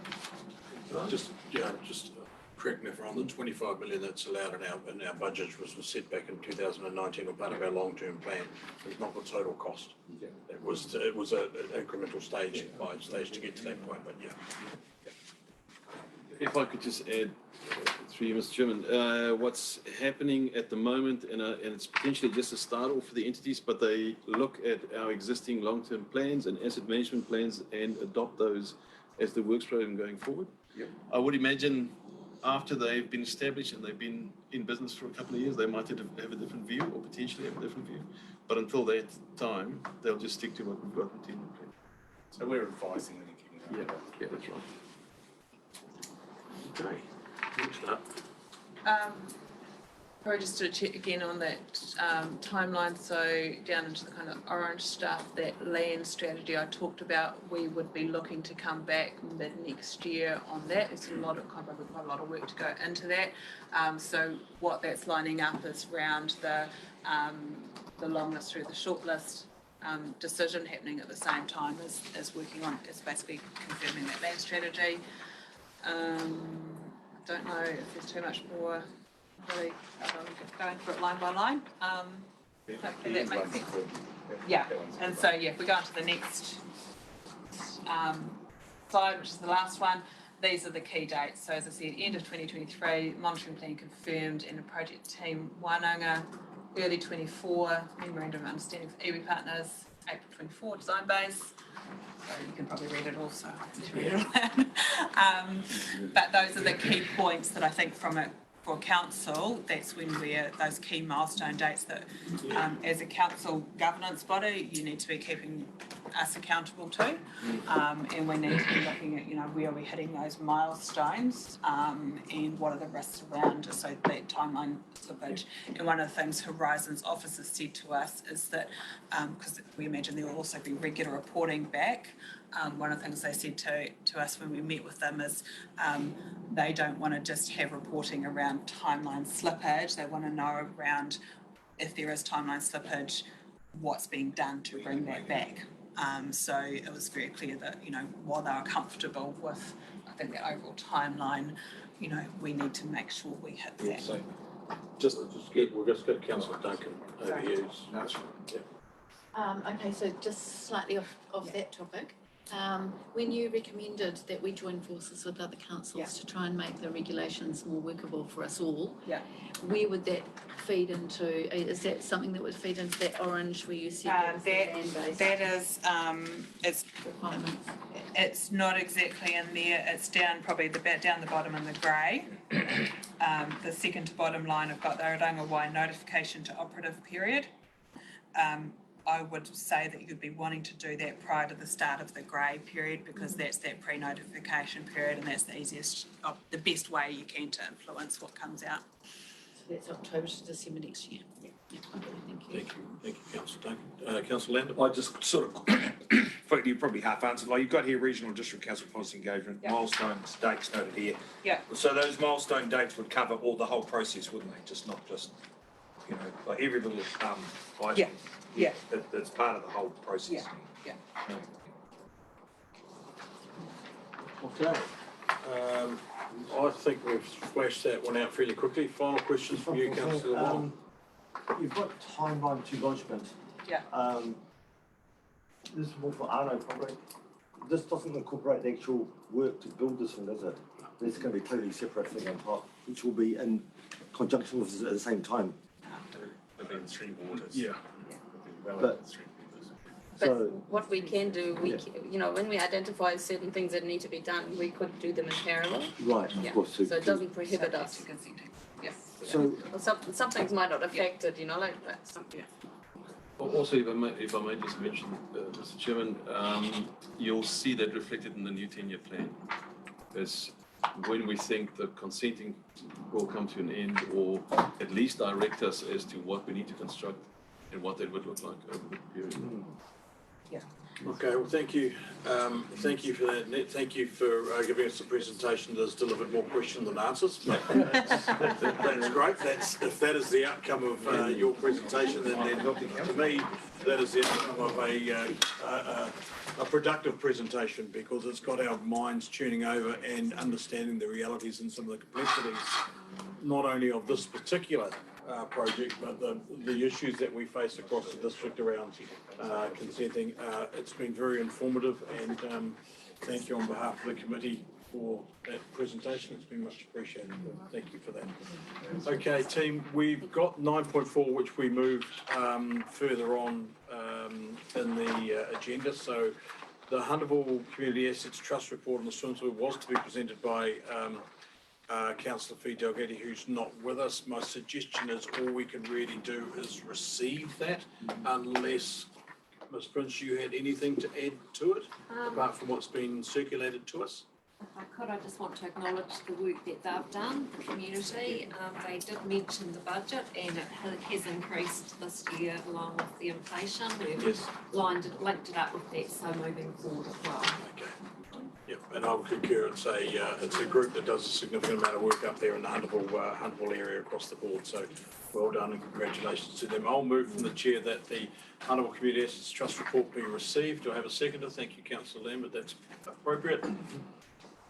Just correct me if I'm wrong, the 25 million that's allowed in our budget was set back in 2019 or part of our long-term plan. It's not the total cost. It was an incremental stage by stage to get to that point, but If I could just add, through you, Mr. Chairman, what's happening at the moment, and it's potentially just a start off for the entities, but they look at our existing long-term plans and asset management plans and adopt those as the works program going forward. I would imagine after they've been established and they've been in business for a couple of years, they might have a different view or potentially have a different view. But until that time, they'll just stick to what we've got in the plan. So we're advising them and keeping them. Yeah, that's right. okay. Next up. Probably just to check again on that timeline, so down into the kind of orange stuff, that land strategy I talked about, we would be looking to come back mid next year on that. There's quite a lot of work to go into that. So what that's lining up is around the long list through the short list decision happening at the same time as working on, is basically confirming that land strategy. Don't know if there's too much more. Really going for it line by line. Hopefully that makes sense. Yeah, and so if we go on to the next slide, which is the last one, these are the key dates. So as I said, end of 2023, monitoring plan confirmed, and the project team Wānanga, early 24, memorandum of understanding with iwi partners, April 24, design base. So you can probably read it also. But those are the key points that I think for council, that's when we're those key milestone dates that as a council governance body, you need to be keeping us accountable to. And we need to be looking at, where are we hitting those milestones and what are the risks around so that timeline slippage. And one of the things Horizon's officers said to us is that, because we imagine there will also be regular reporting back, one of the things they said to us when we met with them is they don't want to just have reporting around timeline slippage. They want to know around, if there is timeline slippage, what's being done to bring that back. So it was very clear that, while they were comfortable with, I think, the overall timeline, we need to make sure we hit that. So we'll just get Councillor Duncan over here. Okay, so just slightly off that topic. When you recommended that we join forces with other councils to try and make the regulations more workable for us all, where would that feed into? Is that something that would feed into that orange where you said that was the land-based That is, it's requirements? It's not exactly in there, it's down probably down the bottom in the grey. The second to bottom line, I've got the Ariranga Wai notification to operative period. I would say that you'd be wanting to do that prior to the start of the grey period because that's that pre-notification period and that's the easiest, the best way you can to influence what comes out. So that's October to December next year. Yeah. Thank you. Thank you, Councillor Duncan. Councillor Landon? I just sort of, you probably half answered, like you've got here regional district council policy engagement, milestones, dates noted here. Yeah. So those milestone dates would cover all the whole process, wouldn't they? Just not just, like every little item. Yeah. That's part of the whole process. Yeah. Okay. I think we've flashed that one out fairly quickly. Final questions from you, Councillor Wong? You've got timeline to lodgement. Yeah. This is more for Arno probably. This doesn't incorporate the actual work to build this one, does it? It's going to be a totally separate thing on top, which will be in conjunction with this at the same time. Within three waters. Yeah. But, But what we can do, when we identify certain things that need to be done, we could do them in parallel. right, of course. So it doesn't prohibit us. Yeah. So, Some things might not affect it, like that. Also, if I may just mention, Mr. Chairman, you'll see that reflected in the new 10-year plan. As when we think the consenting will come to an end, or at least direct us as to what we need to construct and what that would look like over the period. Okay, well, thank you. Thank you for that, Annette. Thank you for giving us a presentation that's delivered more questions than answers. That's great. If that is the outcome of your presentation, then to me, that is the outcome of a productive presentation because it's got our minds tuning over and understanding the realities and some of the complexities, not only of this particular project, but the issues that we face across the district around consenting. It's been very informative and thank you on behalf of the committee for that presentation. It's been much appreciated. Thank you for that. Okay, team, we've got 9.4 which we moved further on in the agenda. So the Hunterville Community Assets Trust report on the swimsuit was to be presented by Councillor Fee Delgatti, who's not with us. My suggestion is all we can really do is receive that, unless, Ms Prince, you had anything to add to it, apart from what's been circulated to us? If I could, I just want to acknowledge the work that they've done, the community. They did mention the budget and it has increased this year along with the inflation. We've linked it up with that, so moving forward as well. Okay. Yep, and I would concur and say it's a group that does a significant amount of work up there in the Hunterville area across the board. So well done and congratulations to them. I'll move from the chair that the Hunterville Community Assets Trust report be received. Do I have a seconder? Thank you, Councillor Lambert. That's appropriate.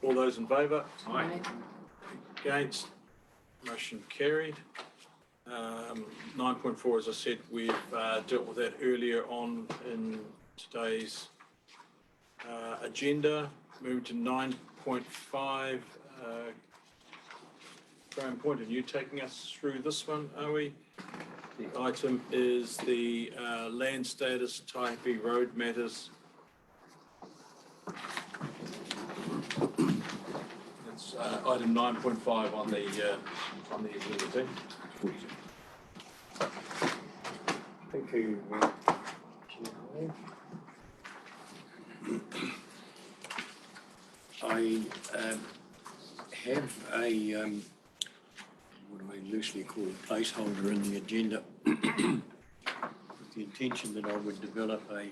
All those in favour? Aye. Against? Motion carried. 9.4, as I said, we've dealt with that earlier on in today's agenda. Moving to 9.5. Graham Point, are you taking us through this one, are we? The item is the land status, Taipi Road matters. It's item 9.5 on the agenda. thank you. I have a, what do I loosely call a placeholder in the agenda with the intention that I would develop a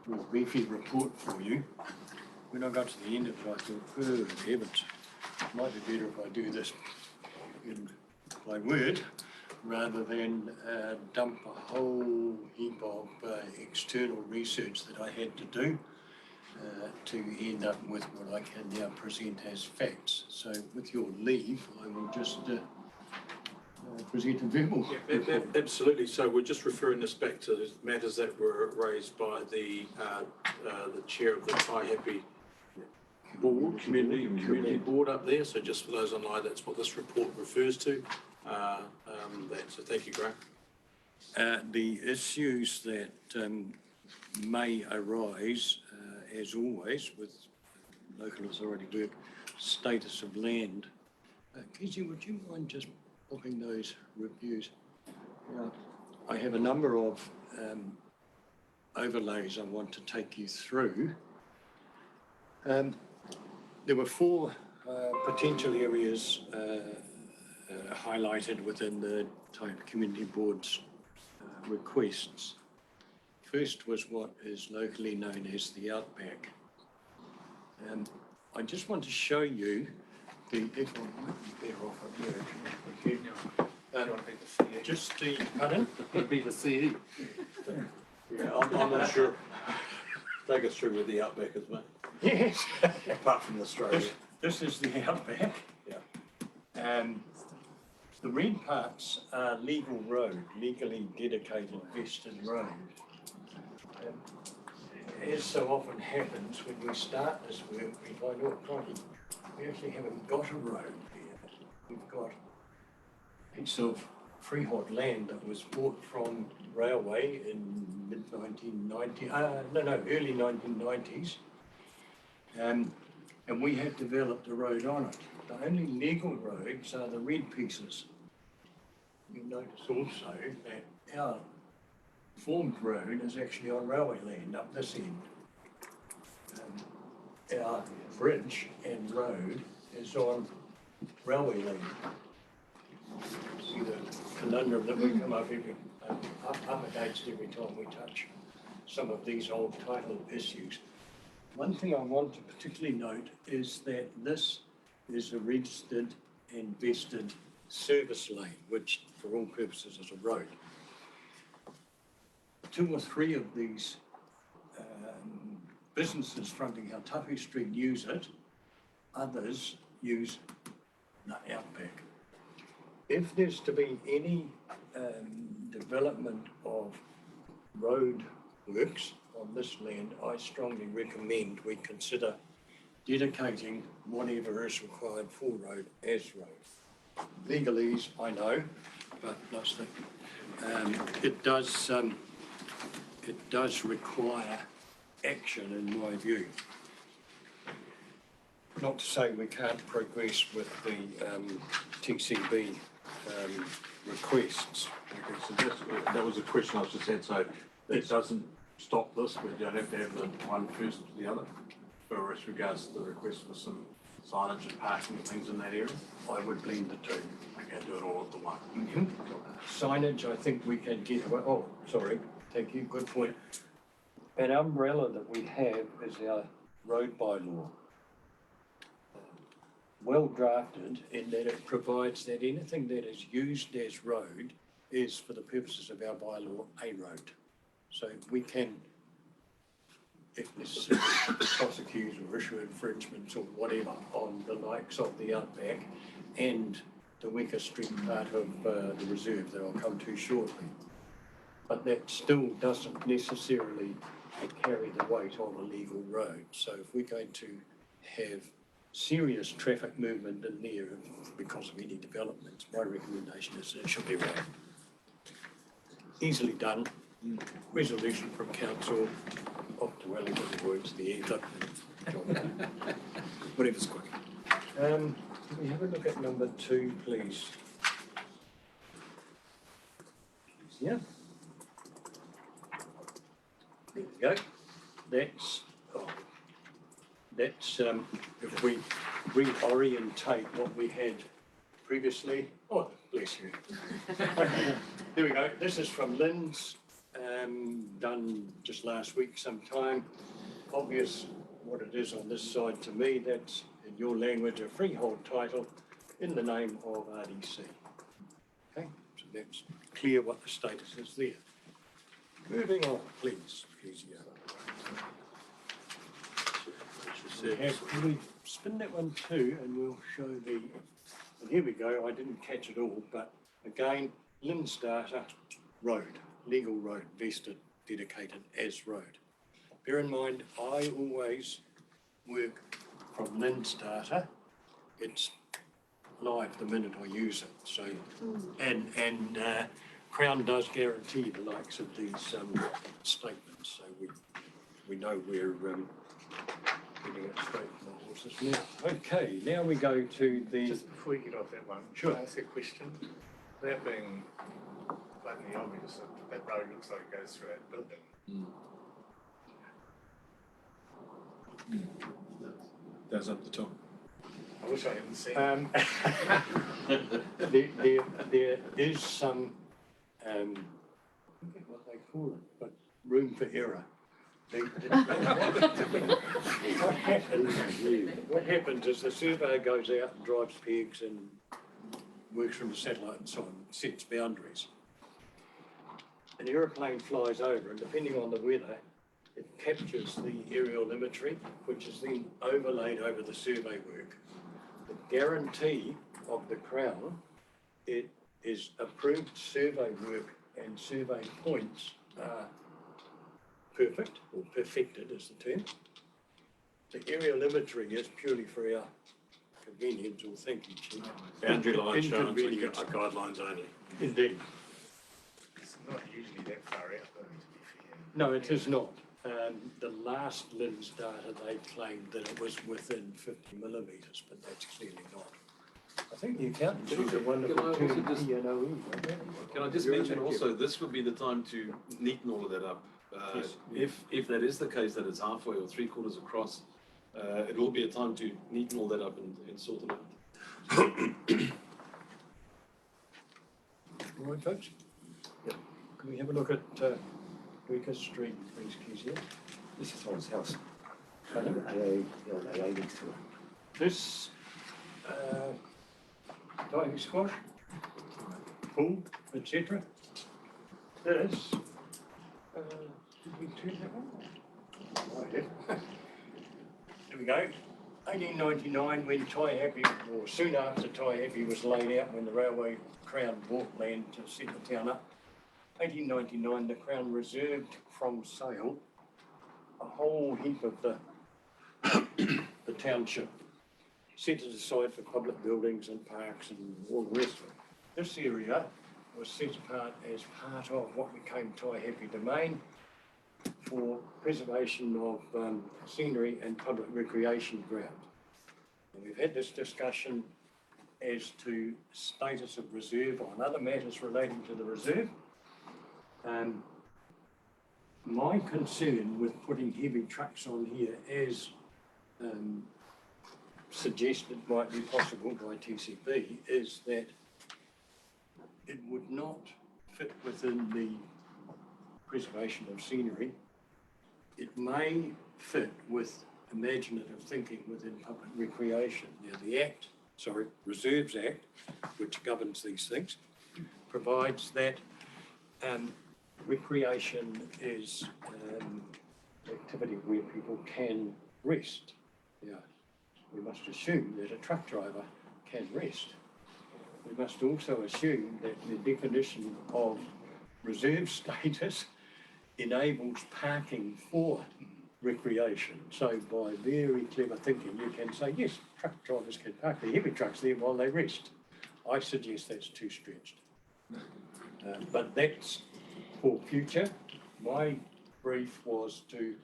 more beefy report for you. When I got to the end of it, I thought, oh heavens, it might be better if I do this in my word rather than dump a whole heap of external research that I had to do. To end up with what I can now present as facts. So with your leave, I will just present a verbal. Absolutely. So we're just referring this back to matters that were raised by the the chair of the Tai Happy board, community board up there. So just for those online, that's what this report refers to. So thank you, Graham. The issues that may arise, as always, with local authority work, status of land. Kizzy, would you mind just booking those reviews? I have a number of overlays I want to take you through. There were 4 potential areas highlighted within the Type Community Board's requests. First was what is locally known as the Outback. I just want to show you the, if I might be better off up here, just the, pardon? It'd be the CE. Yeah, I'm not sure. Take us through with the Outback is, mate. Yes. Apart from Australia. This is the Outback. Yeah. The red parts are legal road, legally dedicated vested road. As so often happens when we start this work, we find, oh, crikey, we actually haven't got a road here. We've got a piece of freehold land that was bought from railway in mid-1990, early 1990s. And we have developed a road on it. The only legal roads are the red pieces. You'll notice also that our formed road is actually on railway land up this end. Our bridge and road is on railway land. See the conundrum that we come up against every time we touch some of these old title issues. One thing I want to particularly note is that this is a registered and vested service lane, which for all purposes is a road. 2 or 3 of these businesses fronting Hautapu Street use it, others use the Outback. If there's to be any development of road works on this land, I strongly recommend we consider dedicating whatever is required for road as road. Legalese, I know, but let's think. It does require action in my view. Not to say we can't progress with the TCB requests. Okay, so that was a question I was just had. So that doesn't stop this, but you don't have to have the one first to the other for as regards to the request for some signage and parking and things in that area? I would blend the 2. Okay, do it all at the one. Signage, I think we can get, oh, sorry, thank you, good point. An umbrella that we have is our road bylaw. Well drafted in that it provides that anything that is used as road is, for the purposes of our bylaw, a road. So we can, if necessary, prosecute or issue infringements or whatever on the likes of the Outback and the Wecker Street part of the reserve that I'll come to shortly. But that still doesn't necessarily carry the weight of a legal road. So if we're going to have serious traffic movement in there because of any developments, my recommendation is that it should be road. Easily done. Resolution from council, off to Wellington works the ether. Whatever's quick. Can we have a look at number 2, please? Yeah. There we go. That's if we reorientate what we had previously. Oh, bless you. There we go. This is from Lynn's, done just last week sometime. Obvious what it is on this side to me. That's, in your language, a freehold title in the name of RDC. Okay, so that's clear what the status is there. Moving on, please. Can we spin that one too, and we'll show the, and here we go, I didn't catch it all, but again, Lynn's data, road, legal road, vested, dedicated as road. bear in mind, I always work from Lynn's data. It's live the minute I use it, so, and Crown does guarantee the likes of these statements, so we know we're getting it straight from the horses now. Okay, now we go to the. Just before we get off that one, Sure. can I ask a question? That being blatantly obvious, that road looks like it goes through that building. That's up the top. I wish I hadn't seen it. There is some, I forget what they call it, but room for error. What happens is the surveyor goes out and drives pegs and works from the satellite and so on, sets boundaries. An aeroplane flies over and depending on the weather, it captures the aerial imagery, which is then overlaid over the survey work. The guarantee of the Crown, it is approved survey work and survey points are perfect, or perfected is the term. The aerial imagery is purely for our convenience or thinking. Boundary line shown, Inconvenience. guidelines only. Indeed. It's not usually that far out, though, to be fair. No, it is not. The last Lynn's data, they claimed that it was within 50 millimetres, but that's clearly not. I think the accountants use a wonderful Can I also term, just- PNOE. Can I just mention also, this would be the time to neaten all of that up. Yes. If that is the case, that it's halfway or 3/4 across, it will be a time to neaten all that up and sort it out. All right, folks? Yep. Can we have a look at Weaker Street, please, Kezia? This is someone's house. Pardon? AA next to it. This, diving squash, pool, etc. This, did we turn that one? Right, yeah. There we go. 1899, when Ty Happy, or soon after Ty Happy was laid out, when the Railway Crown bought land to set the town up. 1899, the Crown reserved from sale a whole heap of the township, set it aside for public buildings and parks and all the rest of it. This area was set apart as part of what became Ty Happy Domain for preservation of scenery and public recreation ground. And we've had this discussion as to status of reserve on other matters relating to the reserve. My concern with putting heavy trucks on here, as suggested might be possible by TCB, is that it would not fit within the preservation of scenery. It may fit with imaginative thinking within public recreation. Now, the Reserves Act, which governs these things, provides that recreation is activity where people can rest. Yeah, we must assume that a truck driver can rest. We must also assume that the definition of reserve status enables parking for recreation. So by very clever thinking, you can say, yes, truck drivers can park their heavy trucks there while they rest. I suggest that's too stretched. But that's for future. My brief was to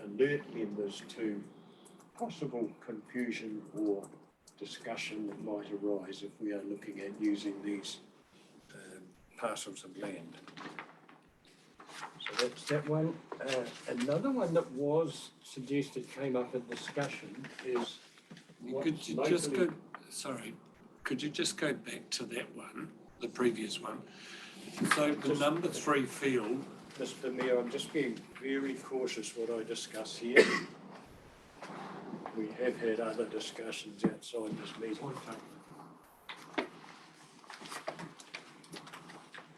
alert members to possible confusion or discussion that might arise if we are looking at using these parcels of land. So that's that one. Another one that was suggested, came up in discussion, is Could you just go, sorry, could you just go back to that one, the previous one? So the number 3 field. Mr. Mayor, I'm just being very cautious what I discuss here. We have had other discussions outside this meeting.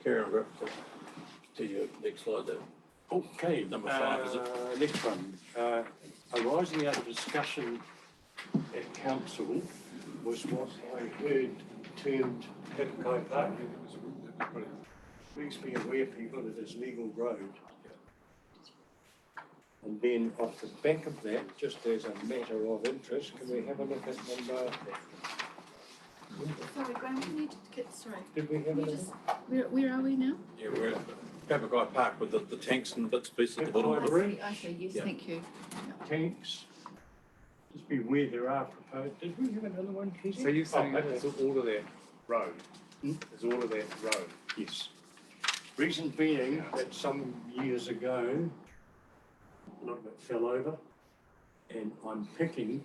Carry on, Brett. To your next slide there. Okay. Number 5, is it? Next one. Arising out of discussion at council was what I heard termed Hippco Park. Please be aware, people, it is legal road. And then off the back of that, just as a matter of interest, can we have a look at number, Sorry, Graham, can you sorry, did we have a can you look? just, where are we now? Yeah, we're at Papagai Park with the tanks and bits and pieces at the bottom Oh, of it. I see, yes, Yeah. thank you. Tanks, just be where there are proposed, did we have another one, Keith? So you're saying okay. it's all of that road? It's all of that road? Yes. Reason being that some years ago, a lot of it fell over, and I'm picking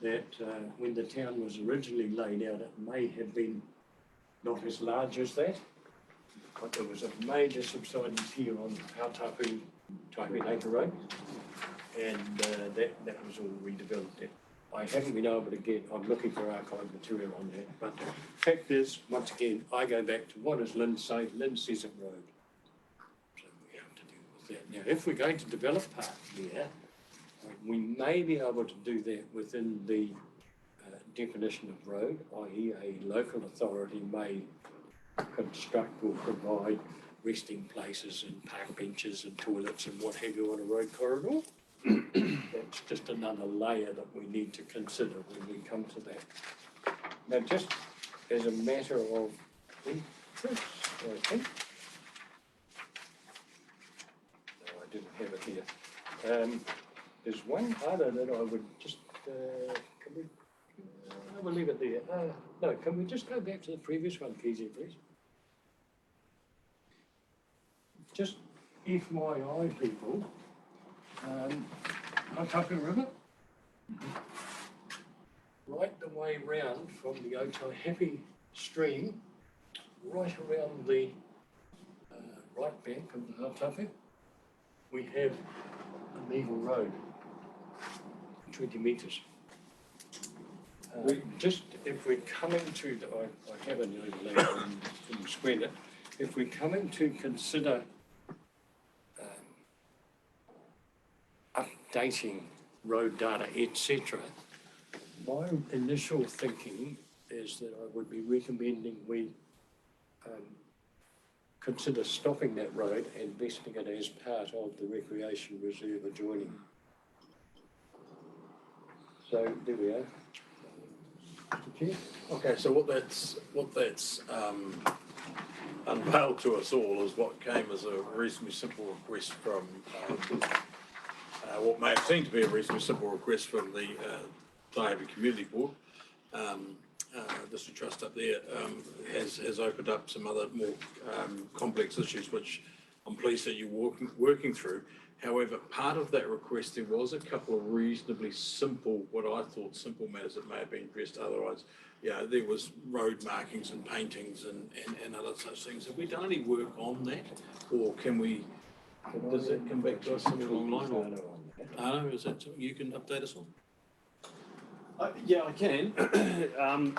that when the town was originally laid out, it may have been not as large as that, but there was a major subsidence here on Hautapu Taipinaka Road, and that was all redeveloped. I haven't been able to get, I'm looking for archive material on that, but the fact is, once again, I go back to what does Lynn say? Lynn says it road. So we have to deal with that. Now, if we're going to develop part there, we may be able to do that within the definition of road, i.e. a local authority may construct or provide resting places and park benches and toilets and what have you on a road corridor. That's just another layer that we need to consider when we come to that. Now, just as a matter of interest, I think. No, I didn't have it here. There's one other that I would just, can we, we'll leave it there. No, can we just go back to the previous one, Kizzy, please? Just FYI, people, Hautapu River, right the way round from the Otaihape stream, right around the right bank of the Hautapu, we have a level road, 20 metres. Just if we're coming to, I have an overlay from Square, if we're coming to consider updating road data, etc., my initial thinking is that I would be recommending we consider stopping that road and vesting it as part of the recreation reserve adjoining. So there we are. Mr. Chair? Okay, so what that's unveiled to us all is what came as a reasonably simple request from what may have seemed to be a reasonably simple request from the Taihape Community Board. District Trust up there has opened up some other more complex issues, which I'm pleased that you're working through. However, part of that request, there was a couple of reasonably simple, what I thought simple matters that may have been addressed otherwise. Yeah, there was road markings and paintings and other such things. Have we done any work on that? Or can we, does that come back to us somewhere along the line? Arno, is that something you can update us on? Yeah, I can.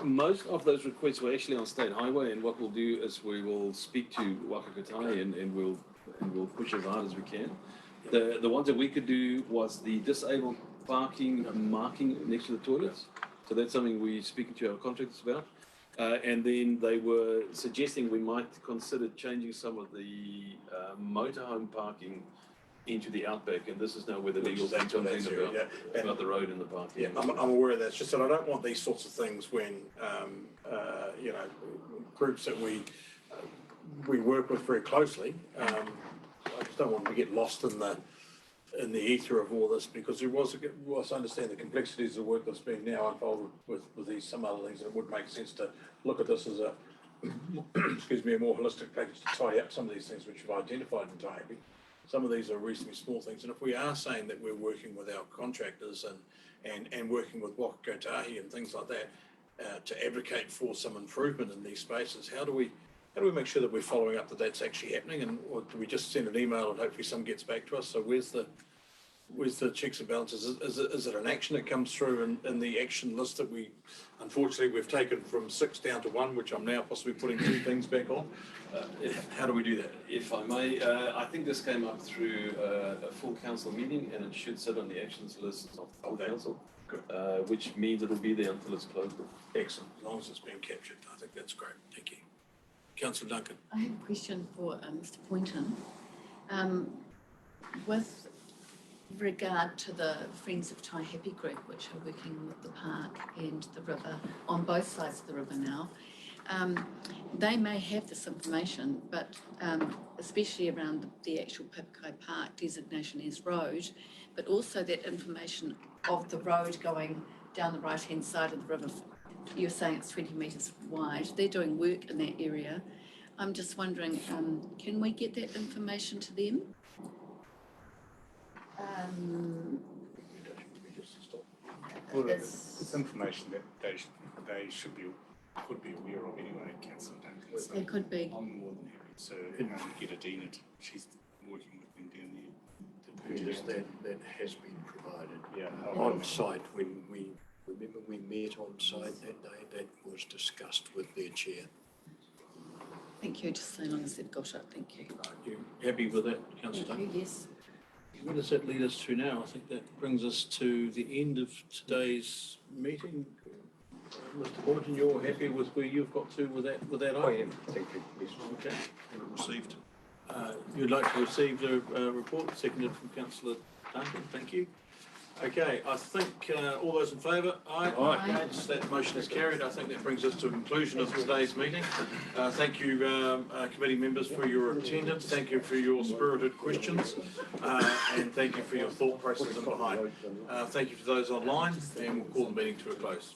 Most of those requests were actually on State Highway, and what we'll do is we will speak to Wakakotai and we'll push as hard as we can. The ones that we could do was the disabled parking marking next to the toilets. So that's something we're speaking to our contractors about. And then they were suggesting we might consider changing some of the motorhome parking into the outback, and this is now where the legal thing comes in about the road and the parking. Yeah, I'm aware of that. It's just that I don't want these sorts of things when you know, groups that we work with very closely. I just don't want to get lost in the ether of all this, because there was I understand the complexities of the work that's been now unfolded with these some other things. It would make sense to look at this as a excuse me, a more holistic package to tie up some of these things which you've identified in Taihape. Some of these are reasonably small things, and if we are saying that we're working with our contractors and working with Wakakotahi and things like that to advocate for some improvement in these spaces, how do we make sure that we're following up that that's actually happening, and or do we just send an email and hopefully someone gets back to us? So where's the checks and balances? Is it an action that comes through in the action list that unfortunately we've taken from 6 down to 1, which I'm now possibly putting 2 things back on? How do we do that? If I may, I think this came up through a full council meeting, and it should sit on the actions list of the full council, which means it'll be there until it's closed. Excellent, as long as it's been captured. I think that's great. Thank you. Councillor Duncan. I have a question for Mr. Poynton. With regard to the Friends of Taihape group, which are working with the park and the river, on both sides of the river now, they may have this information, but especially around the actual Papakai Park designation as road, but also that information of the road going down the right-hand side of the river. You're saying it's 20 metres wide. They're doing work in that area. I'm just wondering, can we get that information to them? Well, it's information that they should be, could be aware of anyway, Councillor Duncan. So They could be. I'm more than happy to get Adina. She's working with them down there. Yes, that has been provided. Yeah. On site, when we, remember we met on site that day, that was discussed with their chair. Thank you, just so long as they've got it, thank you. You happy with that, Councillor Thank Duncan? you, yes. Where does that lead us to now? I think that brings us to the end of today's meeting. Mr. Boynton, you're happy with where you've got to with that item? I am, thank you. Yes. Okay. Received. You'd like to receive the report, seconded from Councillor Duncan, thank you. Okay, I think all those in favour? Aye. Aye. Against, that motion is carried. I think that brings us to a conclusion of today's meeting. Thank you, committee members, for your attendance. Thank you for your spirited questions. And thank you for your thought process behind. Thank you to those online, and we'll call the meeting to a close.